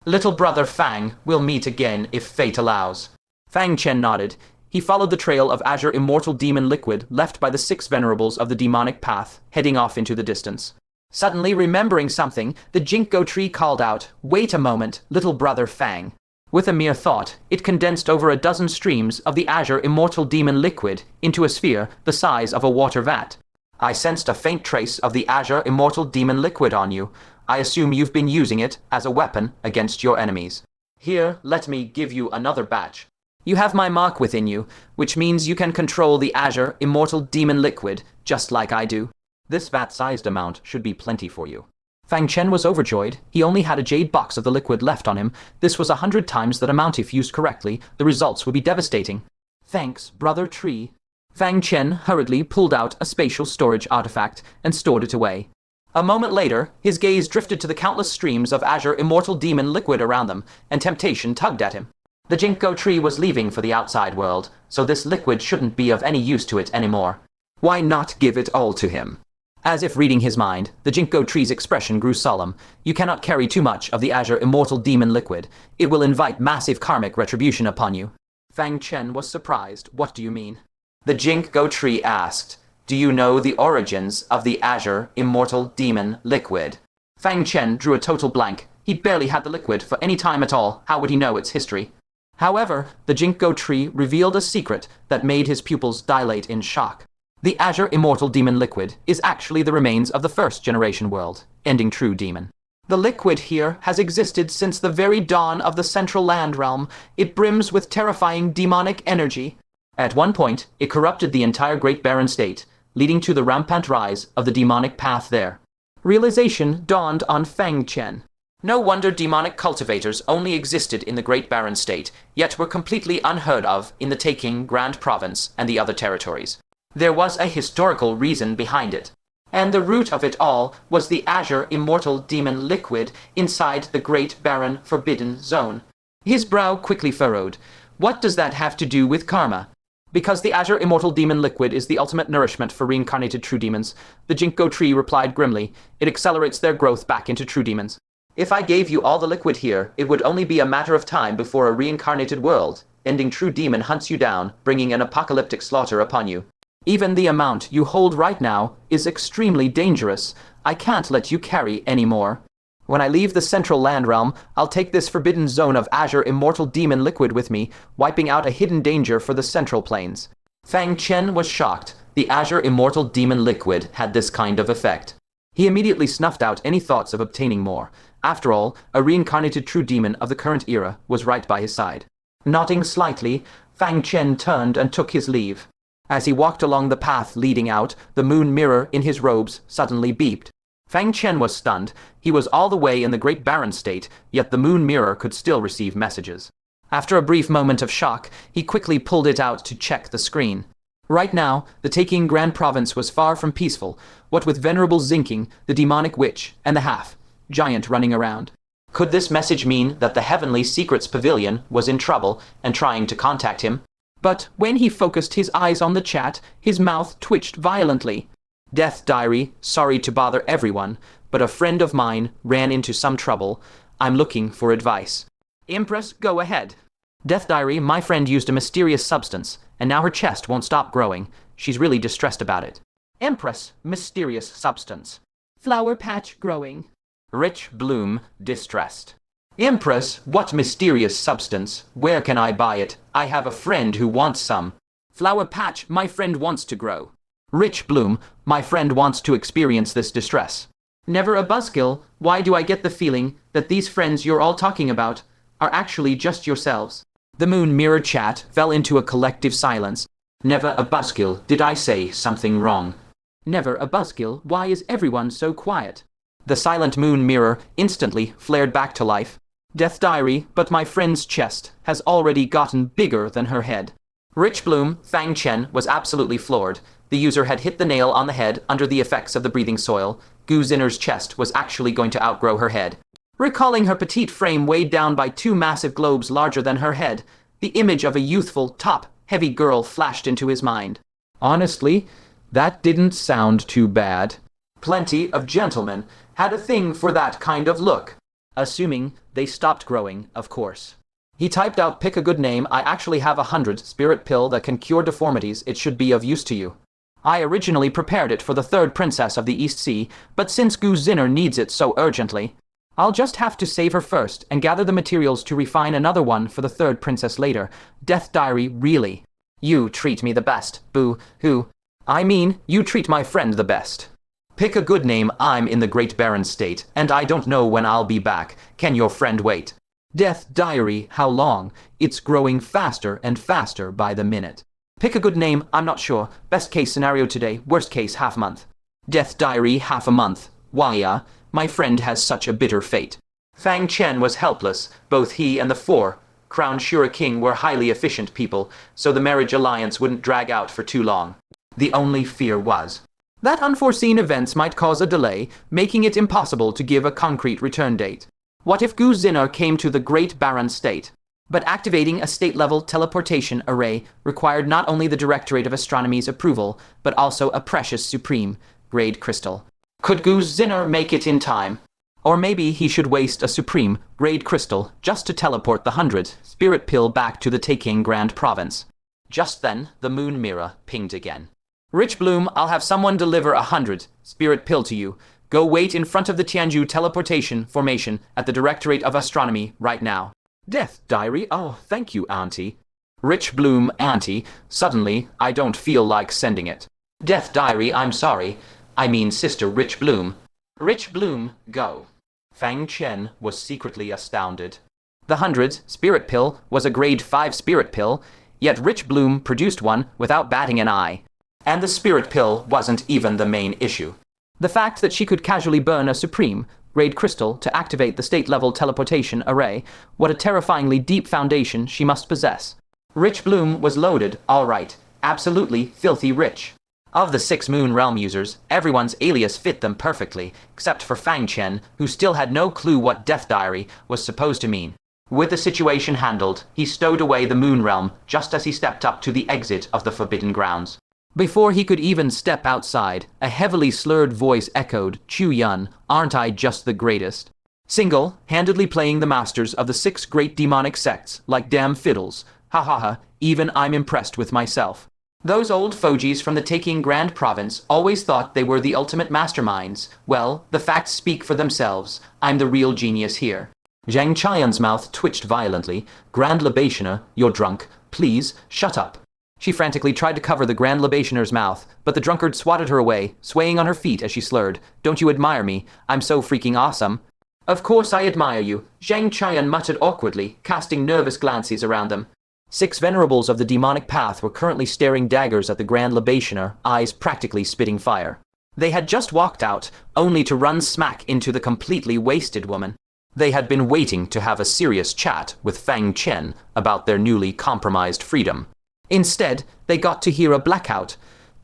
"Little brother Fang, we'll meet again if fate allows." Fang Chen nodded. He followed the trail of azure immortal demon liquid left by the 6 venerables of the demonic path, heading off into the distance. Suddenly remembering something, the Ginkgo tree called out, "Wait a moment, little brother Fang." With a mere thought, it condensed over a dozen streams of the azure immortal demon liquid into a sphere the size of a water vat. "I sensed a faint trace of the azure immortal demon liquid on you. I assume you've been using it as a weapon against your enemies. Here, let me give you another batch. You have my mark within you, which means you can control the azure immortal demon liquid, just like I do. This vat-sized amount should be plenty for you." Fang Chen was overjoyed. He only had a jade box of the liquid left on him. This was 100 times that amount if used correctly. The results would be devastating. "Thanks, brother tree." Fang Chen hurriedly pulled out a spatial storage artifact and stored it away. A moment later, his gaze drifted to the countless streams of azure immortal demon liquid around them, and temptation tugged at him. The ginkgo tree was leaving for the outside world, so this liquid shouldn't be of any use to it anymore. Why not give it all to him? As if reading his mind, the ginkgo tree's expression grew solemn. You cannot carry too much of the azure immortal demon liquid. It will invite massive karmic retribution upon you. Fang Chen was surprised. What do you mean? The ginkgo tree asked, do you know the origins of the azure immortal demon liquid? Fang Chen drew a total blank. He barely had the liquid for any time at all. How would he know its history? However, the ginkgo tree revealed a secret that made his pupils dilate in shock. The azure immortal demon liquid is actually the remains of the first generation world, ending true demon. The liquid here has existed since the very dawn of the central land realm. It brims with terrifying demonic energy. At one point, it corrupted the entire Great Barren State, leading to the rampant rise of the demonic path there. Realization dawned on Fang Chen. No wonder demonic cultivators only existed in the Great Barren State, yet were completely unheard of in the Taking Grand Province and the other territories. There was a historical reason behind it, and the root of it all was the azure immortal demon liquid inside the Great Barren Forbidden Zone. His brow quickly furrowed. What does that have to do with karma? Because the azure immortal demon liquid is the ultimate nourishment for reincarnated true demons, the ginkgo tree replied grimly. It accelerates their growth back into true demons. If I gave you all the liquid here, it would only be a matter of time before a reincarnated world, ending true demon hunts you down, bringing an apocalyptic slaughter upon you. Even the amount you hold right now is extremely dangerous. I can't let you carry any more. When I leave the central land realm, I'll take this forbidden zone of azure immortal demon liquid with me, wiping out a hidden danger for the central plains. Fang Chen was shocked. The azure immortal demon liquid had this kind of effect. He immediately snuffed out any thoughts of obtaining more. After all, a reincarnated true demon of the current era was right by his side. Nodding slightly, Fang Chen turned and took his leave. As he walked along the path leading out, the moon mirror in his robes suddenly beeped. Fang Chen was stunned. He was all the way in the Great Barren State, yet the moon mirror could still receive messages. After a brief moment of shock, he quickly pulled it out to check the screen. Right now, the Taking Grand Province was far from peaceful, what with Venerable Zinking, the demonic witch, and the half-giant running around. Could this message mean that the Heavenly Secrets Pavilion was in trouble and trying to contact him? But when he focused his eyes on the chat, his mouth twitched violently. Death Diary, sorry to bother everyone, but a friend of mine ran into some trouble. I'm looking for advice. Empress, go ahead. Death Diary, my friend used a mysterious substance, and now her chest won't stop growing. She's really distressed about it. Empress, mysterious substance. Flower patch growing. Rich bloom, distressed. Empress, what mysterious substance? Where can I buy it? I have a friend who wants some. Flower patch, my friend wants to grow. Rich bloom, my friend wants to experience this distress. Never a buzzkill. Why do I get the feeling that these friends you're all talking about are actually just yourselves? The moon mirror chat fell into a collective silence. Never a buzzkill. Did I say something wrong? Never a buzzkill. Why is everyone so quiet? The silent moon mirror instantly flared back to life. Death Diary, but my friend's chest has already gotten bigger than her head. Rich bloom, Fang Chen, was absolutely floored. The user had hit the nail on the head under the effects of the breathing soil. Gu Zinner's chest was actually going to outgrow her head. Recalling her petite frame weighed down by two massive globes larger than her head, the image of a youthful, top-heavy girl flashed into his mind. Honestly, that didn't sound too bad. Plenty of gentlemen had a thing for that kind of look. Assuming they stopped growing, of course. He typed out, pick a good name. I actually have 100 spirit pill that can cure deformities. It should be of use to you. I originally prepared it for the third princess of the East Sea, but since Gu Zinner needs it so urgently, I'll just have to save her first and gather the materials to refine another one for the third princess later. Death Diary, really. You treat me the best, boo-hoo. I mean, you treat my friend the best. Pick a good name. I'm in the Great Barren State, and I don't know when I'll be back. Can your friend wait? Death Diary, how long? It's growing faster and faster by the minute. Pick a good name. I'm not sure. Best case scenario today, worst case half a month. Death Diary, half a month. Why, my friend has such a bitter fate. Fang Chen was helpless. Both he and the four Crown Shura King were highly efficient people, so the marriage alliance wouldn't drag out for too long. The only fear was that unforeseen events might cause a delay, making it impossible to give a concrete return date. What if Gu Zinner came to the Great Baron State? But activating a state-level teleportation array required not only the Directorate of Astronomy's approval, but also a precious supreme grade crystal. Could Gu Zinner make it in time? Or maybe he should waste a supreme grade crystal just to teleport the 100 spirit pill back to the Taking Grand Province. Just then, the moon mirror pinged again. Rich Bloom, I'll have someone deliver 100 spirit pill to you. Go wait in front of the Tianju teleportation formation at the Directorate of Astronomy right now. Death Diary? Oh, thank you, Auntie. Rich Bloom, Auntie. Suddenly, I don't feel like sending it. Death Diary, I'm sorry. I mean Sister Rich Bloom. Rich Bloom, go. Fang Chen was secretly astounded. The 100 spirit pill was a grade 5 spirit pill, yet Rich Bloom produced one without batting an eye. And the spirit pill wasn't even the main issue. The fact that she could casually burn a supreme grade crystal to activate the state-level teleportation array, what a terrifyingly deep foundation she must possess. Rich Bloom was loaded, all right, absolutely filthy rich. Of the 6 Moon Realm users, everyone's alias fit them perfectly, except for Fang Chen, who still had no clue what Death Diary was supposed to mean. With the situation handled, he stowed away the Moon Realm just as he stepped up to the exit of the Forbidden Grounds. Before he could even step outside, a heavily slurred voice echoed, Chu Yun, aren't I just the greatest? Single-handedly playing the masters of the 6 great demonic sects like damn fiddles. Ha ha ha, even I'm impressed with myself. Those old fogies from the Taking Grand Province always thought they were the ultimate masterminds. Well, the facts speak for themselves. I'm the real genius here. Zhang Qian's mouth twitched violently. Grand Libationer, you're drunk. Please, shut up. She frantically tried to cover the Grand Libationer's mouth, but the drunkard swatted her away, swaying on her feet as she slurred. Don't you admire me? I'm so freaking awesome. Of course I admire you, Zhang Qian muttered awkwardly, casting nervous glances around them. 6 venerables of the demonic path were currently staring daggers at the Grand Libationer, eyes practically spitting fire. They had just walked out, only to run smack into the completely wasted woman. They had been waiting to have a serious chat with Fang Chen about their newly compromised freedom. Instead, they got to hear a blackout.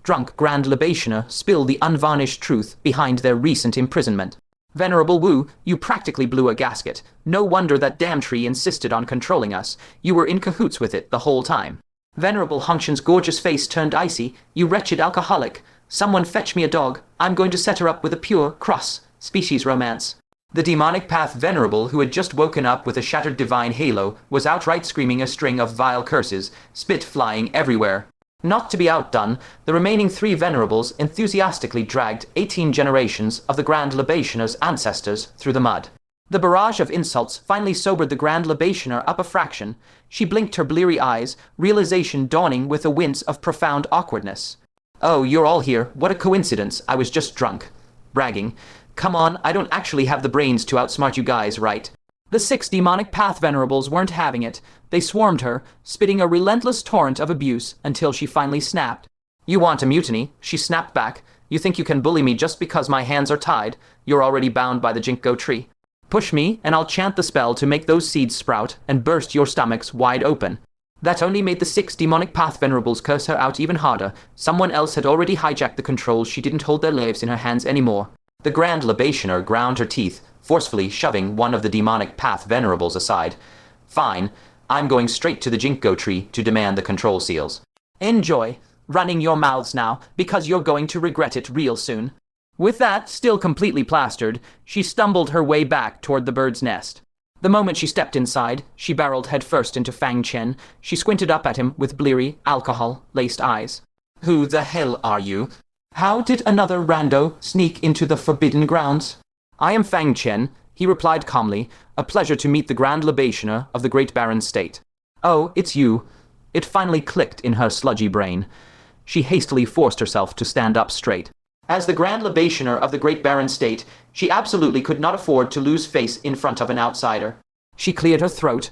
Drunk Grand Libationer spill the unvarnished truth behind their recent imprisonment. Venerable Wu, you practically blew a gasket. No wonder that damn tree insisted on controlling us. You were in cahoots with it the whole time. Venerable Hongshan's gorgeous face turned icy. You wretched alcoholic. Someone fetch me a dog. I'm going to set her up with a pure, cross-species romance. The demonic path venerable, who had just woken up with a shattered divine halo, was outright screaming a string of vile curses, spit flying everywhere. Not to be outdone, the remaining 3 venerables enthusiastically dragged 18 generations of the Grand Libationer's ancestors through the mud. The barrage of insults finally sobered the Grand Libationer up a fraction. She blinked her bleary eyes, realization dawning with a wince of profound awkwardness. Oh, you're all here. What a coincidence. I was just drunk. Bragging. Come on, I don't actually have the brains to outsmart you guys, right? The 6 demonic path venerables weren't having it. They swarmed her, spitting a relentless torrent of abuse until she finally snapped. You want a mutiny? She snapped back. You think you can bully me just because my hands are tied? You're already bound by the Jinkgo tree. Push me, and I'll chant the spell to make those seeds sprout and burst your stomachs wide open. That only made the 6 demonic path venerables curse her out even harder. Someone else had already hijacked the controls. She didn't hold their lives in her hands anymore. The Grand Libationer ground her teeth, forcefully shoving one of the demonic path venerables aside. Fine, I'm going straight to the Jinkgo tree to demand the control seals. Enjoy running your mouths now, because you're going to regret it real soon. With that, still completely plastered, she stumbled her way back toward the bird's nest. The moment she stepped inside, she barreled headfirst into Fang Chen. She squinted up at him with bleary, alcohol-laced eyes. Who the hell are you? How did another rando sneak into the Forbidden Grounds? I am Fang Chen, he replied calmly. A pleasure to meet the Grand Libationer of the Great Baron State. Oh, it's you. It finally clicked in her sludgy brain. She hastily forced herself to stand up straight. As the Grand Libationer of the Great Baron State, she absolutely could not afford to lose face in front of an outsider. She cleared her throat.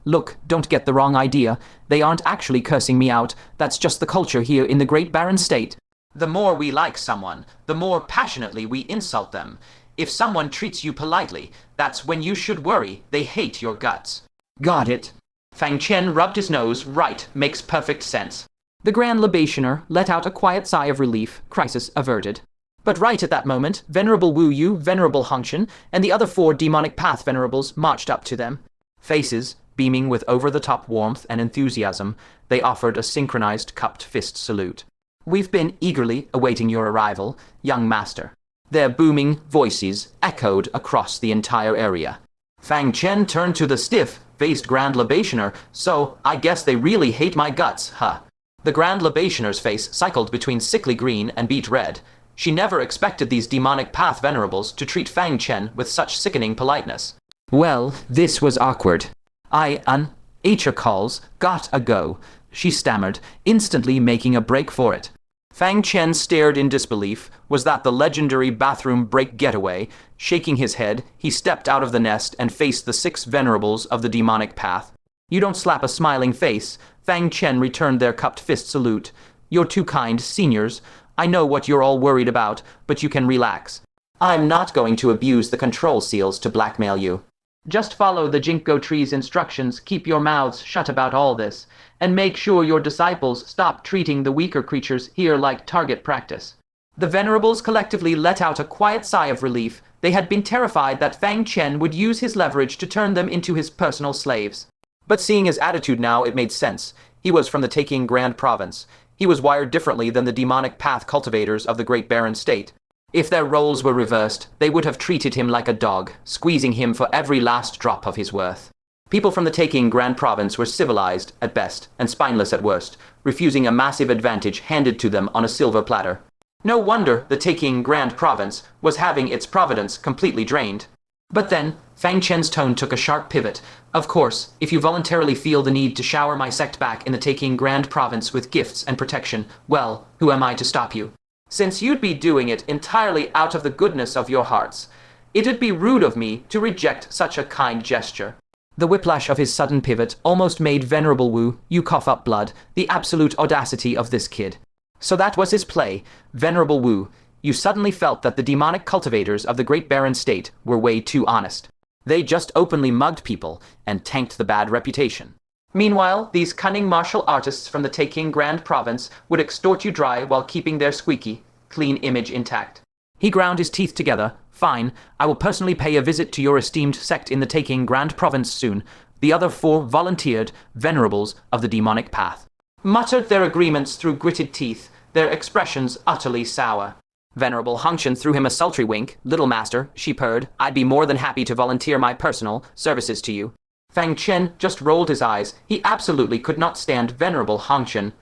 Look, don't get the wrong idea. They aren't actually cursing me out. That's just the culture here in the Great Baron State. The more we like someone, the more passionately we insult them. If someone treats you politely, that's when you should worry they hate your guts. Got it. Fang Chen rubbed his nose. Right, makes perfect sense. The Grand Libationer let out a quiet sigh of relief, crisis averted. But right at that moment, Venerable Wu Yu, Venerable Fang Chen, and the other 4 demonic path venerables marched up to them. Faces beaming with over-the-top warmth and enthusiasm, they offered a synchronized cupped fist salute. We've been eagerly awaiting your arrival, young master. Their booming voices echoed across the entire area. Fang Chen turned to the stiff-faced Grand Libationer. So, I guess they really hate my guts, huh? The Grand Libationer's face cycled between sickly green and beet red. She never expected these demonic path venerables to treat Fang Chen with such sickening politeness. Well, this was awkward. H.A. calls, got a go, she stammered, instantly making a break for it. Fang Chen stared in disbelief. Was that the legendary bathroom break getaway? Shaking his head, he stepped out of the nest and faced the 6 venerables of the demonic path. You don't slap a smiling face. Fang Chen returned their cupped fist salute. You're too kind, seniors. I know what you're all worried about, but you can relax. I'm not going to abuse the control seals to blackmail you. Just follow the Ginkgo tree's instructions, keep your mouths shut about all this, and make sure your disciples stop treating the weaker creatures here like target practice. The venerables collectively let out a quiet sigh of relief. They had been terrified that Fang Chen would use his leverage to turn them into his personal slaves. But seeing his attitude now, it made sense. He was from the Taking Grand Province. He was wired differently than the demonic path cultivators of the Great Barren State. If their roles were reversed, they would have treated him like a dog, squeezing him for every last drop of his worth. People from the Taking Grand Province were civilized at best and spineless at worst, refusing a massive advantage handed to them on a silver platter. No wonder the Taking Grand Province was having its providence completely drained. But then, Fang Chen's tone took a sharp pivot. Of course, if you voluntarily feel the need to shower my sect back in the Taking Grand Province with gifts and protection, well, who am I to stop you? Since you'd be doing it entirely out of the goodness of your hearts, it'd be rude of me to reject such a kind gesture. The whiplash of his sudden pivot almost made Venerable Wu Yu cough up blood, the absolute audacity of this kid. So that was his play. Venerable Wu, you suddenly felt that the demonic cultivators of the Great Barren State were way too honest. They just openly mugged people and tanked the bad reputation. Meanwhile, these cunning martial artists from the Taking Grand Province would extort you dry while keeping their squeaky, clean image intact. He ground his teeth together. Fine, I will personally pay a visit to your esteemed sect in the Taking Grand Province soon. The other 4 volunteered venerables of the demonic path muttered their agreements through gritted teeth, their expressions utterly sour. Venerable Fang Chen threw him a sultry wink. Little master, she purred, I'd be more than happy to volunteer my personal services to you. Fang Chen just rolled his eyes. He absolutely could not stand Venerable Fang Chen.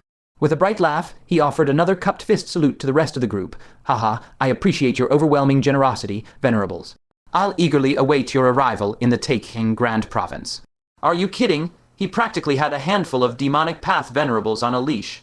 With a bright laugh, he offered another cupped fist salute to the rest of the group. Haha, I appreciate your overwhelming generosity, venerables. I'll eagerly await your arrival in the Taking Grand Province. Are you kidding? He practically had a handful of demonic path venerables on a leash.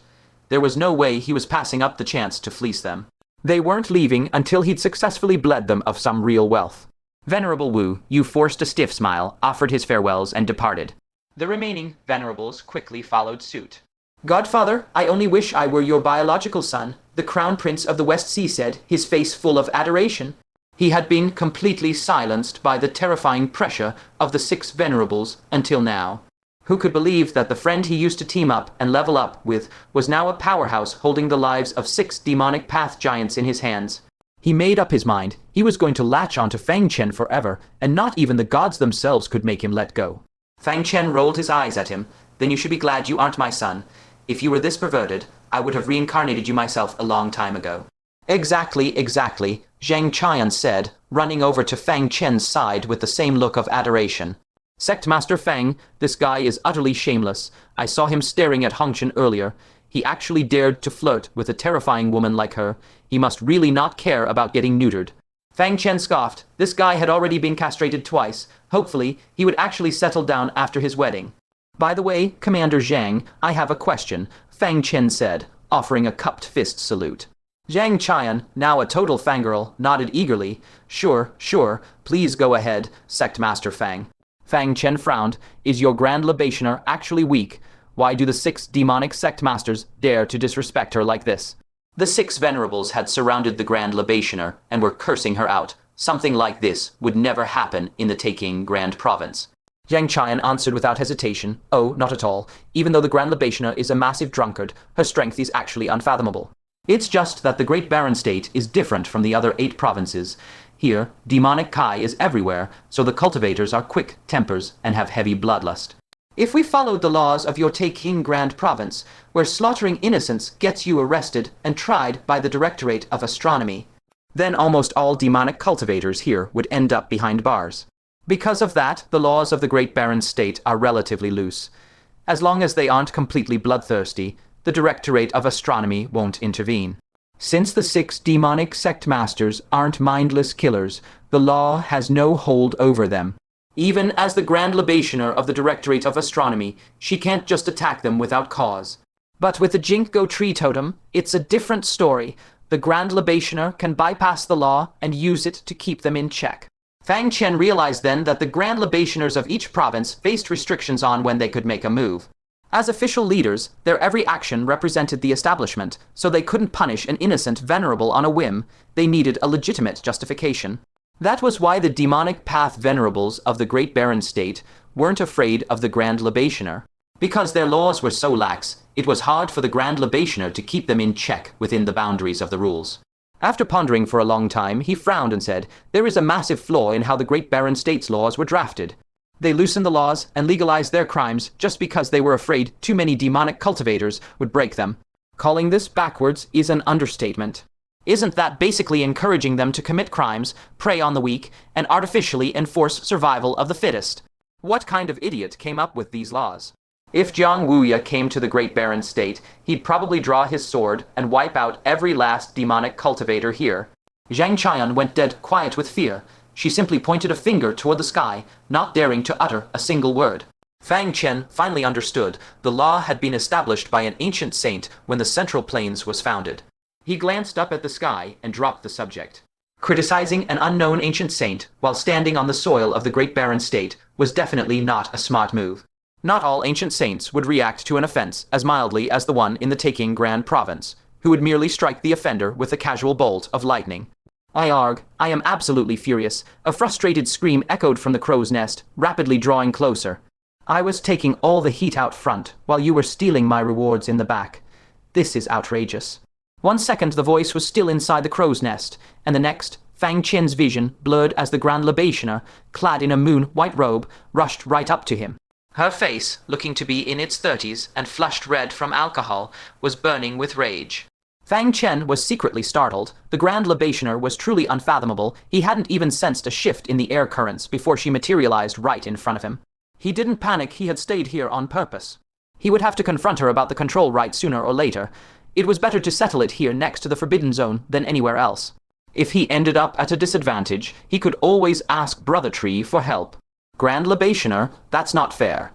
There was no way he was passing up the chance to fleece them. They weren't leaving until he'd successfully bled them of some real wealth. Venerable Wu Yu forced a stiff smile, offered his farewells, and departed. The remaining venerables quickly followed suit. Godfather, I only wish I were your biological son, the Crown Prince of the West Sea said, his face full of adoration. He had been completely silenced by the terrifying pressure of the 6 venerables until now. Who could believe that the friend he used to team up and level up with was now a powerhouse holding the lives of 6 demonic path giants in his hands? He made up his mind. He was going to latch onto Fang Chen forever, and not even the gods themselves could make him let go. Fang Chen rolled his eyes at him. Then you should be glad you aren't my son. If you were this perverted, I would have reincarnated you myself a long time ago. Exactly, Zhang Qian said, running over to Fang Chen's side with the same look of adoration. Sect Master Fang, this guy is utterly shameless. I saw him staring at Fang Chen earlier. He actually dared to flirt with a terrifying woman like her. He must really not care about getting neutered. Fang Chen scoffed. This guy had already been castrated twice. Hopefully, he would actually settle down after his wedding. By the way, Commander Zhang, I have a question, Fang Chen said, offering a cupped fist salute. Zhang Qian, now a total fangirl, nodded eagerly. Sure, please go ahead, Sect Master Fang. Fang Chen frowned. Is your Grand Libationer actually weak? Why do the 6 demonic sect masters dare to disrespect her like this? The 6 venerables had surrounded the Grand Libationer and were cursing her out. Something like this would never happen in the Taking Grand Province. Yang Qian answered without hesitation. Oh, not at all. Even though the Grand Libationer is a massive drunkard, her strength is actually unfathomable. It's just that the Great Barren State is different from the other 8 provinces. Here, demonic Kai is everywhere, so the cultivators are quick tempers and have heavy bloodlust. If we followed the laws of your Taking Grand Province, where slaughtering innocents gets you arrested and tried by the Directorate of Astronomy, then almost all demonic cultivators here would end up behind bars. Because of that, the laws of the Great Barren State are relatively loose. As long as they aren't completely bloodthirsty, the Directorate of Astronomy won't intervene. Since the 6 demonic sect masters aren't mindless killers, the law has no hold over them. Even as the Grand Libationer of the Directorate of Astronomy, she can't just attack them without cause. But with the Ginkgo tree totem, it's a different story. The Grand Libationer can bypass the law and use it to keep them in check. Fang Chen realized then that the Grand Libationers of each province faced restrictions on when they could make a move. As official leaders, their every action represented the establishment, so they couldn't punish an innocent venerable on a whim. They needed a legitimate justification. That was why the demonic path venerables of the Great Barren State weren't afraid of the Grand Libationer. Because their laws were so lax, it was hard for the Grand Libationer to keep them in check within the boundaries of the rules. After pondering for a long time, he frowned and said, "There is a massive flaw in how the Great Barren State's laws were drafted. They loosened the laws and legalized their crimes just because they were afraid too many demonic cultivators would break them. Calling this backwards is an understatement. Isn't that basically encouraging them to commit crimes, prey on the weak, and artificially enforce survival of the fittest? What kind of idiot came up with these laws?" If Jiang Wuya came to the Great Barren State, he'd probably draw his sword and wipe out every last demonic cultivator here. Zhang Qian went dead quiet with fear. She simply pointed a finger toward the sky, not daring to utter a single word. Fang Chen finally understood the law had been established by an ancient saint when the Central Plains was founded. He glanced up at the sky and dropped the subject. Criticizing an unknown ancient saint while standing on the soil of the Great Barren State was definitely not a smart move. Not all ancient saints would react to an offense as mildly as the one in the Taking Grand Province, who would merely strike the offender with a casual bolt of lightning. I am absolutely furious. A frustrated scream echoed from the crow's nest, rapidly drawing closer. I was taking all the heat out front, while you were stealing my rewards in the back. This is outrageous. 1 second the voice was still inside the crow's nest, and the next, Fang Chen's vision blurred as the Grand Libationer, clad in a moon-white robe, rushed right up to him. Her face, looking to be in its 30s and flushed red from alcohol, was burning with rage. Fang Chen was secretly startled. The Grand Libationer was truly unfathomable. He hadn't even sensed a shift in the air currents before she materialized right in front of him. He didn't panic. He had stayed here on purpose. He would have to confront her about the control right sooner or later. It was better to settle it here next to the Forbidden Zone than anywhere else. If he ended up at a disadvantage, he could always ask Brother Tree for help. Grand Libationer, that's not fair.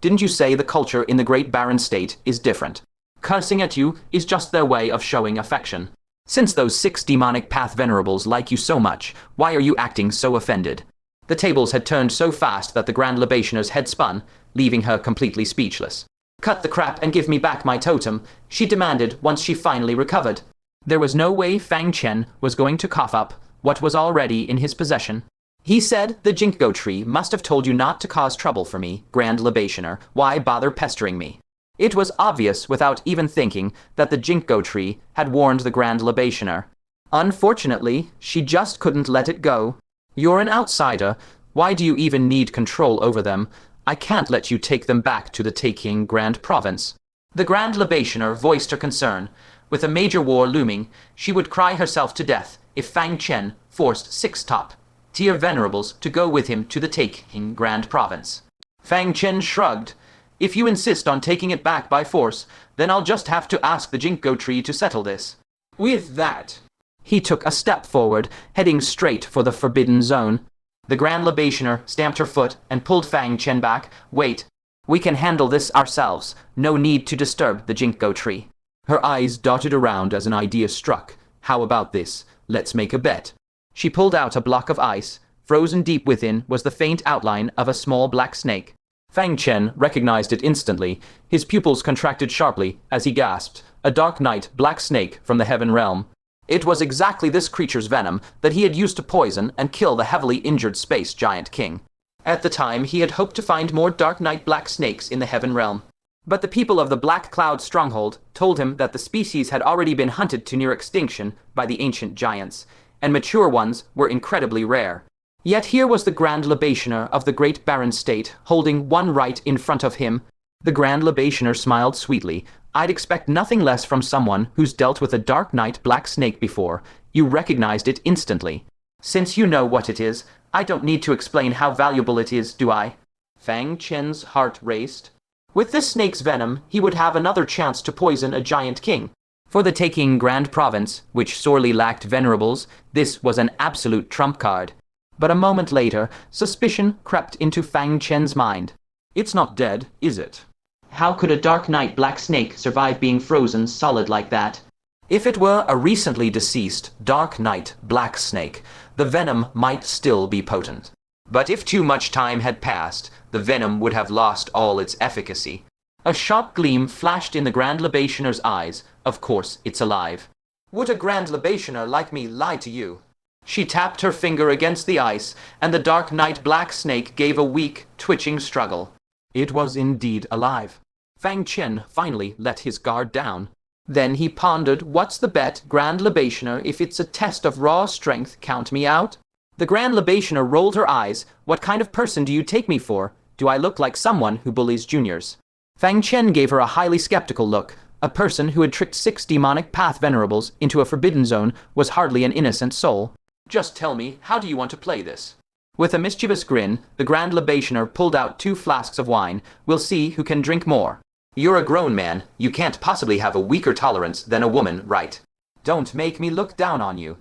Didn't you say the culture in the Great Barren State is different? Cursing at you is just their way of showing affection. Since those 6 demonic path venerables like you so much, why are you acting so offended? The tables had turned so fast that the Grand Libationer's head spun, leaving her completely speechless. Cut the crap and give me back my totem, she demanded once she finally recovered. There was no way Fang Chen was going to cough up what was already in his possession. He said the Ginkgo tree must have told you not to cause trouble for me, Grand Libationer. Why bother pestering me? It was obvious without even thinking that the Ginkgo tree had warned the Grand Libationer. Unfortunately, she just couldn't let it go. You're an outsider. Why do you even need control over them? I can't let you take them back to the Taking Grand Province. The Grand Libationer voiced her concern. With a major war looming, she would cry herself to death if Fang Chen forced 6 top-tier venerables to go with him to the Taking Grand Province. Fang Chen shrugged. If you insist on taking it back by force, then I'll just have to ask the Ginkgo tree to settle this. With that, he took a step forward, heading straight for the Forbidden Zone. The Grand Libationer stamped her foot and pulled Fang Chen back. Wait, we can handle this ourselves. No need to disturb the Ginkgo tree. Her eyes darted around as an idea struck. How about this? Let's make a bet. She pulled out a block of ice. Frozen deep within was the faint outline of a small black snake. Fang Chen recognized it instantly. His pupils contracted sharply as he gasped. A dark night black snake from the Heaven Realm. It was exactly this creature's venom that he had used to poison and kill the heavily injured space giant king. At the time, he had hoped to find more Dark Knight black snakes in the Heaven Realm. But the people of the Black Cloud Stronghold told him that the species had already been hunted to near extinction by the ancient giants, and mature ones were incredibly rare. Yet here was the Grand Libationer of the Great Barren State, holding one right in front of him. The Grand Libationer smiled sweetly. I'd expect nothing less from someone who's dealt with a Dark Knight black snake before. You recognized it instantly. Since you know what it is, I don't need to explain how valuable it is, do I? Fang Chen's heart raced. With this snake's venom, he would have another chance to poison a giant king. For the taking Grand Province, which sorely lacked venerables, this was an absolute trump card. But a moment later, suspicion crept into Fang Chen's mind. It's not dead, is it? How could a Dark Knight black snake survive being frozen solid like that? If it were a recently deceased Dark Knight black snake, the venom might still be potent. But if too much time had passed, the venom would have lost all its efficacy. A sharp gleam flashed in the Grand Libationer's eyes. Of course, it's alive. Would a Grand Libationer like me lie to you? She tapped her finger against the ice, and the Dark Knight black snake gave a weak, twitching struggle. It was indeed alive. Fang Chen finally let his guard down. Then he pondered, what's the bet, Grand Libationer? If it's a test of raw strength, count me out. The Grand Libationer rolled her eyes. What kind of person do you take me for? Do I look like someone who bullies juniors? Fang Chen gave her a highly skeptical look. A person who had tricked 6 demonic path venerables into a forbidden zone was hardly an innocent soul. Just tell me, how do you want to play this? With a mischievous grin, the Grand Libationer pulled out 2 flasks of wine. We'll see who can drink more. You're a grown man. You can't possibly have a weaker tolerance than a woman, right? Don't make me look down on you.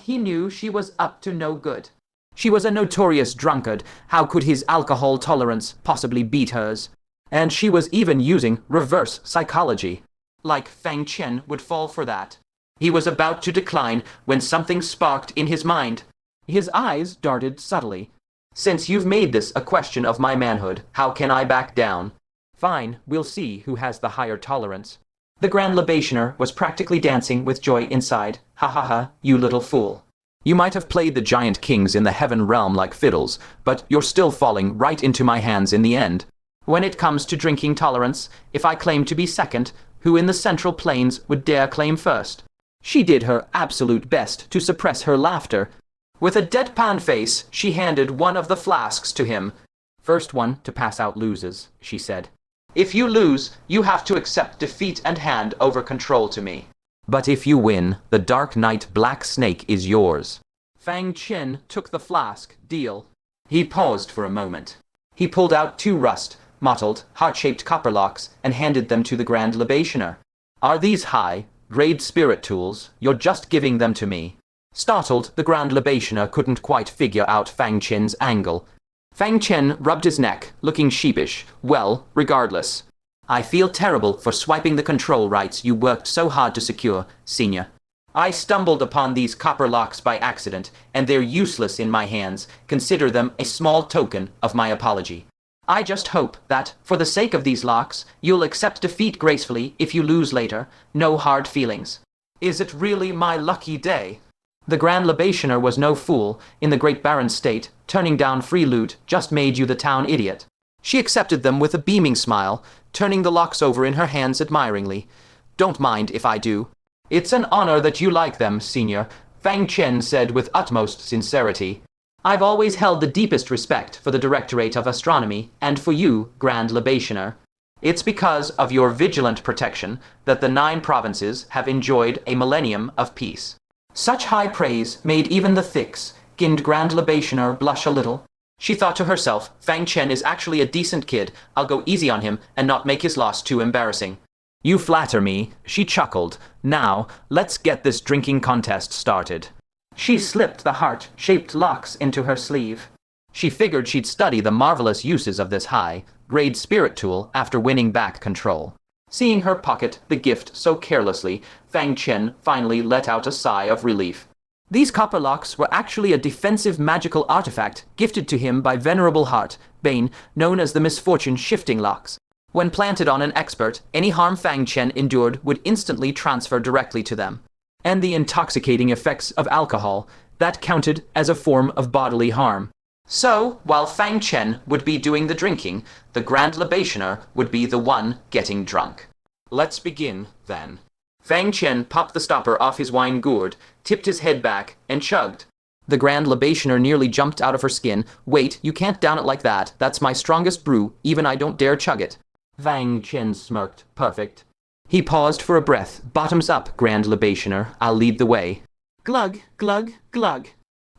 He knew she was up to no good. She was a notorious drunkard. How could his alcohol tolerance possibly beat hers? And she was even using reverse psychology. Like Fang Chen would fall for that. He was about to decline when something sparked in his mind. His eyes darted subtly. Since you've made this a question of my manhood, how can I back down? Fine, we'll see who has the higher tolerance. The Grand Libationer was practically dancing with joy inside. Ha ha ha, you little fool. You might have played the giant kings in the Heaven Realm like fiddles, but you're still falling right into my hands in the end. When it comes to drinking tolerance, if I claim to be second, who in the Central Plains would dare claim first? She did her absolute best to suppress her laughter. With a deadpan face, she handed one of the flasks to him. First one to pass out loses, she said. If you lose, you have to accept defeat and hand over control to me. But if you win, the Dark Knight black snake is yours. Fang Chen took the flask. Deal. He paused for a moment. He pulled out 2 mottled, heart-shaped copper locks and handed them to the Grand Libationer. Are these high-grade spirit tools? You're just giving them to me. Startled, the Grand Libationer couldn't quite figure out Fang Chen's angle. Fang Chen rubbed his neck, looking sheepish. Well, regardless. I feel terrible for swiping the control rights you worked so hard to secure, Senior. I stumbled upon these copper locks by accident, and they're useless in my hands. Consider them a small token of my apology. I just hope that, for the sake of these locks, you'll accept defeat gracefully if you lose later. No hard feelings. Is it really my lucky day? The Grand Libationer was no fool. In the Great Barren State, turning down free loot just made you the town idiot. She accepted them with a beaming smile, turning the locks over in her hands admiringly. Don't mind if I do. It's an honor that you like them, Senior, Fang Chen said with utmost sincerity. I've always held the deepest respect for the Directorate of Astronomy, and for you, Grand Libationer. It's because of your vigilant protection that the 9 provinces have enjoyed a millennium of peace. Such high praise made even the thick-skinned Grand Libationer blush a little. She thought to herself, Fang Chen is actually a decent kid. I'll go easy on him and not make his loss too embarrassing. You flatter me, she chuckled. Now, let's get this drinking contest started. She slipped the heart-shaped locks into her sleeve. She figured she'd study the marvelous uses of this high-grade spirit tool after winning back control. Seeing her pocket the gift so carelessly, Fang Chen finally let out a sigh of relief. These copper locks were actually a defensive magical artifact gifted to him by Venerable Bane, known as the Misfortune Shifting Locks. When planted on an expert, any harm Fang Chen endured would instantly transfer directly to them. And the intoxicating effects of alcohol, that counted as a form of bodily harm. So, while Fang Chen would be doing the drinking, the Grand Libationer would be the one getting drunk. Let's begin, then. Fang Chen popped the stopper off his wine gourd, tipped his head back, and chugged. The Grand Libationer nearly jumped out of her skin. Wait, you can't down it like that. That's my strongest brew. Even I don't dare chug it. Fang Chen smirked. Perfect. He paused for a breath. Bottoms up, Grand Libationer. I'll lead the way. Glug, glug, glug.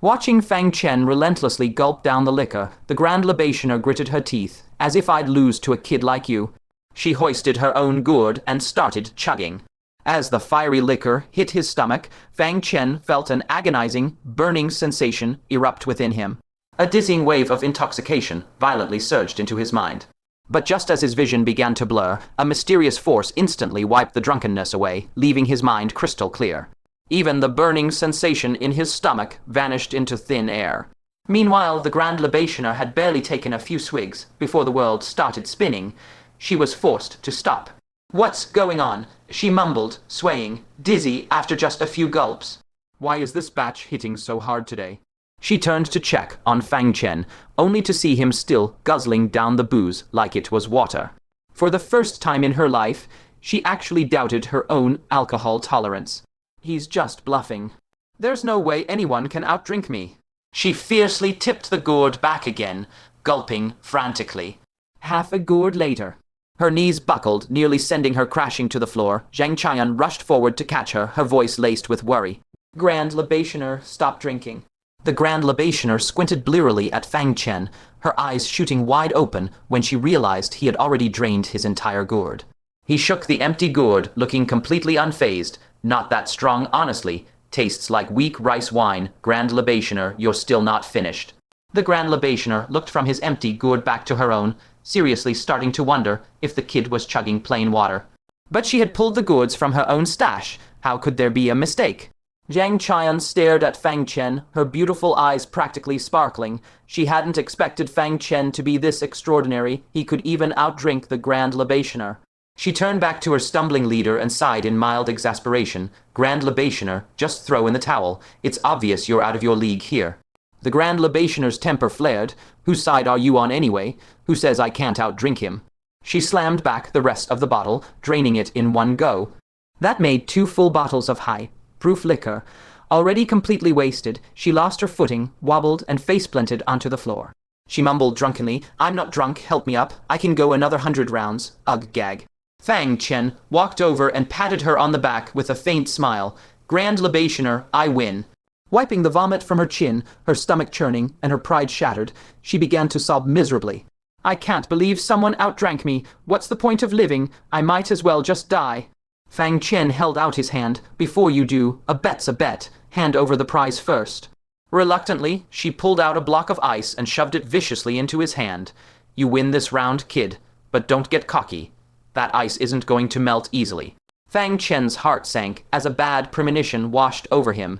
Watching Fang Chen relentlessly gulp down the liquor, the Grand Libationer gritted her teeth. As if I'd lose to a kid like you. She hoisted her own gourd and started chugging. As the fiery liquor hit his stomach, Fang Chen felt an agonizing, burning sensation erupt within him. A dizzying wave of intoxication violently surged into his mind. But just as his vision began to blur, a mysterious force instantly wiped the drunkenness away, leaving his mind crystal clear. Even the burning sensation in his stomach vanished into thin air. Meanwhile, the Grand Libationer had barely taken a few swigs before the world started spinning. She was forced to stop. What's going on? She mumbled, swaying, dizzy after just a few gulps. Why is this batch hitting so hard today? She turned to check on Fang Chen, only to see him still guzzling down the booze like it was water. For the first time in her life, she actually doubted her own alcohol tolerance. He's just bluffing. There's no way anyone can outdrink me. She fiercely tipped the gourd back again, gulping frantically. Half a gourd later. Her knees buckled, nearly sending her crashing to the floor. Zhang Qian rushed forward to catch her, her voice laced with worry. Grand Libationer, stop drinking. The Grand Libationer squinted blearily at Fang Chen, her eyes shooting wide open when she realized he had already drained his entire gourd. He shook the empty gourd, looking completely unfazed. Not that strong, honestly. Tastes like weak rice wine. Grand Libationer, you're still not finished. The Grand Libationer looked from his empty gourd back to her own, seriously starting to wonder if the kid was chugging plain water. But she had pulled the gourds from her own stash. How could there be a mistake? Zhang Qian stared at Fang Chen, her beautiful eyes practically sparkling. She hadn't expected Fang Chen to be this extraordinary. He could even outdrink the Grand Libationer. She turned back to her stumbling leader and sighed in mild exasperation. Grand Libationer, just throw in the towel. It's obvious you're out of your league here. The Grand Libationer's temper flared. Whose side are you on anyway? Who says I can't outdrink him? She slammed back the rest of the bottle, draining it in one go. That made 2 full bottles of high-proof liquor. Already completely wasted, she lost her footing, wobbled, and face-planted onto the floor. She mumbled drunkenly, I'm not drunk, help me up. I can go another 100 rounds. Ugh, gag. Fang Chen walked over and patted her on the back with a faint smile. Grand Libationer, I win. Wiping the vomit from her chin, her stomach churning, and her pride shattered, she began to sob miserably. I can't believe someone outdrank me. What's the point of living? I might as well just die. Fang Chen held out his hand. Before you do, a bet's a bet. Hand over the prize first. Reluctantly, she pulled out a block of ice and shoved it viciously into his hand. You win this round, kid, but don't get cocky. That ice isn't going to melt easily. Fang Chen's heart sank as a bad premonition washed over him.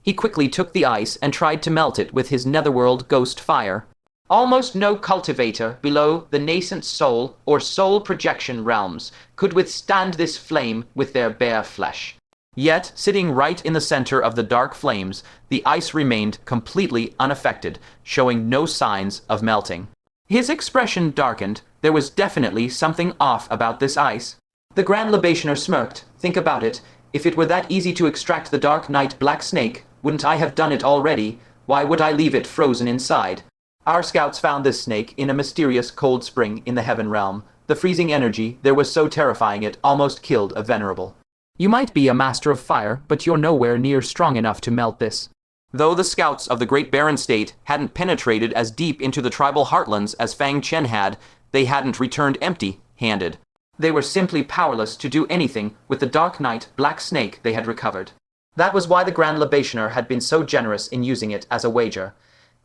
He quickly took the ice and tried to melt it with his netherworld ghost fire. Almost no cultivator below the nascent soul or soul projection realms could withstand this flame with their bare flesh. Yet, sitting right in the center of the dark flames, the ice remained completely unaffected, showing no signs of melting. His expression darkened. There was definitely something off about this ice. The Grand Libationer smirked. Think about it. If it were that easy to extract the Dark Knight Black Snake, wouldn't I have done it already? Why would I leave it frozen inside? Our scouts found this snake in a mysterious cold spring in the Heaven Realm. The freezing energy there was so terrifying it almost killed a Venerable. You might be a master of fire, but you're nowhere near strong enough to melt this. Though the scouts of the Great Baron State hadn't penetrated as deep into the tribal heartlands as Fang Chen had, they hadn't returned empty-handed. They were simply powerless to do anything with the Dark Knight Black Snake they had recovered. That was why the Grand Libationer had been so generous in using it as a wager.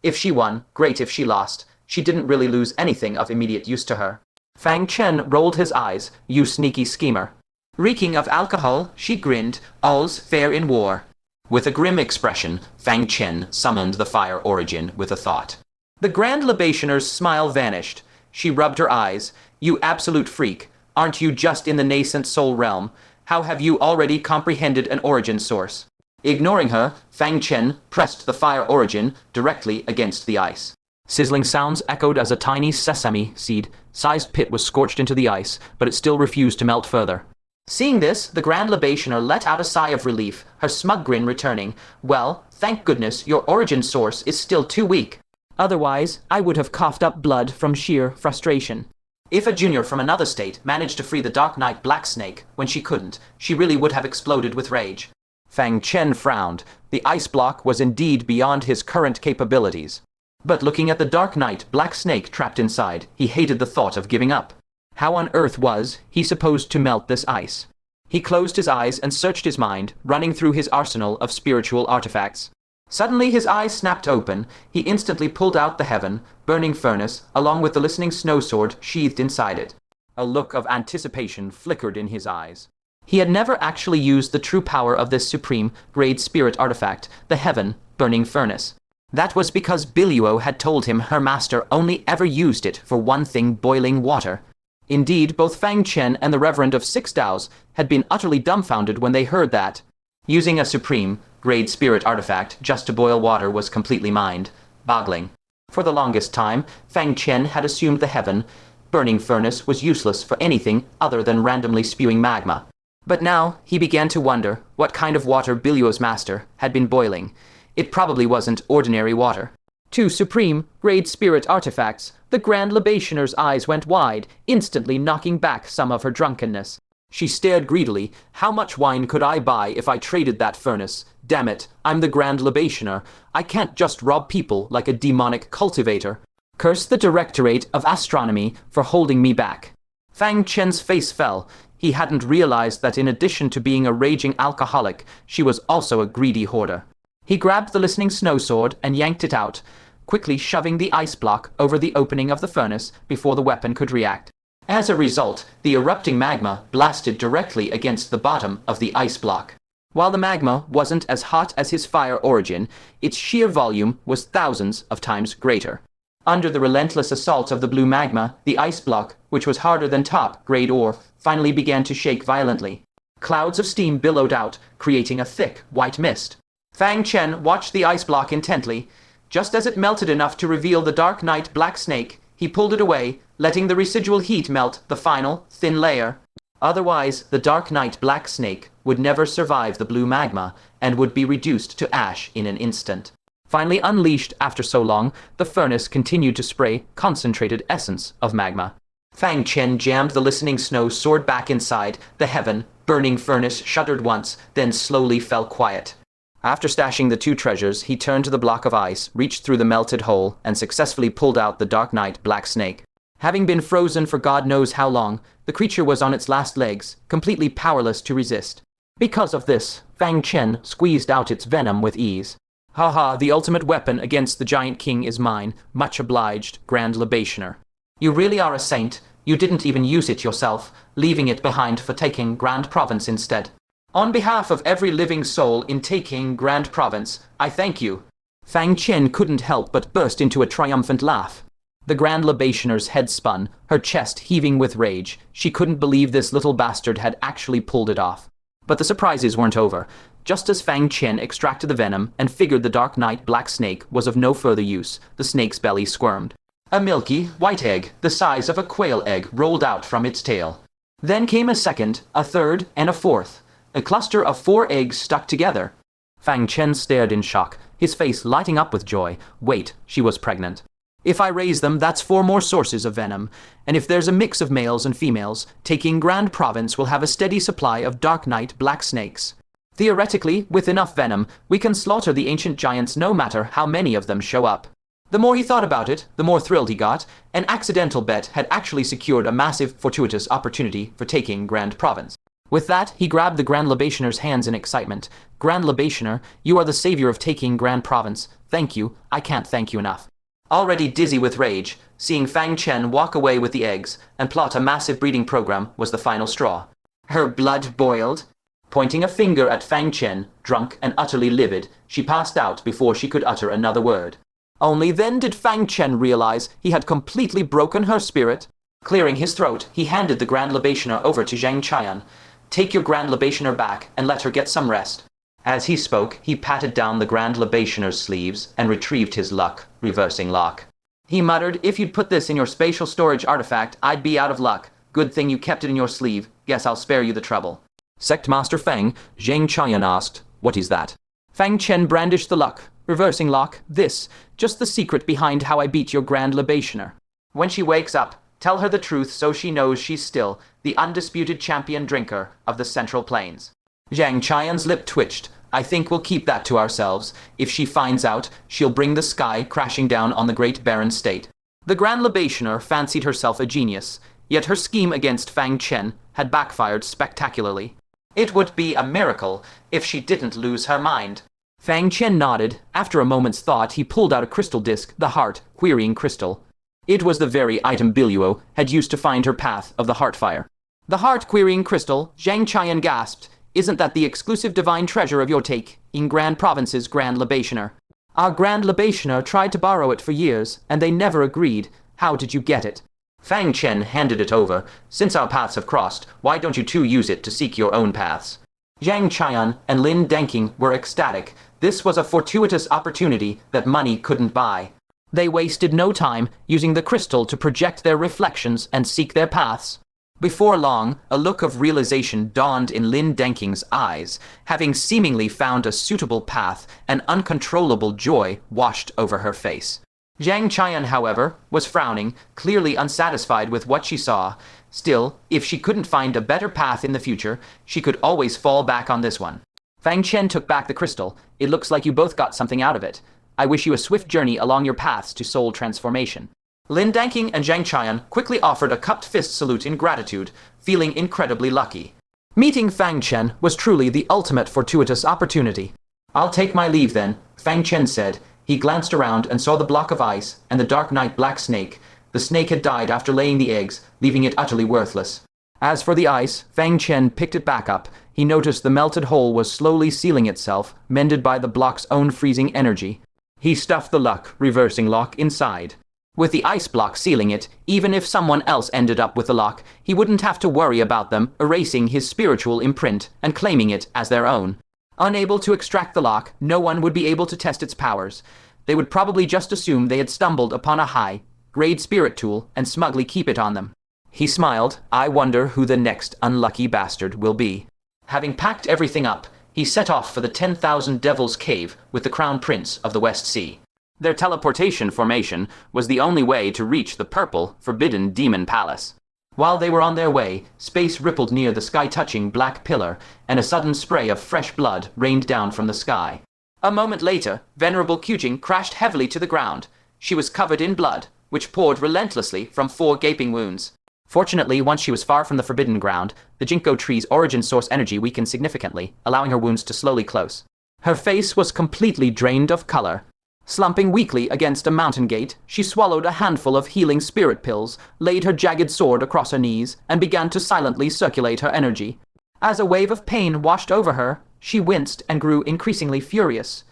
If she won, great. If she lost, she didn't really lose anything of immediate use to her. Fang Chen rolled his eyes. You sneaky schemer. Reeking of alcohol, she grinned. All's fair in war. With a grim expression, Fang Chen summoned the fire origin with a thought. The Grand Libationer's smile vanished. She rubbed her eyes. You absolute freak. Aren't you just in the nascent soul realm? How have you already comprehended an origin source? Ignoring her, Fang Chen pressed the fire origin directly against the ice. Sizzling sounds echoed as a tiny sesame seed-sized pit was scorched into the ice, but it still refused to melt further. Seeing this, the Grand Libationer let out a sigh of relief, her smug grin returning. Well, thank goodness your origin source is still too weak. Otherwise, I would have coughed up blood from sheer frustration. If a junior from another state managed to free the Dark Knight Black Snake when she couldn't, she really would have exploded with rage. Fang Chen frowned. The ice block was indeed beyond his current capabilities. But looking at the Dark Knight Black Snake trapped inside, he hated the thought of giving up. How on earth was he supposed to melt this ice? He closed his eyes and searched his mind, running through his arsenal of spiritual artifacts. Suddenly his eyes snapped open. He instantly pulled out the Heaven, burning furnace, along with the listening snow sword sheathed inside it. A look of anticipation flickered in his eyes. He had never actually used the true power of this supreme grade spirit artifact, the Heaven, burning furnace. That was because Biluo had told him her master only ever used it for one thing: boiling water. Indeed, both Fang Chen and the Reverend of Six Daos had been utterly dumbfounded when they heard that. Using a supreme grade spirit artifact just to boil water was completely mind-boggling. For the longest time, Fang Chen had assumed the Heaven burning furnace was useless for anything other than randomly spewing magma. But now he began to wonder what kind of water Biluo's master had been boiling. It probably wasn't ordinary water. Two supreme grade spirit artifacts. The Grand Libationer's eyes went wide, instantly knocking back some of her drunkenness. She stared greedily. How much wine could I buy if I traded that furnace? Damn it, I'm the Grand Libationer. I can't just rob people like a demonic cultivator. Curse the Directorate of Astronomy for holding me back. Fang Chen's face fell. He hadn't realized that in addition to being a raging alcoholic, she was also a greedy hoarder. He grabbed the listening snow sword and yanked it out, quickly shoving the ice block over the opening of the furnace before the weapon could react. As a result, the erupting magma blasted directly against the bottom of the ice block. While the magma wasn't as hot as his fire origin, its sheer volume was thousands of times greater. Under the relentless assault of the blue magma, the ice block, which was harder than top-grade ore, finally began to shake violently. Clouds of steam billowed out, creating a thick, white mist. Fang Chen watched the ice block intently. Just as it melted enough to reveal the Dark Knight Black Snake, he pulled it away, letting the residual heat melt the final, thin layer. Otherwise, the Dark Knight Black Snake would never survive the blue magma and would be reduced to ash in an instant. Finally unleashed after so long, the furnace continued to spray concentrated essence of magma. Fang Chen jammed the listening snow sword back inside. The Heaven burning furnace shuddered once, then slowly fell quiet. After stashing the two treasures, he turned to the block of ice, reached through the melted hole, and successfully pulled out the Dark Knight Black Snake. Having been frozen for God knows how long, the creature was on its last legs, completely powerless to resist. Because of this, Fang Chen squeezed out its venom with ease. "Haha, the ultimate weapon against the Giant King is mine. Much obliged, Grand Libationer." "You really are a saint. You didn't even use it yourself, leaving it behind for taking Grand Province instead. On behalf of every living soul in taking Grand Province, I thank you." Fang Chen couldn't help but burst into a triumphant laugh. The Grand Libationer's head spun, her chest heaving with rage. She couldn't believe this little bastard had actually pulled it off. But the surprises weren't over. Just as Fang Chen extracted the venom and figured the Dark Knight Black Snake was of no further use, the snake's belly squirmed. A milky, white egg, the size of a quail egg, rolled out from its tail. Then came a second, a third, and a fourth. A cluster of 4 eggs stuck together. Fang Chen stared in shock, his face lighting up with joy. Wait, she was pregnant. If I raise them, that's 4 more sources of venom. And if there's a mix of males and females, taking Grand Province will have a steady supply of Dark Knight Black Snakes. Theoretically, with enough venom, we can slaughter the ancient giants no matter how many of them show up. The more he thought about it, the more thrilled he got. An accidental bet had actually secured a massive, fortuitous opportunity for taking Grand Province. With that, he grabbed the Grand Libationer's hands in excitement. "Grand Libationer, you are the savior of taking Grand Province. Thank you. I can't thank you enough." Already dizzy with rage, seeing Fang Chen walk away with the eggs and plot a massive breeding program was the final straw. Her blood boiled. Pointing a finger at Fang Chen, drunk and utterly livid, she passed out before she could utter another word. Only then did Fang Chen realize he had completely broken her spirit. Clearing his throat, he handed the Grand Libationer over to Zhang Qian. "Take your Grand Libationer back and let her get some rest." As he spoke, he patted down the Grand Libationer's sleeves and retrieved his luck, reversing lock. He muttered, "If you'd put this in your spatial storage artifact, I'd be out of luck. Good thing you kept it in your sleeve. Guess I'll spare you the trouble." Sect Master Fang, Zhang Qian asked, "What is that?" Fang Chen brandished the luck. "Reversing lock. This. Just the secret behind how I beat your Grand Libationer. When she wakes up, tell her the truth so she knows she's still the undisputed champion drinker of the Central Plains." Zhang Qian's lip twitched. "I think we'll keep that to ourselves. If she finds out, she'll bring the sky crashing down on the Great Barren State." The Grand Libationer fancied herself a genius, yet her scheme against Fang Chen had backfired spectacularly. It would be a miracle if she didn't lose her mind. Fang Chen nodded. After a moment's thought, he pulled out a crystal disc, the heart, querying crystal. It was the very item Biluo had used to find her path of the Heartfire. "The heart-querying crystal," Zhang Qian gasped. "Isn't that the exclusive divine treasure of your take in Grand Province's Grand Libationer? Our Grand Libationer tried to borrow it for years, and they never agreed. How did you get it?" Fang Chen handed it over. "Since our paths have crossed, why don't you two use it to seek your own paths?" Zhang Qian and Lin Danking were ecstatic. This was a fortuitous opportunity that money couldn't buy. They wasted no time using the crystal to project their reflections and seek their paths. Before long, a look of realization dawned in Lin Danking's eyes. Having seemingly found a suitable path, an uncontrollable joy washed over her face. Zhang Qian, however, was frowning, clearly unsatisfied with what she saw. Still, if she couldn't find a better path in the future, she could always fall back on this one. Fang Chen took back the crystal. "It looks like you both got something out of it. I wish you a swift journey along your paths to soul transformation." Lin Danking and Zhang Qian quickly offered a cupped fist salute in gratitude, feeling incredibly lucky. Meeting Fang Chen was truly the ultimate fortuitous opportunity. "I'll take my leave then," Fang Chen said. He glanced around and saw the block of ice and the dark night black snake. The snake had died after laying the eggs, leaving it utterly worthless. As for the ice, Fang Chen picked it back up. He noticed the melted hole was slowly sealing itself, mended by the block's own freezing energy. He stuffed the luck, reversing lock, inside. With the ice block sealing it, even if someone else ended up with the lock, he wouldn't have to worry about them erasing his spiritual imprint and claiming it as their own. Unable to extract the lock, no one would be able to test its powers. They would probably just assume they had stumbled upon a high-grade spirit tool and smugly keep it on them. He smiled. "I wonder who the next unlucky bastard will be." Having packed everything up, he set off for the 10,000 Devils Cave with the Crown Prince of the West Sea. Their teleportation formation was the only way to reach the purple, forbidden demon palace. While they were on their way, space rippled near the sky-touching black pillar, and a sudden spray of fresh blood rained down from the sky. A moment later, Venerable Wutong crashed heavily to the ground. She was covered in blood, which poured relentlessly from 4 gaping wounds. Fortunately, once she was far from the forbidden ground, the ginkgo tree's origin source energy weakened significantly, allowing her wounds to slowly close. Her face was completely drained of color. Slumping weakly against a mountain gate, she swallowed a handful of healing spirit pills, laid her jagged sword across her knees, and began to silently circulate her energy. As a wave of pain washed over her, she winced and grew increasingly furious.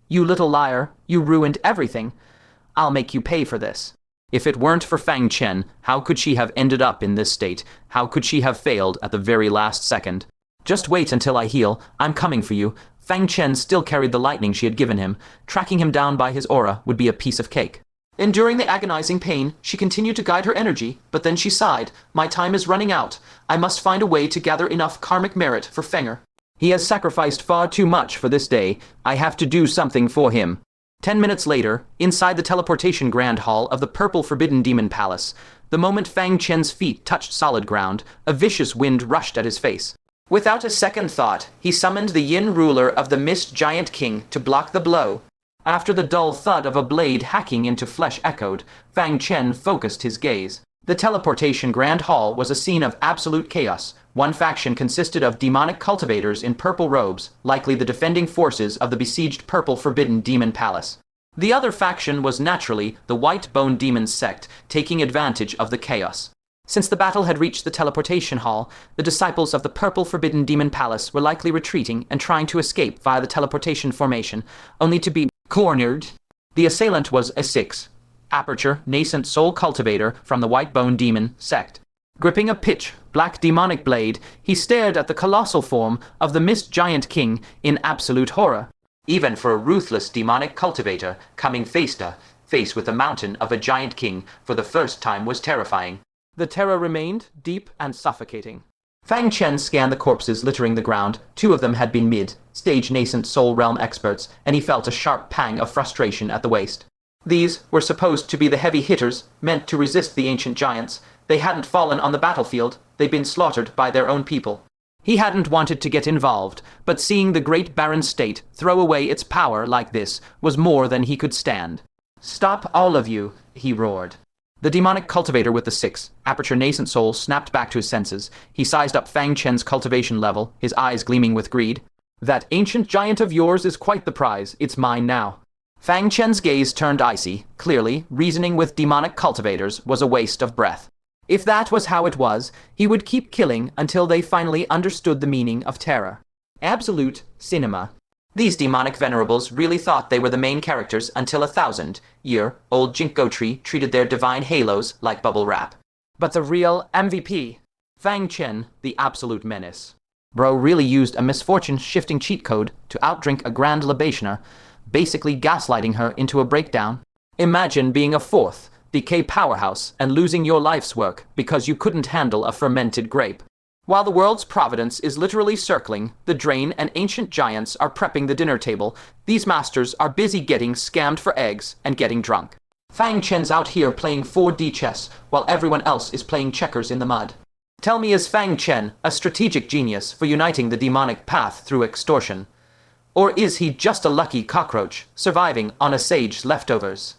"You little liar, you ruined everything. I'll make you pay for this." If it weren't for Fang Chen, how could she have ended up in this state? How could she have failed at the very last second? "Just wait until I heal. I'm coming for you." Fang Chen still carried the lightning she had given him. Tracking him down by his aura would be a piece of cake. Enduring the agonizing pain, she continued to guide her energy, but then she sighed. "My time is running out. I must find a way to gather enough karmic merit for Fenger. He has sacrificed far too much for this day. I have to do something for him." 10 minutes later, inside the teleportation grand hall of the purple forbidden demon palace, the moment Fang Chen's feet touched solid ground, a vicious wind rushed at his face. Without a second thought, he summoned the yin ruler of the Mist Giant King to block the blow. After the dull thud of a blade hacking into flesh echoed, Fang Chen focused his gaze. The teleportation grand hall was a scene of absolute chaos. One faction consisted of demonic cultivators in purple robes, likely the defending forces of the besieged purple forbidden demon palace. The other faction was naturally the white bone demon sect, taking advantage of the chaos. Since the battle had reached the teleportation hall, the disciples of the purple forbidden demon palace were likely retreating and trying to escape via the teleportation formation, only to be cornered. The assailant was a 6 aperture nascent soul cultivator from the white bone demon sect. Gripping a pitch black demonic blade, he stared at the colossal form of the Mist Giant King in absolute horror. Even for a ruthless demonic cultivator coming face to face with a mountain of a giant king for the first time was terrifying. The terror remained, deep and suffocating. Fang Chen scanned the corpses littering the ground. 2 of them had been mid-stage nascent soul realm experts, and he felt a sharp pang of frustration at the waist. These were supposed to be the heavy hitters, meant to resist the ancient giants. They hadn't fallen on the battlefield, they'd been slaughtered by their own people. He hadn't wanted to get involved, but seeing the great barren state throw away its power like this was more than he could stand. "Stop, all of you," he roared. The demonic cultivator with the 6 aperture nascent soul snapped back to his senses. He sized up Fang Chen's cultivation level, his eyes gleaming with greed. "That ancient giant of yours is quite the prize. It's mine now." Fang Chen's gaze turned icy. Clearly, reasoning with demonic cultivators was a waste of breath. If that was how it was, he would keep killing until they finally understood the meaning of terror. Absolute cinema. These demonic venerables really thought they were the main characters until 1,000-year-old Ginkgo tree treated their divine halos like bubble wrap. But the real MVP, Fang Chen, the absolute menace. Bro really used a misfortune-shifting cheat code to outdrink a Grand Libationer, basically gaslighting her into a breakdown. Imagine being a 4th decay powerhouse and losing your life's work because you couldn't handle a fermented grape. While the world's providence is literally circling, the drain and ancient giants are prepping the dinner table, these masters are busy getting scammed for eggs and getting drunk. Fang Chen's out here playing 4D chess while everyone else is playing checkers in the mud. Tell me, is Fang Chen a strategic genius for uniting the demonic path through extortion? Or is he just a lucky cockroach surviving on a sage's leftovers?